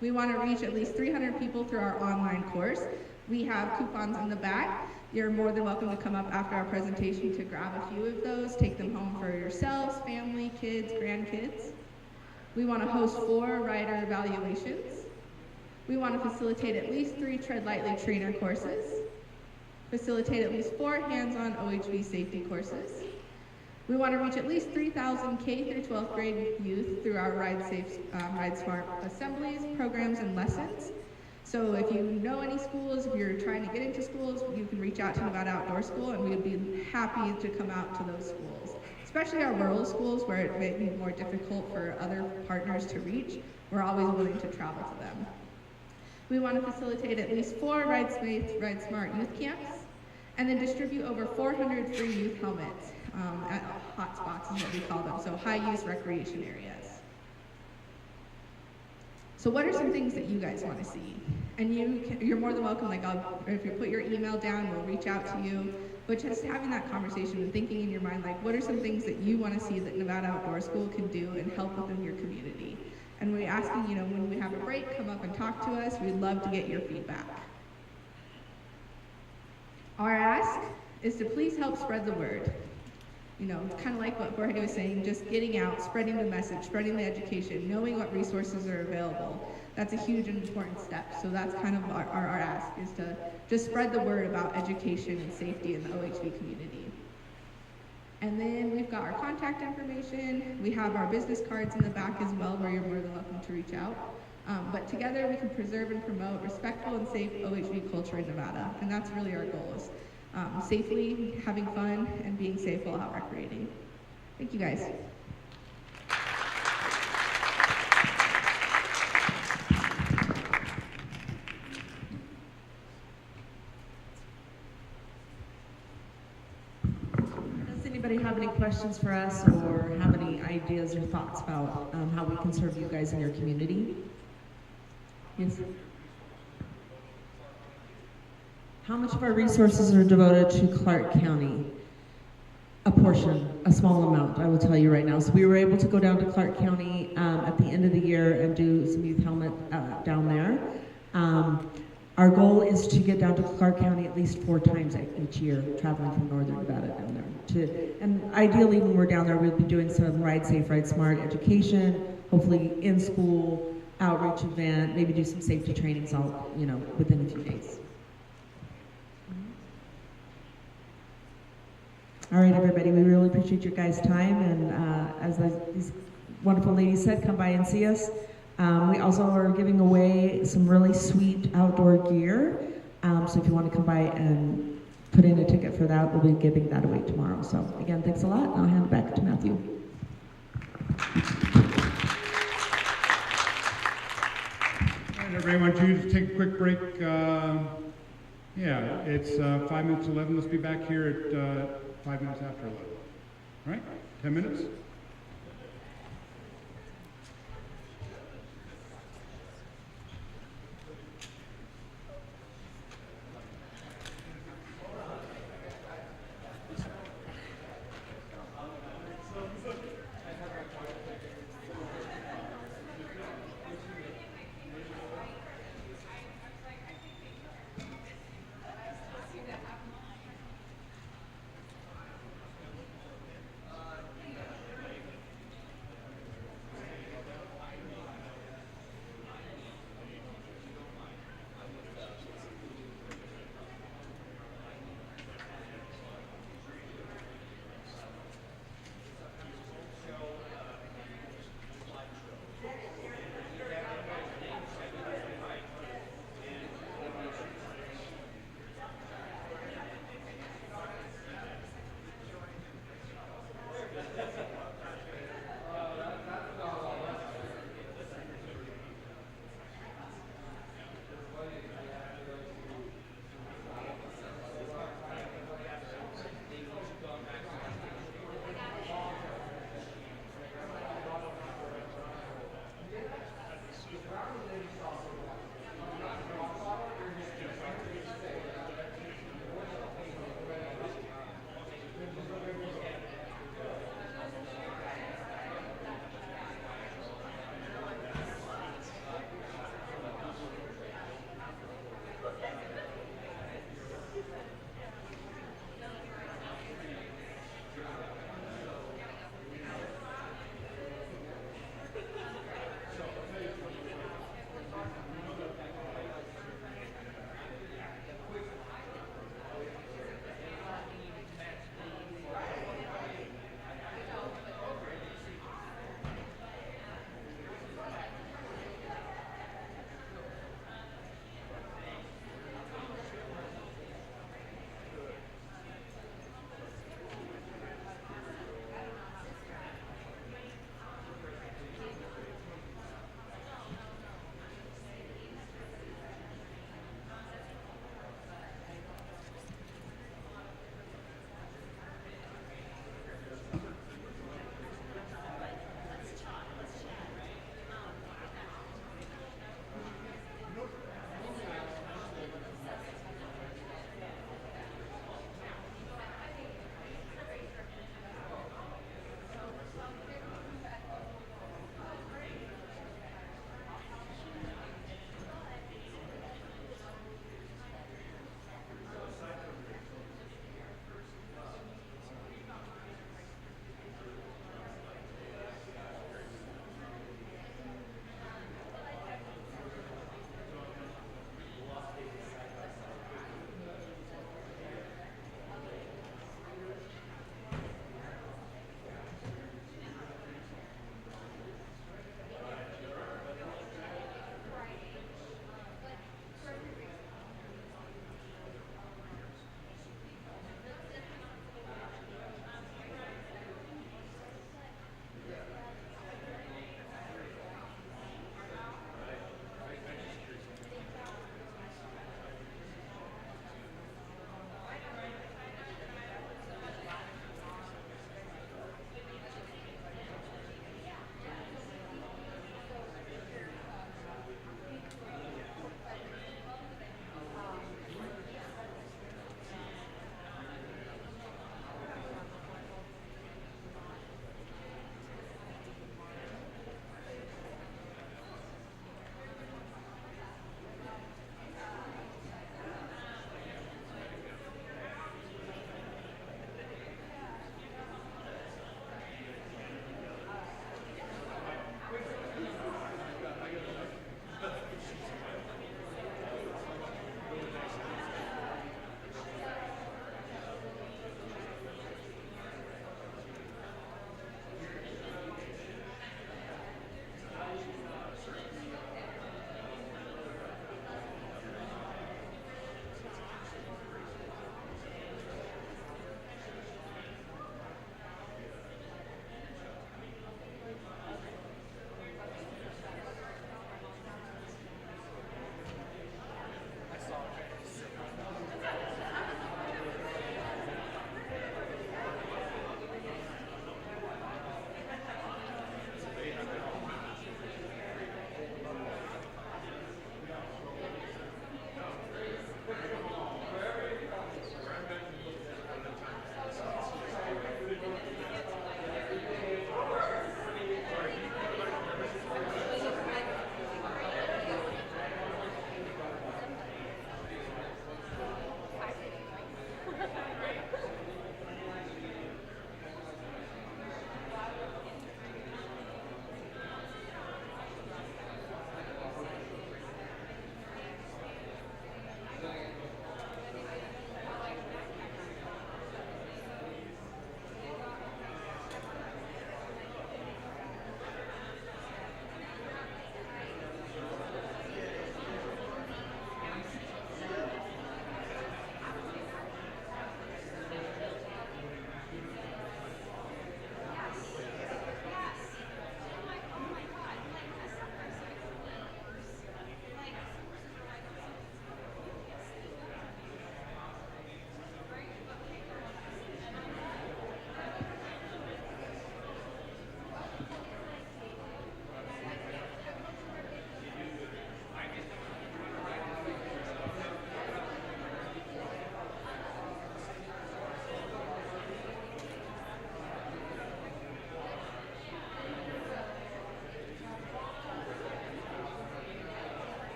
we want to reach at least 300 people through our online course. We have coupons in the back. You're more than welcome to come up after our presentation to grab a few of those, take them home for yourselves, family, kids, grandkids. We want to host 4 rider evaluations. We want to facilitate at least 3 Tread Lightly trainer courses, facilitate at least 4 hands-on OHV safety courses. We want to reach at least 3,000 K through 12th grade youth through our Ride Safe, Ride Smart assemblies, programs, and lessons. So if you know any schools, if you're trying to get into schools, you can reach out to Nevada Outdoor School, and we would be happy to come out to those schools. Especially our rural schools where it may be more difficult for other partners to reach, we're always willing to travel to them. We want to facilitate at least 4 Ride Safe, Ride Smart youth camps, and then distribute over 400 free youth helmets at hotspots is what we call them, so high-use recreation areas. So what are some things that you guys want to see? And you're more than welcome, like if you put your email down, we'll reach out to you. But just having that conversation and thinking in your mind, like what are some things that you want to see that Nevada Outdoor School can do and help within your community? And we're asking, when we have a break, come up and talk to us. We'd love to get your feedback. Our ask is to please help spread the word. Kind of like what Jorge was saying, just getting out, spreading the message, spreading the education, knowing what resources are available. That's a huge and important step. So that's kind of our ask, is to just spread the word about education and safety in the OHV community. And then we've got our contact information. We have our business cards in the back as well, where you're more than welcome to reach out. But together we can preserve and promote respectful and safe OHV culture in Nevada. And that's really our goal, is safely having fun and being safe while out recreating. Thank you guys. Does anybody have any questions for us or have any ideas or thoughts about how we can serve you guys in your community? Yes. How much of our resources are devoted to Clark County? A portion, a small amount, I will tell you right now. So we were able to go down to Clark County at the end of the year and do some youth helmet down there. Our goal is to get down to Clark County at least 4 times each year, traveling from northern Nevada down there. And ideally, when we're down there, we'll be doing some Ride Safe, Ride Smart education, hopefully in school, outreach event, maybe do some safety trainings all, within a few days. All right, everybody, we really appreciate your guys' time, and as these wonderful ladies said, come by and see us. We also are giving away some really sweet outdoor gear, so if you want to come by and put in a ticket for that, we'll be giving that away tomorrow. So again, thanks a lot, and I'll hand it back to Matthew. All right, everybody, I want you to take a quick break. It's 5 minutes to 11. Let's be back here at 5 minutes after 11. All right, 10 minutes.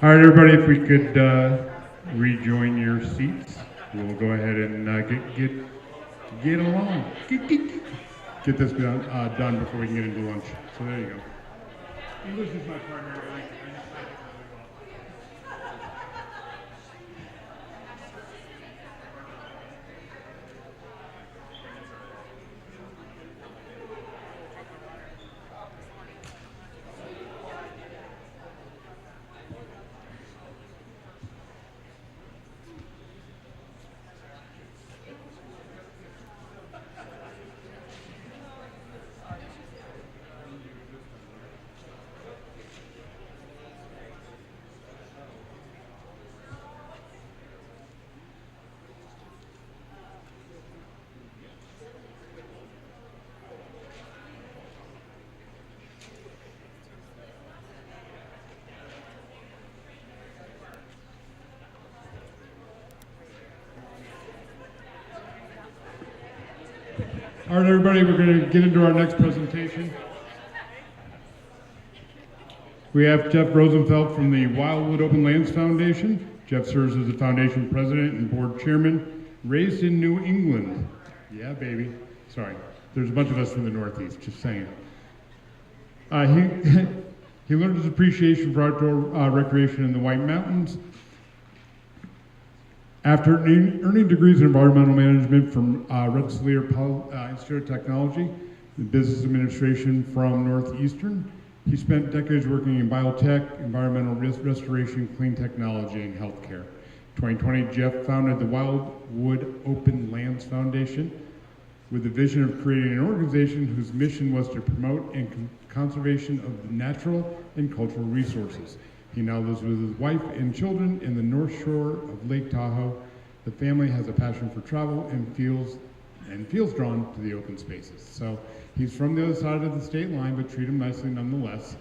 All right, everybody, if we could rejoin your seats, we'll go ahead and get along. Get this done before we can get into lunch. So there you go. English is my primary language. All right, everybody, we're going to get into our next presentation. We have Jeff Rosenfeld from the Wildwood Open Lands Foundation. Jeff serves as the foundation president and board chairman, raised in New England. Yeah, baby. Sorry. There's a bunch of us from the Northeast, just saying. He learned his appreciation for outdoor recreation in the White Mountains after earning degrees in environmental management from Rensselaer Institute of Technology, and business administration from Northeastern. He spent decades working in biotech, environmental restoration, clean technology, and healthcare. In 2020, Jeff founded the Wildwood Open Lands Foundation with the vision of creating an organization whose mission was to promote and conservation of the natural and cultural resources. He now lives with his wife and children in the North Shore of Lake Tahoe. The family has a passion for travel and feels drawn to the open spaces. So he's from the other side of the state line, but treat him nicely nonetheless.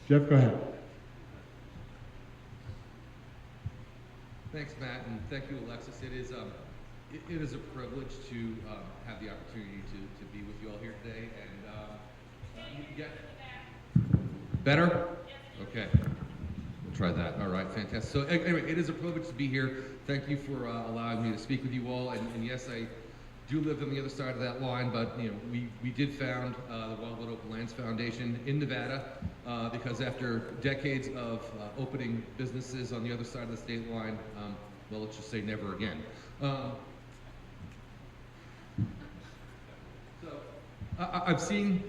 Jeff, go ahead. Thanks, Matt, and thank you, Alexis. It is a privilege to have the opportunity to be with you all here today. And better? Okay, we'll try that. All right, fantastic. So anyway, it is a privilege to be here. Thank you for allowing me to speak with you all. And yes, I do live on the other side of that line, but we did found the Wildwood Open Lands Foundation in Nevada because after decades of opening businesses on the other side of the state line, well, let's just say never again. I've seen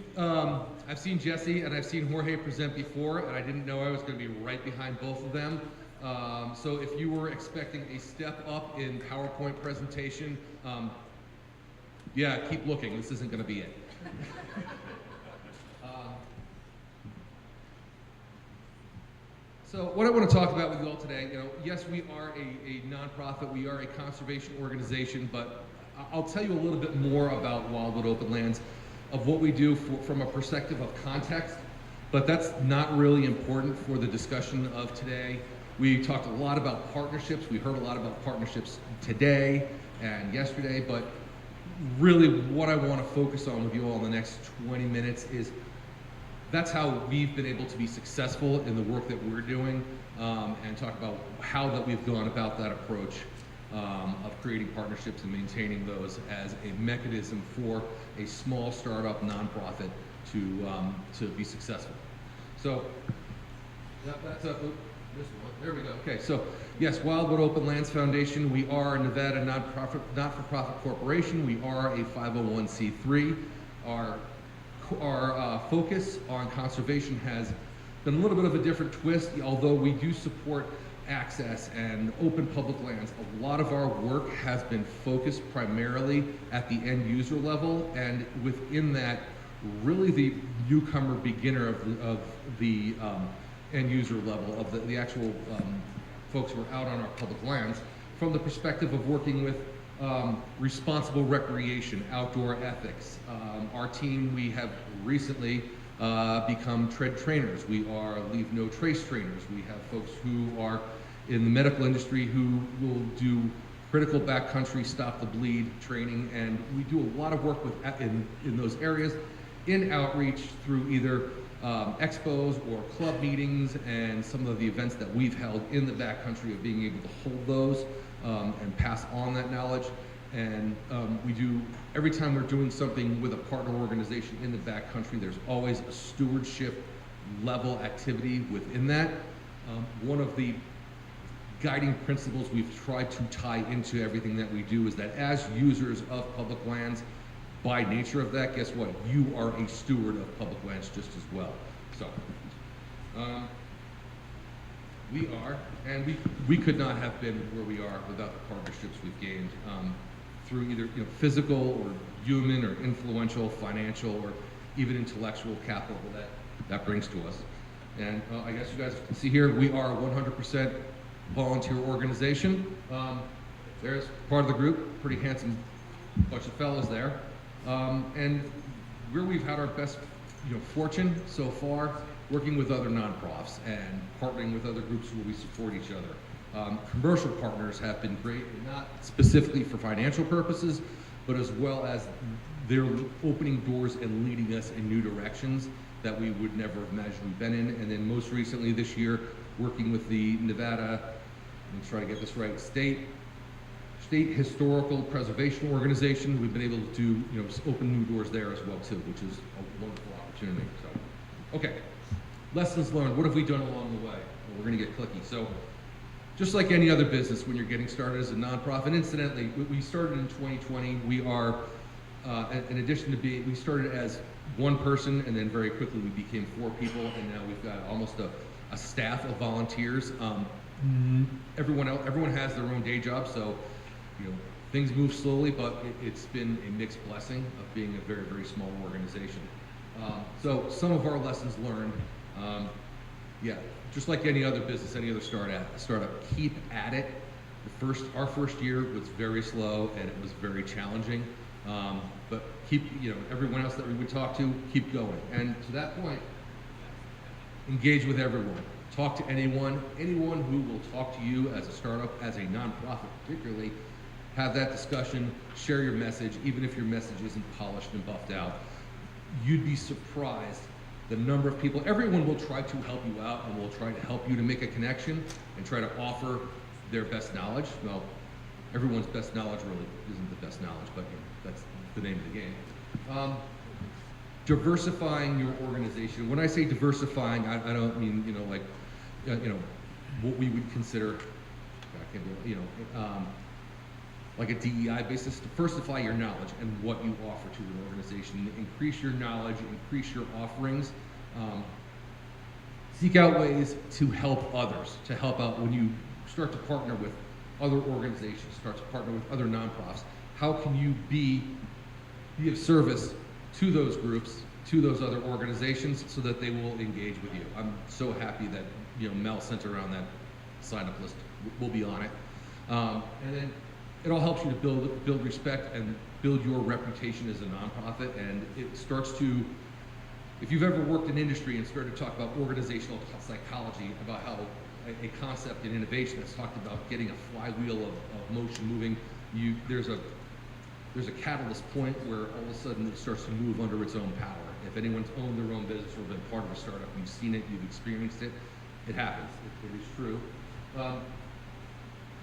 Jesse and I've seen Jorge present before, and I didn't know I was going to be right behind both of them. So if you were expecting a step up in PowerPoint presentation, yeah, keep looking. This isn't going to be it. So what I want to talk about with you all today, yes, we are a nonprofit, we are a conservation organization, but I'll tell you a little bit more about Wildwood Open Lands, of what we do from a perspective of context, but that's not really important for the discussion of today. We talked a lot about partnerships. We heard a lot about partnerships today and yesterday, but really what I want to focus on with you all in the next 20 minutes is that's how we've been able to be successful in the work that we're doing, and talk about how that we've gone about that approach of creating partnerships and maintaining those as a mechanism for a small startup nonprofit to be successful. So that's this one. There we go. Okay, so yes, Wildwood Open Lands Foundation. We are a Nevada not-for-profit corporation. We are a 501c3. Our focus on conservation has been a little bit of a different twist, although we do support access and open public lands. A lot of our work has been focused primarily at the end user level, and within that, really the newcomer beginner of the end user level, of the actual folks who are out on our public lands, from the perspective of working with responsible recreation, outdoor ethics. Our team, we have recently become tread trainers. We are leave no trace trainers. We have folks who are in the medical industry who will do critical backcountry stop the bleed training, and we do a lot of work in those areas in outreach through either expos or club meetings and some of the events that we've held in the backcountry, of being able to hold those and pass on that knowledge. And we do, every time we're doing something with a partner organization in the backcountry, there's always a stewardship level activity within that. One of the guiding principles we've tried to tie into everything that we do is that as users of public lands, by nature of that, guess what? You are a steward of public lands just as well. So, we are, and we could not have been where we are without the partnerships we've gained through either physical or human or influential, financial, or even intellectual capital that brings to us. And I guess you guys can see here, we are a 100% volunteer organization. There's part of the group, pretty handsome bunch of fellas there. And where we've had our best fortune so far, working with other nonprofits and partnering with other groups where we support each other. Commercial partners have been great, not specifically for financial purposes, but as well as they're opening doors and leading us in new directions that we would never have imagined we've been in. And then most recently this year, working with the Nevada, let me try to get this right, State Historical Preservation Organization, we've been able to open new doors there as well too, which is a wonderful opportunity. So, okay, lessons learned. What have we done along the way? Well, we're going to get clicky. So, just like any other business, when you're getting started as a nonprofit, incidentally, we started in 2020. We are, in addition to being, we started as one person, and then very quickly we became 4 people, and now we've got almost a staff of volunteers. Everyone has their own day job, so things move slowly, but it's been a mixed blessing of being a very, very small organization. So some of our lessons learned, just like any other business, any other startup, keep at it. Our first year was very slow and it was very challenging, but keep, everyone else that we would talk to, keep going. And to that point, engage with everyone. Talk to anyone who will talk to you as a startup, as a nonprofit particularly. Have that discussion, share your message, even if your message isn't polished and buffed out. You'd be surprised the number of people, everyone will try to help you out and will try to help you to make a connection and try to offer their best knowledge. Well, everyone's best knowledge really isn't the best knowledge, but that's the name of the game. Diversifying your organization. When I say diversifying, I don't mean, what we would consider, like a DEI basis. Diversify your knowledge and what you offer to an organization. Increase your knowledge, increase your offerings. Seek out ways to help others, to help out when you start to partner with other organizations, start to partner with other nonprofits. How can you be of service to those groups, to those other organizations, so that they will engage with you? I'm so happy that Mel sent around that sign-up list. We'll be on it. And then it all helps you to build respect and build your reputation as a nonprofit. And it starts to, if you've ever worked in industry and started to talk about organizational psychology, about how a concept in innovation that's talked about getting a flywheel of motion moving, there's a catalyst point where all of a sudden it starts to move under its own power. If anyone's owned their own business or been part of a startup, you've seen it, you've experienced it, it happens. It is true.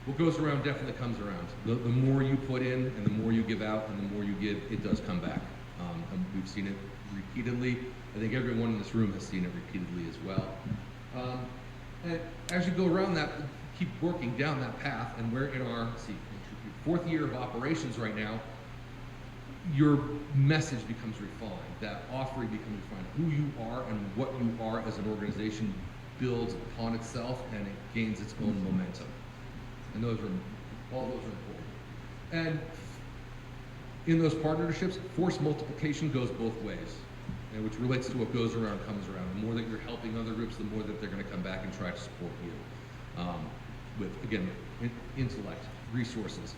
What goes around definitely comes around. The more you put in and the more you give out and the more you give, it does come back. And we've seen it repeatedly. I think everyone in this room has seen it repeatedly as well. And as you go around that, keep working down that path, and we're in our 4th year of operations right now, your message becomes refined. That offering becomes refined. Who you are and what you are as an organization builds upon itself, and it gains its own momentum. And all those are important. And in those partnerships, force multiplication goes both ways, and which relates to what goes around comes around. The more that you're helping other groups, the more that they're going to come back and try to support you with, again, intellect, resources,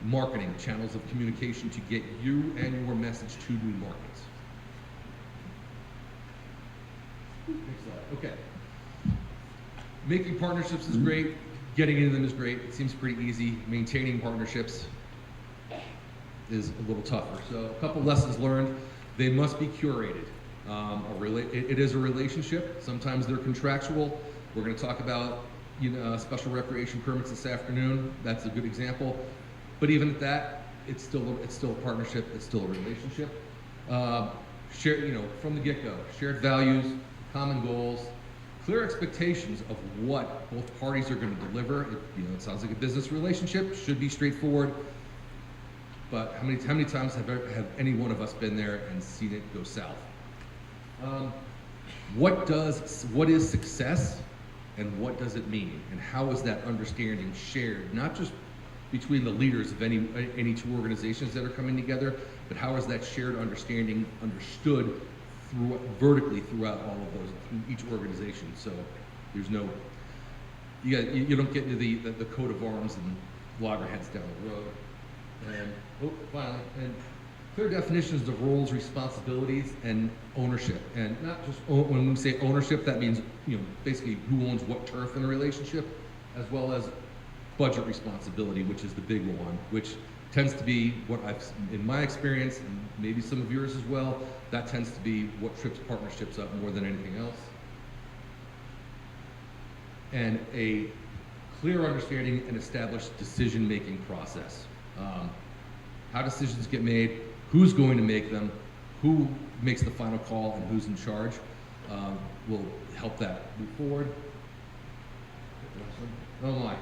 marketing, channels of communication to get you and your message to new markets. Next slide. Okay. Making partnerships is great. Getting into them is great. It seems pretty easy. Maintaining partnerships is a little tougher. So a couple lessons learned. They must be curated. It is a relationship. Sometimes they're contractual. We're going to talk about special recreation permits this afternoon. That's a good example. But even at that, it's still a partnership. It's still a relationship. From the get-go, shared values, common goals, clear expectations of what both parties are going to deliver. It sounds like a business relationship. Should be straightforward. But how many times have any one of us been there and seen it go south? What is success, and what does it mean, and how is that understanding shared, not just between the leaders of any two organizations that are coming together, but how is that shared understanding understood vertically throughout all of those, through each organization? So there's no, you don't get into the coat of arms and loggerheads down the road. And finally, and clear definitions of roles, responsibilities, and ownership. And not just when we say ownership, that means basically who owns what turf in a relationship, as well as budget responsibility, which is the big one, which tends to be what in my experience, and maybe some of yours as well, that tends to be what trips partnerships up more than anything else. And a clear understanding and established decision-making process. How decisions get made, who's going to make them, who makes the final call, and who's in charge will help that move forward. Oh my.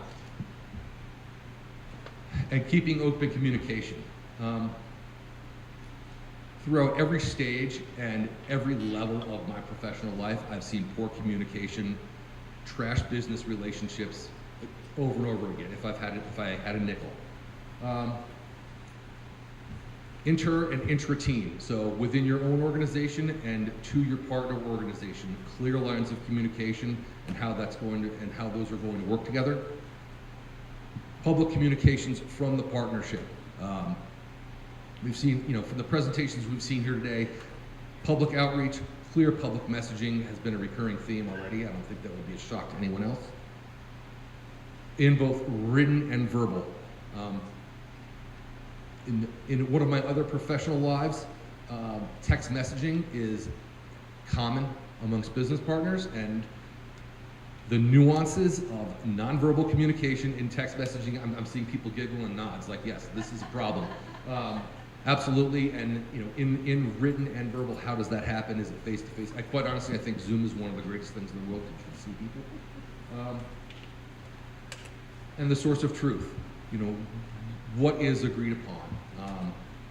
And keeping open communication. Throughout every stage and every level of my professional life, I've seen poor communication, trash business relationships over and over again, if I had a nickel. Inter and intra-team, so within your own organization and to your partner organization, clear lines of communication and how those are going to work together. Public communications from the partnership. We've seen, from the presentations we've seen here today, public outreach, clear public messaging has been a recurring theme already. I don't think that would be a shock to anyone else. In both written and verbal. In one of my other professional lives, text messaging is common amongst business partners, and the nuances of nonverbal communication in text messaging, I'm seeing people giggle and nods like, yes, this is a problem. Absolutely, and in written and verbal, how does that happen? Is it face-to-face? Quite honestly, I think Zoom is one of the greatest things in the world because you can see people. And the source of truth, what is agreed upon.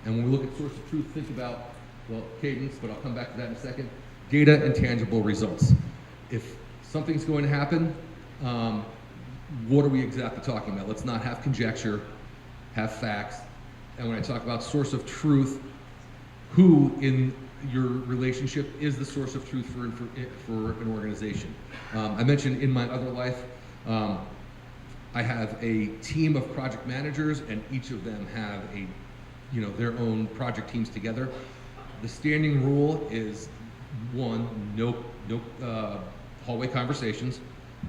And when we look at source of truth, think about, well, cadence, but I'll come back to that in a second. Data and tangible results. If something's going to happen, what are we exactly talking about? Let's not have conjecture, have facts. And when I talk about source of truth, who in your relationship is the source of truth for an organization? I mentioned in my other life, I have a team of project managers, and each of them have their own project teams together. The standing rule is one, no hallway conversations,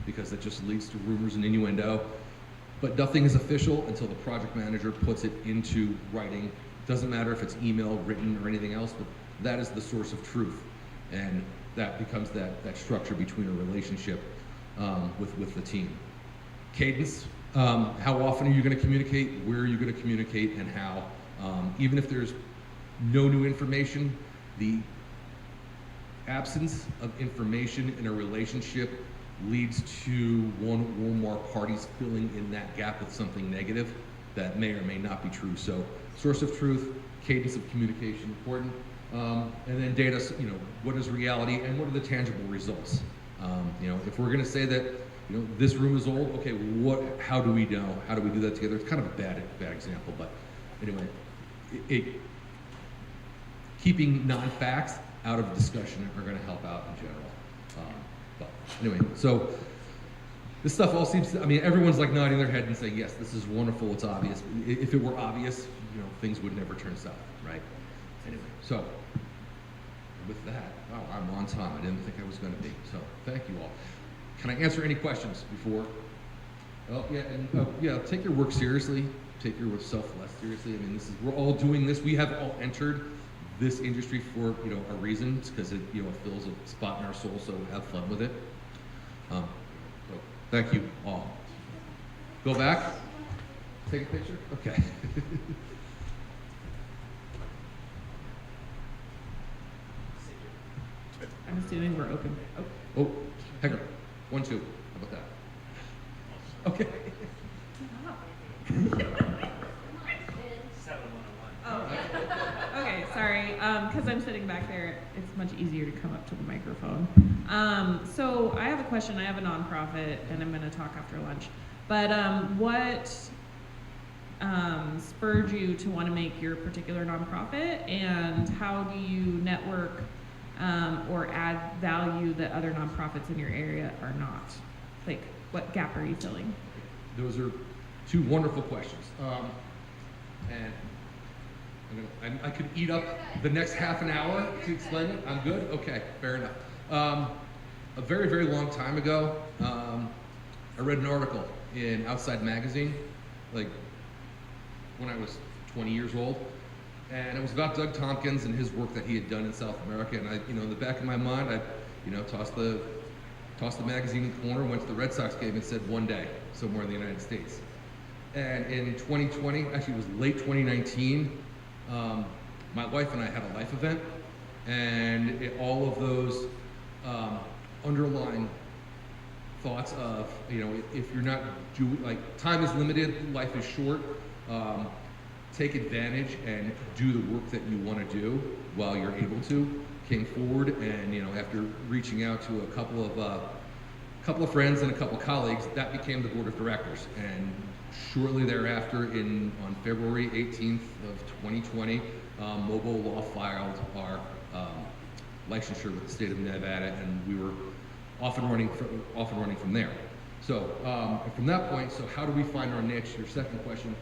because that just leads to rumors and innuendo. But nothing is official until the project manager puts it into writing. Doesn't matter if it's email, written, or anything else, but that is the source of truth. And that becomes that structure between a relationship with the team. Cadence, how often are you going to communicate, where are you going to communicate, and how. Even if there's no new information, the absence of information in a relationship leads to one or more parties filling in that gap with something negative that may or may not be true. So source of truth, cadence of communication, important. And then data, what is reality and what are the tangible results? If we're gonna say that, this room is old, okay, how do we know? How do we do that together? It's kind of a bad example, but anyway, keeping non-facts out of discussion are gonna help out in general. But anyway, so this stuff all seems to, everyone's like nodding their head and saying, yes, this is wonderful, it's obvious. If it were obvious, things would never turn south, right? Anyway, so with that, wow, I'm on time. I didn't think I was gonna be, so thank you all. Can I answer any questions before? Oh, yeah, and take your work seriously. Take your self less seriously. We're all doing this. We have all entered this industry for a reason, because it it fills a spot in our soul. So have fun with it. So thank you all. Go back. Take a picture. Okay. I'm assuming we're open. Oh, hang on. 1, 2. How about that? Okay. Oh, okay, sorry. Because I'm sitting back there, it's much easier to come up to the microphone. So I have a question. I have a nonprofit, and I'm going to talk after lunch. But what spurred you to want to make your particular nonprofit, and how do you network or add value that other nonprofits in your area are not? Like, what gap are you filling? Those are 2 wonderful questions. And I could eat up the next half an hour to explain it. I'm good? Okay, fair enough. A very, very long time ago, I read an article in Outside Magazine, like when I was 20 years old. And it was about Doug Tompkins and his work that he had done in South America. And I, in the back of my mind, I, tossed the magazine in the corner, went to the Red Sox game and said one day somewhere in the United States. And in 2020, actually it was late 2019, my wife and I had a life event, and all of those underlying thoughts of, if you're not doing, time is limited, life is short, take advantage and do the work that you want to do while you're able to, came forward. And after reaching out to a couple of friends and a couple of colleagues, that became the board of directors. And shortly thereafter, on February 18th of 2020, Mobile Law filed our licensure with the state of Nevada, and we were off and running from there. So from that point, so how do we find our niche? Your second question.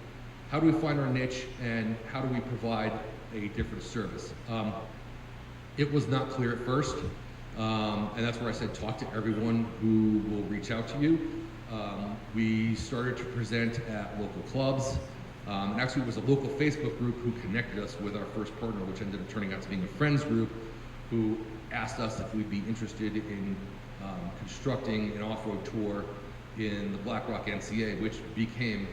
How do we find our niche, and how do we provide a different service? It was not clear at first, and that's where I said talk to everyone who will reach out to you. We started to present at local clubs, and actually it was a local Facebook group who connected us with our first partner, which ended up turning out to being a friends group, who asked us if we'd be interested in constructing an off-road tour in the Black Rock NCA, which became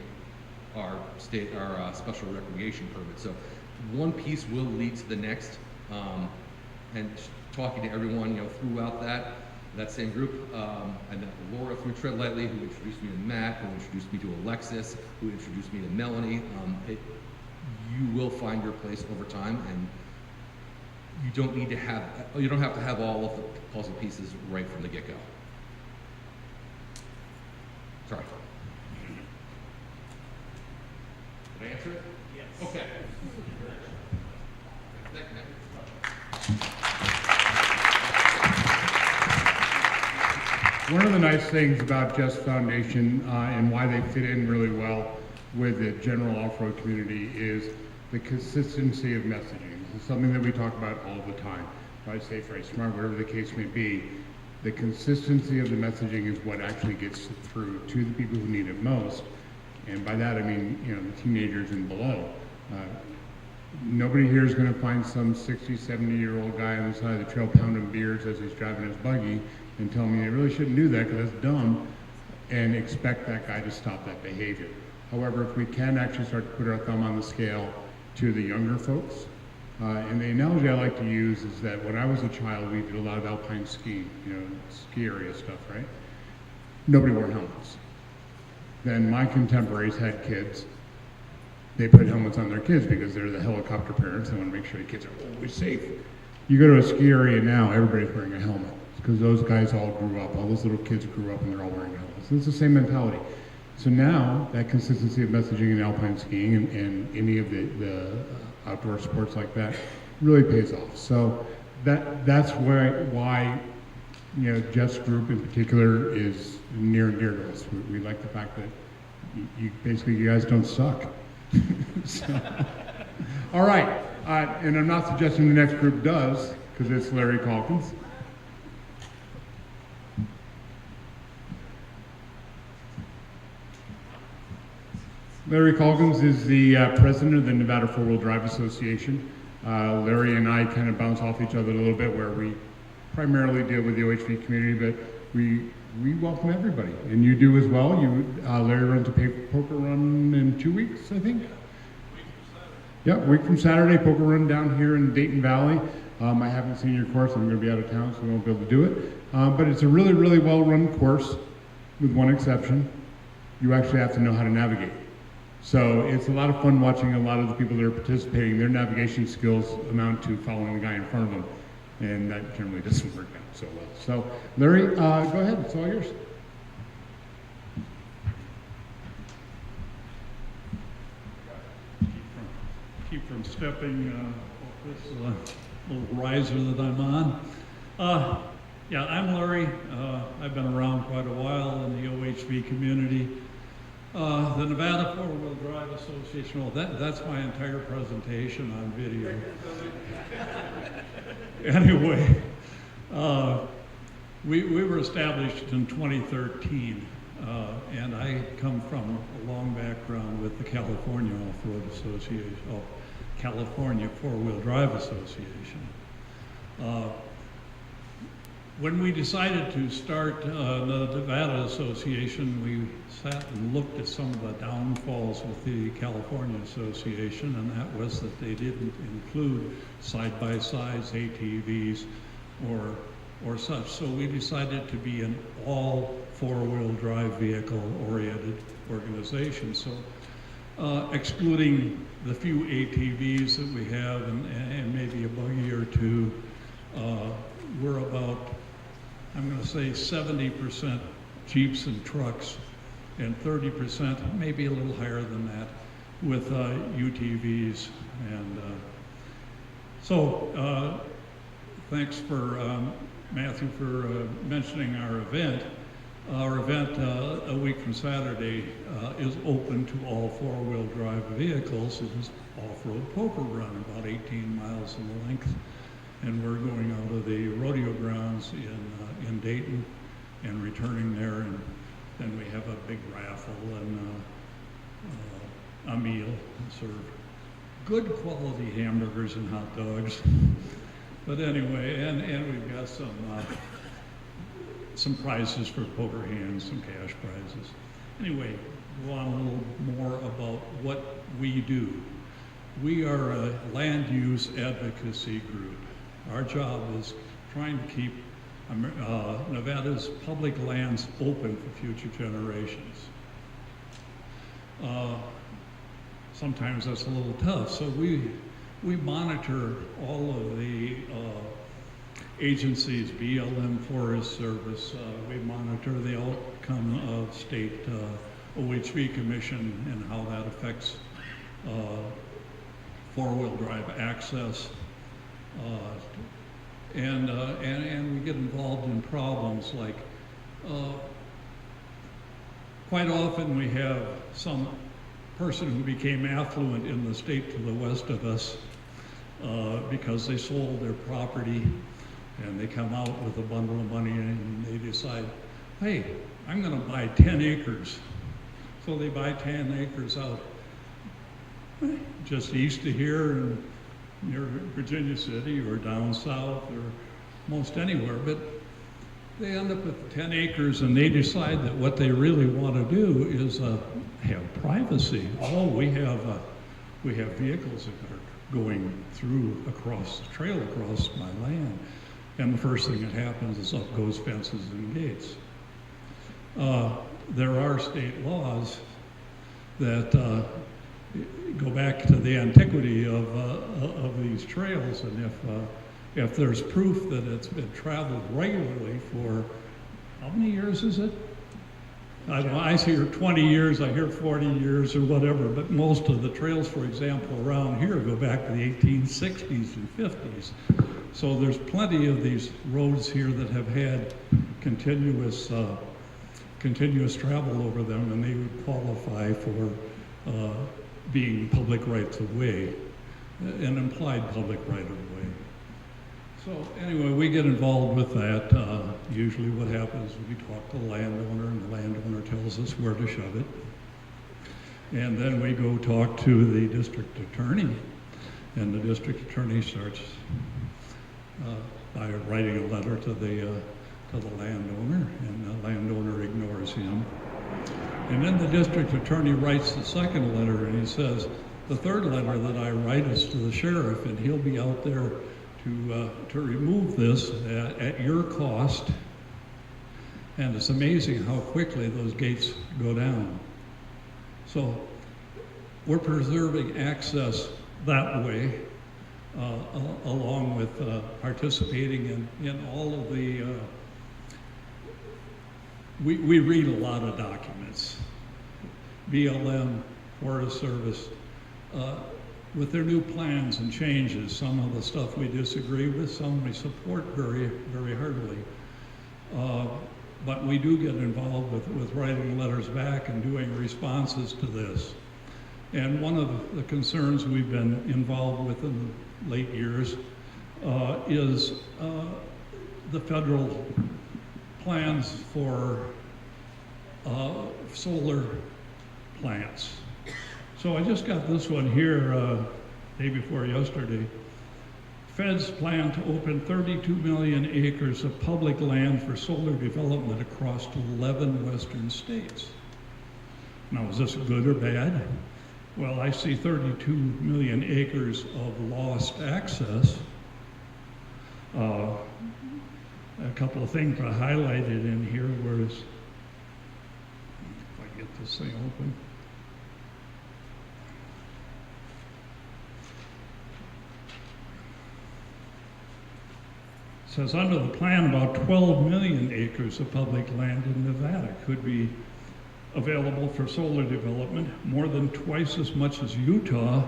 our special recreation permit. So one piece will lead to the next, and talking to everyone throughout that same group. I met Laura through Tread Lightly, who introduced me to Matt, who introduced me to Alexis, who introduced me to Melanie. You will find your place over time, and you don't have to have all of the puzzle pieces right from the get-go. Sorry. Did I answer it? Yes. Okay. Thank you. One of the nice things about Just Foundation and why they fit in really well with the general off-road community is the consistency of messaging. This is something that we talk about all the time. Right, safe, right, smart, whatever the case may be. The consistency of the messaging is what actually gets through to the people who need it most. And by that I mean, the teenagers and below. Nobody here is going to find some 60, 70-year-old guy on the side of the trail pounding beers as he's driving his buggy and telling me I really shouldn't do that because that's dumb, and expect that guy to stop that behavior. However, if we can actually start to put our thumb on the scale to the younger folks, and the analogy I like to use is that when I was a child, we did a lot of alpine skiing, ski area stuff, right? Nobody wore helmets. Then my contemporaries had kids. They put helmets on their kids because they're the helicopter parents. They want to make sure the kids are always safe. You go to a ski area now, everybody's wearing a helmet because those guys all grew up. All those little kids grew up and they're all wearing helmets. And it's the same mentality. So now that consistency of messaging in alpine skiing and any of the outdoor sports like that really pays off. So that's why Just Group in particular is near and dear to us. We like the fact that you guys don't suck. So, all right, and I'm not suggesting the next group does, because it's Larry Calkins. Larry Calkins is the president of the Nevada Four-Wheel Drive Association. Larry and I kind of bounce off each other a little bit, where we primarily deal with the OHV community, but we welcome everybody, and you do as well. Larry runs a poker run in 2 weeks, I think. Yeah, week from Saturday, poker run down here in Dayton Valley. I haven't seen your course. I'm going to be out of town, so I won't be able to do it. But it's a really, really well-run course, with one exception. You actually have to know how to navigate. So it's a lot of fun watching a lot of the people that are participating. Their navigation skills amount to following the guy in front of them, and that generally doesn't work out so well. So, Larry, go ahead. It's all yours. Keep from stepping off this little riser that I'm on. Yeah, I'm Larry. I've been around quite a while in the OHV community. The Nevada Four-Wheel Drive Association, well, that's my entire presentation on video. Anyway, we were established in 2013, and I come from a long background with the California Off-Road Association, California Four-Wheel Drive Association. When we decided to start the Nevada Association, we sat and looked at some of the downfalls with the California Association, and that was that they didn't include side-by-sides, ATVs, or such. So we decided to be an all four-wheel drive vehicle-oriented organization. So excluding the few ATVs that we have and maybe a buggy or two, we're about, I'm going to say 70% Jeeps and trucks, and 30%, maybe a little higher than that, with UTVs. And so thanks for Matthew for mentioning our event. Our event a week from Saturday is open to all four-wheel drive vehicles. It is off-road poker run, about 18 miles in length. And we're going out of the rodeo grounds in Dayton and returning there, and then we have a big raffle and a meal, serve good quality hamburgers and hot dogs. But anyway, and we've got some prizes for poker hands, some cash prizes. Anyway, go on a little more about what we do. We are a land use advocacy group. Our job is trying to keep Nevada's public lands open for future generations. Sometimes that's a little tough, so we monitor all of the agencies, BLM, Forest Service. We monitor the outcome of state OHV Commission and how that affects four-wheel drive access. And we get involved in problems like, quite often we have some person who became affluent in the state to the west of us because they sold their property, and they come out with a bundle of money and they decide, hey, I'm going to buy 10 acres. So they buy 10 acres out just east of here and near Virginia City or down south or most anywhere, but they end up with 10 acres and they decide that what they really want to do is have privacy. Oh, we have vehicles that are going through across the trail across my land, and the first thing that happens is up goes fences and gates. There are state laws that go back to the antiquity of these trails, and if there's proof that it's been traveled regularly for, how many years is it? I hear 20 years, I hear 40 years or whatever, but most of the trails, for example, around here go back to the 1860s and 50s. So there's plenty of these roads here that have had continuous travel over them, and they would qualify for being public rights of way, an implied public right of way. So anyway, we get involved with that. Usually what happens is we talk to the landowner, and the landowner tells us where to shove it. And then we go talk to the district attorney, And the district attorney starts by writing a letter to the landowner, and the landowner ignores him. And then the district attorney writes the second letter, and he says, the third letter that I write is to the sheriff, and he'll be out there to remove this at your cost. And it's amazing how quickly those gates go down. So we're preserving access that way, along with participating in all of the, we read a lot of documents. BLM, Forest Service, with their new plans and changes, some of the stuff we disagree with, some we support very, very heartily. But we do get involved with writing letters back and doing responses to this. And one of the concerns we've been involved with in the late years is the federal plans for solar plants. So I just got this one here day before yesterday. Feds plan to open 32 million acres of public land for solar development across 11 western states. Now, is this good or bad? Well, I see 32 million acres of lost access. A couple of things I highlighted in here was, if I get this thing open. It says under the plan, about 12 million acres of public land in Nevada could be available for solar development, more than twice as much as Utah,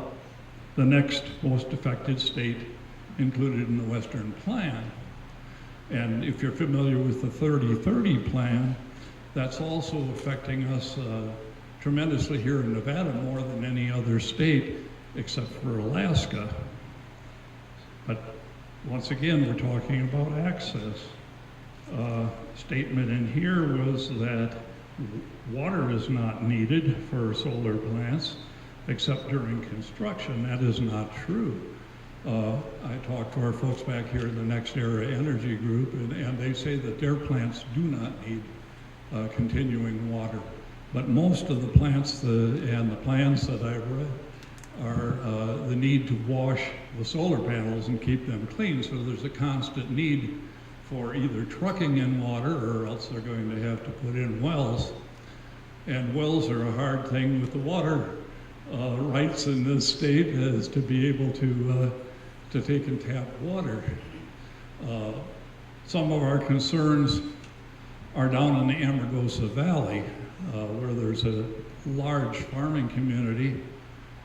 the next most affected state included in the Western Plan. And if you're familiar with the 30-30 plan, that's also affecting us tremendously here in Nevada, more than any other state except for Alaska. But once again, we're talking about access. Statement in here was that water is not needed for solar plants except during construction. That is not true. I talked to our folks back here in the Next Era Energy Group, and they say that their plants do not need continuing water. But most of the plants and the plans that I've read are the need to wash the solar panels and keep them clean. So there's a constant need for either trucking in water, or else they're going to have to put in wells. And wells are a hard thing with the water rights in this state, is to be able to take and tap water. Some of our concerns are down in the Amargosa Valley, where there's a large farming community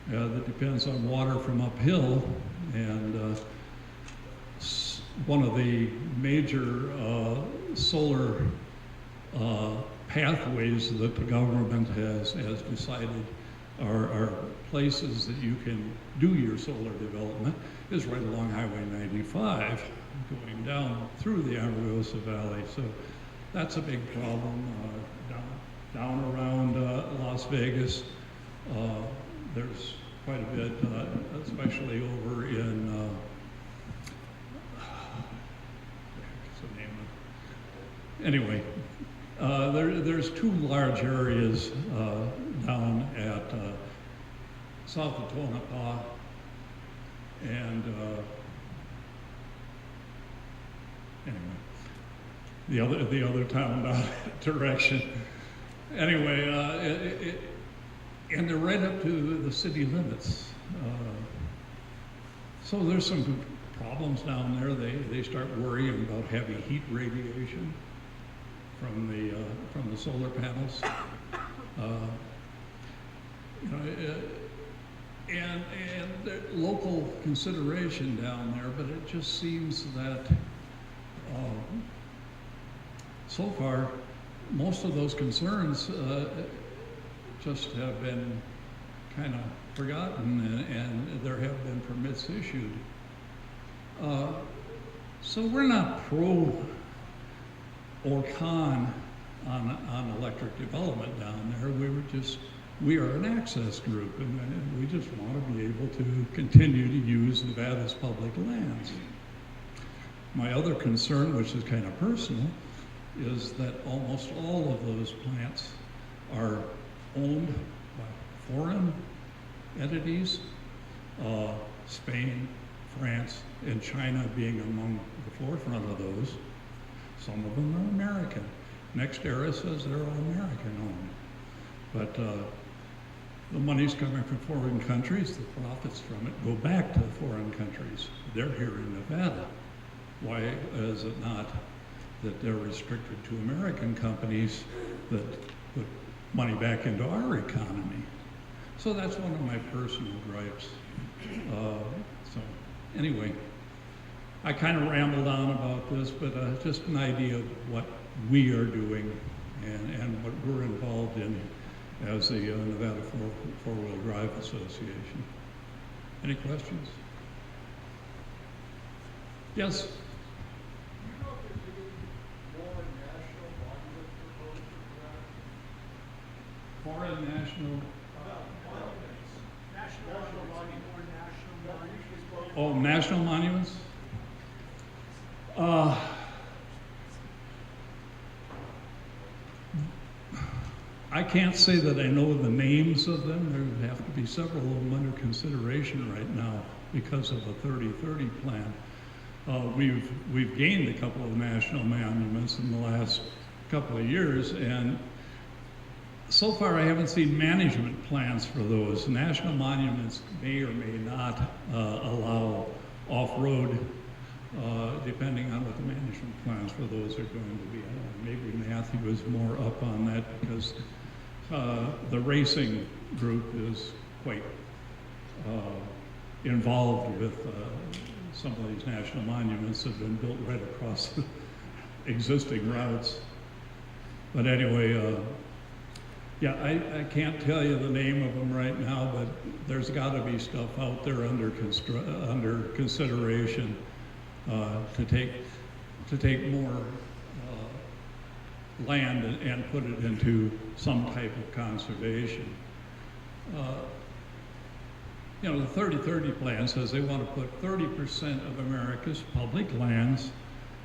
that depends on water from uphill, and one of the major solar pathways that the government has decided are places that you can do your solar development is right along Highway 95, going down through the Amargosa Valley. So that's a big problem. Down around Las Vegas, there's quite a bit, especially over in anyway, there's two large areas down at south of Tonopah and anyway, the other town down that direction. Anyway, and they're right up to the city limits. So there's some problems down there. They start worrying about heavy heat radiation from the solar panels. You know, and local consideration down there, but it just seems that so far most of those concerns just have been kind of forgotten, and there have been permits issued. So we're not pro or con on electric development down there. We were just we are an access group, and we just want to be able to continue to use Nevada's public lands. My other concern, which is kind of personal, is that almost all of those plants are owned by foreign entities, Spain, France, and China being among the forefront of those. Some of them are American. NextEra says they're all American owned. But the money's coming from foreign countries, the profits from it go back to the foreign countries. They're here in Nevada. Why is it not that they're restricted to American companies that put money back into our economy? So that's one of my personal gripes. So anyway, I kind of rambled on about this, but just an idea of what we are doing and what we're involved in as the Nevada Four-Wheel Drive Association. Any questions? Yes? Foreign national. Oh, national monuments? I can't say that I know the names of them. There have to be several of them under consideration right now because of the 30-30 plan. We've gained a couple of national monuments in the last couple of years, and so far I haven't seen management plans for those. National monuments may or may not allow off-road, depending on what the management plans for those are going to be. I don't know, maybe Matthew is more up on that because the racing group is quite involved with some of these national monuments that have been built right across the existing routes. But anyway, yeah, I can't tell you the name of them right now, but there's got to be stuff out there under consideration to take more land and put it into some type of conservation. You know, the 30-30 plan says they want to put 30% of America's public lands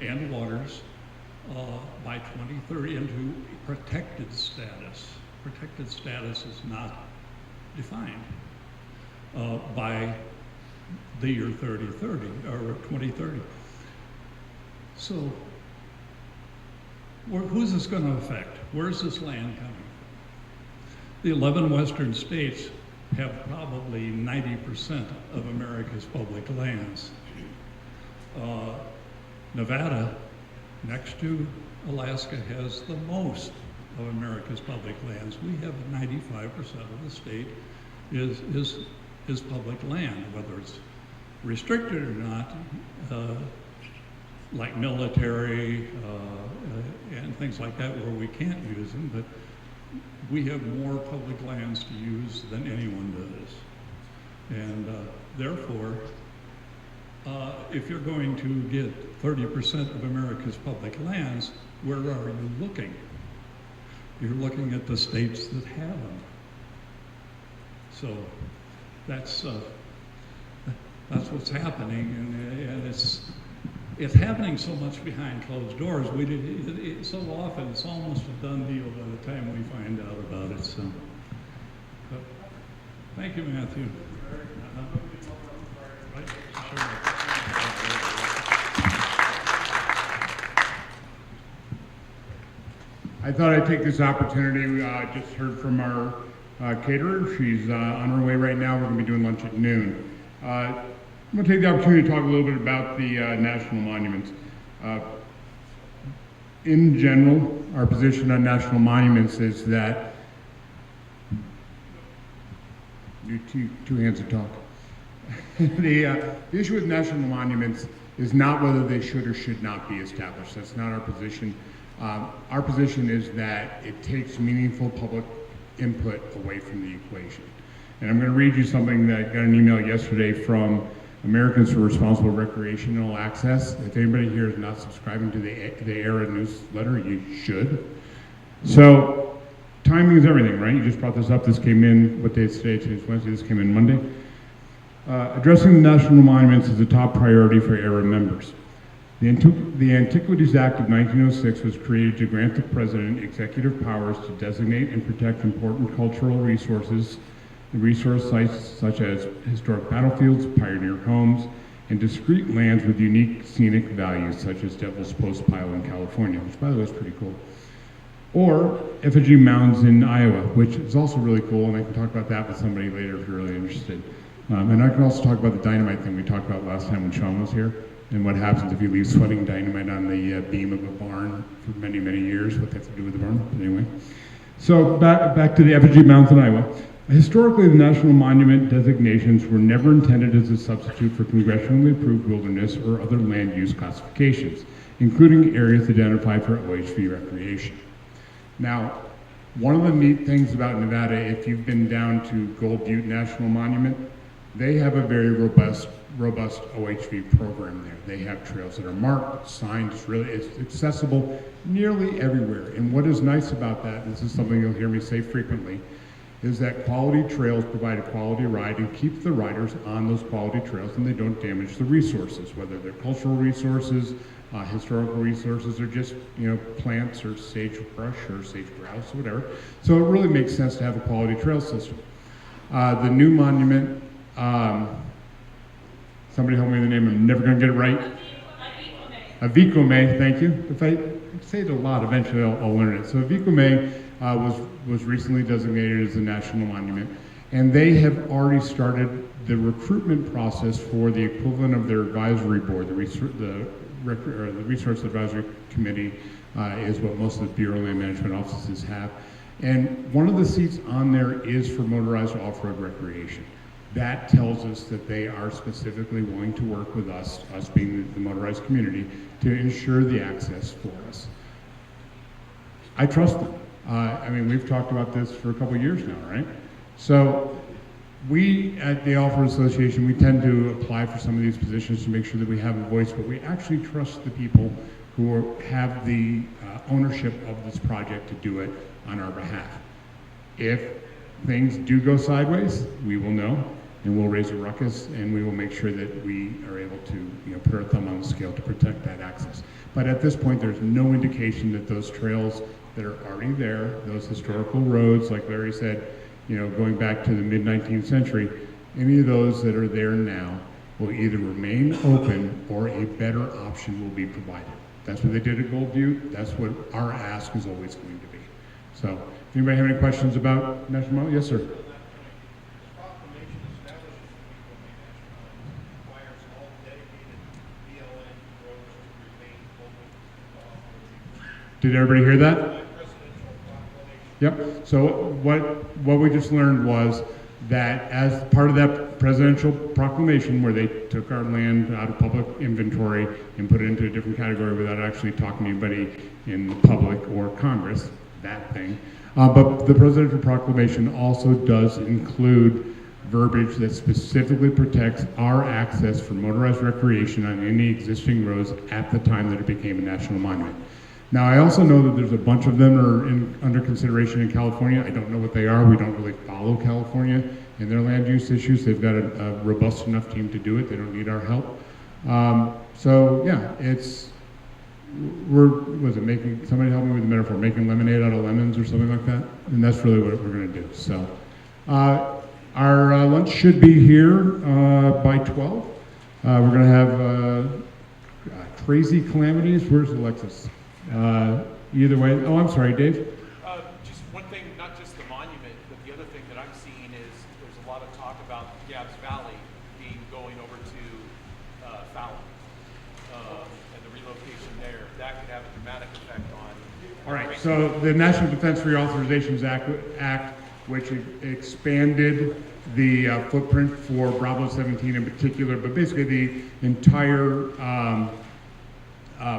and waters by 2030 into protected status. Protected status is not defined by the year 3030 or 2030. So who's this going to affect? Where's this land coming from? The 11 western states have probably 90% of America's public lands. Nevada, next to Alaska, has the most of America's public lands. We have 95% of the state is public land, whether it's restricted or not, like military and things like that where we can't use them, but we have more public lands to use than anyone does. And therefore, if you're going to get 30% of America's public lands, where are you looking? You're looking at the states that have them. So that's what's happening, and it's happening so much behind closed doors. So often it's almost a done deal by the time we find out about it. So, but thank you, Matthew. Right? Sure. I thought I'd take this opportunity. We just heard from our caterer. She's on her way right now. We're going to be doing lunch at noon. I'm going to take the opportunity to talk a little bit about the national monuments. In general, our position on national monuments is that you two hands to talk. The issue with national monuments is not whether they should or should not be established. That's not our position. Our position is that it takes meaningful public input away from the equation. And I'm going to read you something that I got an email yesterday from Americans for Responsible Recreational Access. If anybody here is not subscribing to the ERA newsletter, you should. So, timing is everything, right? You just brought this up. This came in, what day is today? Today's Wednesday. This came in Monday. Addressing the national monuments is a top priority for era members. The Antiquities Act of 1906 was created to grant the President executive powers to designate and protect important cultural resources, resource sites such as historic battlefields, pioneer homes, and discrete lands with unique scenic values such as Devil's Postpile in California, which by the way is pretty cool. Or effigy mounds in Iowa, which is also really cool, and I can talk about that with somebody later if you're really interested. And I can also talk about the dynamite thing we talked about last time when Sean was here, and what happens if you leave sweating dynamite on the beam of a barn for many, many years, what they have to do with the barn. But anyway, so back to the effigy mounds in Iowa. Historically, the national monument designations were never intended as a substitute for congressionally approved wilderness or other land use classifications, including areas identified for OHV recreation. Now, one of the neat things about Nevada, if you've been down to Gold Butte National Monument, they have a very robust OHV program there. They have trails that are marked, signed, it's accessible nearly everywhere. And what is nice about that, and this is something you'll hear me say frequently, is that quality trails provide a quality ride and keep the riders on those quality trails, and they don't damage the resources, whether they're cultural resources, historical resources, or just plants or sagebrush or sage grouse or whatever. So it really makes sense to have a quality trail system. The new monument, somebody help me with the name, I'm never going to get it right. Avikome, thank you. If I say it a lot, eventually I'll learn it. So Avikome was recently designated as a national monument, and they have already started the recruitment process for the equivalent of their advisory board. The Resource Advisory Committee is what most of the Bureau of Land Management offices have. And one of the seats on there is for motorized off-road recreation. That tells us that they are specifically willing to work with us being the motorized community, to ensure the access for us. I trust them. I mean, we've talked about this for a couple of years now, right? So we at the Off-Road Association, we tend to apply for some of these positions to make sure that we have a voice, but we actually trust the people who have the ownership of this project to do it on our behalf. If things do go sideways, we will know, and we'll raise a ruckus, and we will make sure that we are able to put our thumb on the scale to protect that access. But at this point, there's no indication that those trails that are already there, those historical roads, like Larry said, going back to the mid-19th century, any of those that are there now will either remain open or a better option will be provided. That's what they did at Gold Butte. That's what our ask is always going to be. So, if anybody have any questions about National Monument? Yes, sir. Did everybody hear that? Yep. So what we just learned was that as part of that presidential proclamation, where they took our land out of public inventory and put it into a different category without actually talking to anybody in the public or Congress, that thing. But the presidential proclamation also does include verbiage that specifically protects our access for motorized recreation on any existing roads at the time that it became a national monument. Now, I also know that there's a bunch of them are under consideration in California. I don't know what they are. We don't really follow California in their land use issues. They've got a robust enough team to do it. They don't need our help. So yeah, somebody help me with the metaphor, making lemonade out of lemons or something like that. And that's really what we're gonna do. So our lunch should be here by 12. We're gonna have crazy calamities. Where's Alexis? Either way, oh, I'm sorry, Dave. Just one thing, not just the monument, but the other thing that I'm seeing is there's a lot of talk about Gabbs Valley going over to Fallon and the relocation there. That could have a dramatic effect on. All right, so the National Defense Reauthorizations Act, which expanded the footprint for Bravo 17 in particular, but basically the entire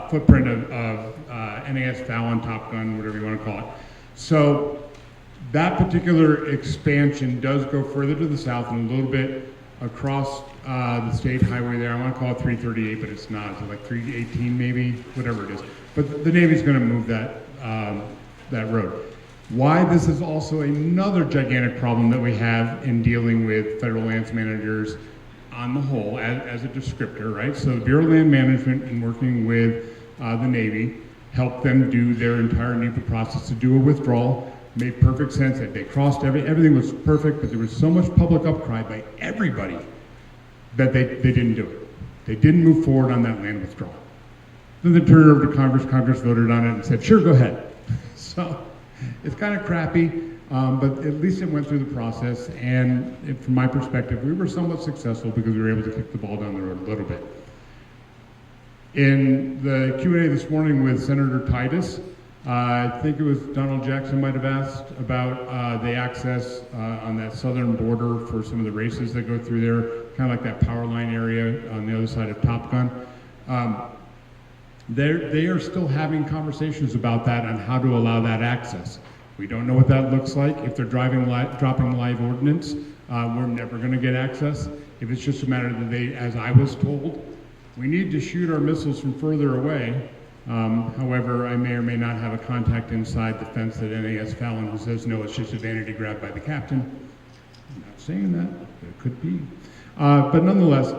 footprint of NAS, Fallon, Top Gun, whatever you want to call it. So that particular expansion does go further to the south and a little bit across the state highway there. I want to call it 338, but it's not. It's like 318 maybe, whatever it is. But the Navy's going to move that road. Why this is also another gigantic problem that we have in dealing with federal lands managers on the whole, as a descriptor, right? So the Bureau of Land Management, in working with the Navy, helped them do their entire NEPA process to do a withdrawal. Made perfect sense that they crossed everything was perfect, but there was so much public outcry by everybody that they didn't do it. They didn't move forward on that land withdrawal. Then they turned it over to Congress. Congress voted on it and said, sure, go ahead. So it's kind of crappy, but at least it went through the process. And from my perspective, we were somewhat successful because we were able to kick the ball down the road a little bit. In the Q&A this morning with Senator Titus, I think it was Donald Jackson might have asked about the access on that southern border for some of the races that go through there, kind of like that power line area on the other side of Top Gun. They are still having conversations about that on how to allow that access. We don't know what that looks like. If they're dropping live ordnance, we're never going to get access. If it's just a matter that they, as I was told, we need to shoot our missiles from further away. However, I may or may not have a contact inside the fence at NAS Fallon who says, no, it's just a vanity grab by the captain. I'm not saying that, but it could be. But nonetheless,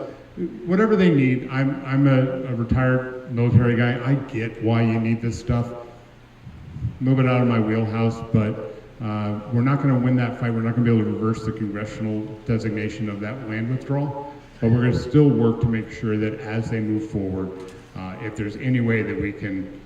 whatever they need, I'm a retired military guy. I get why you need this stuff. Move it out of my wheelhouse, but we're not going to win that fight. We're not going to be able to reverse the congressional designation of that land withdrawal, but we're going to still work to make sure that as they move forward, if there's any way that we can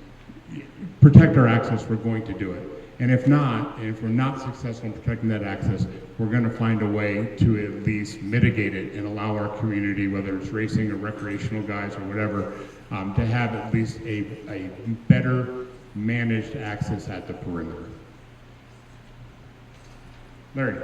protect our access, we're going to do it. And if not, and if we're not successful in protecting that access, we're going to find a way to at least mitigate it and allow our community, whether it's racing or recreational guys or whatever, to have at least a better managed access at the perimeter. Larry.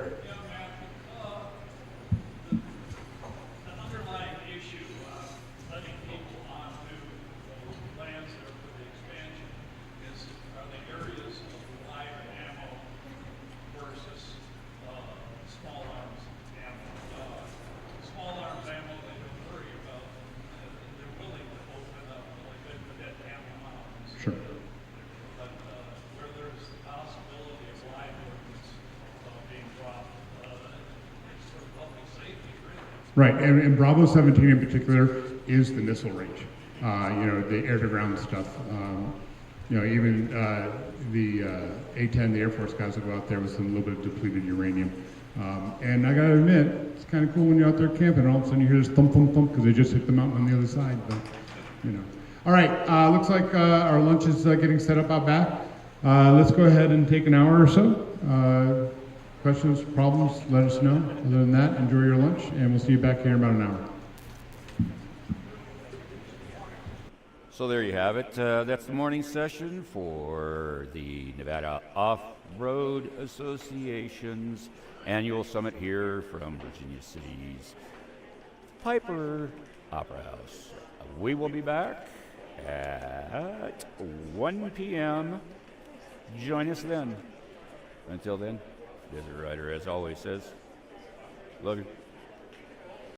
Right, and Bravo 17 in particular is the missile range. The air-to-ground stuff. Even the A-10, the Air Force guys will go out there with some little bit of depleted uranium. And I gotta admit, it's kind of cool when you're out there camping and all of a sudden you hear this thump, thump, thump because they just hit the mountain on the other side. But, All right, looks like our lunch is getting set up out back. Let's go ahead and take an hour or so. Questions, problems, let us know. Other than that, enjoy your lunch, and we'll see you back here in about an hour. So there you have it. That's the morning session for the Nevada Off-Road Association's annual summit here from Virginia City's Piper Opera House. We will be back at 1 p.m. Join us then. Until then, Desert Rider, as always, says, love you.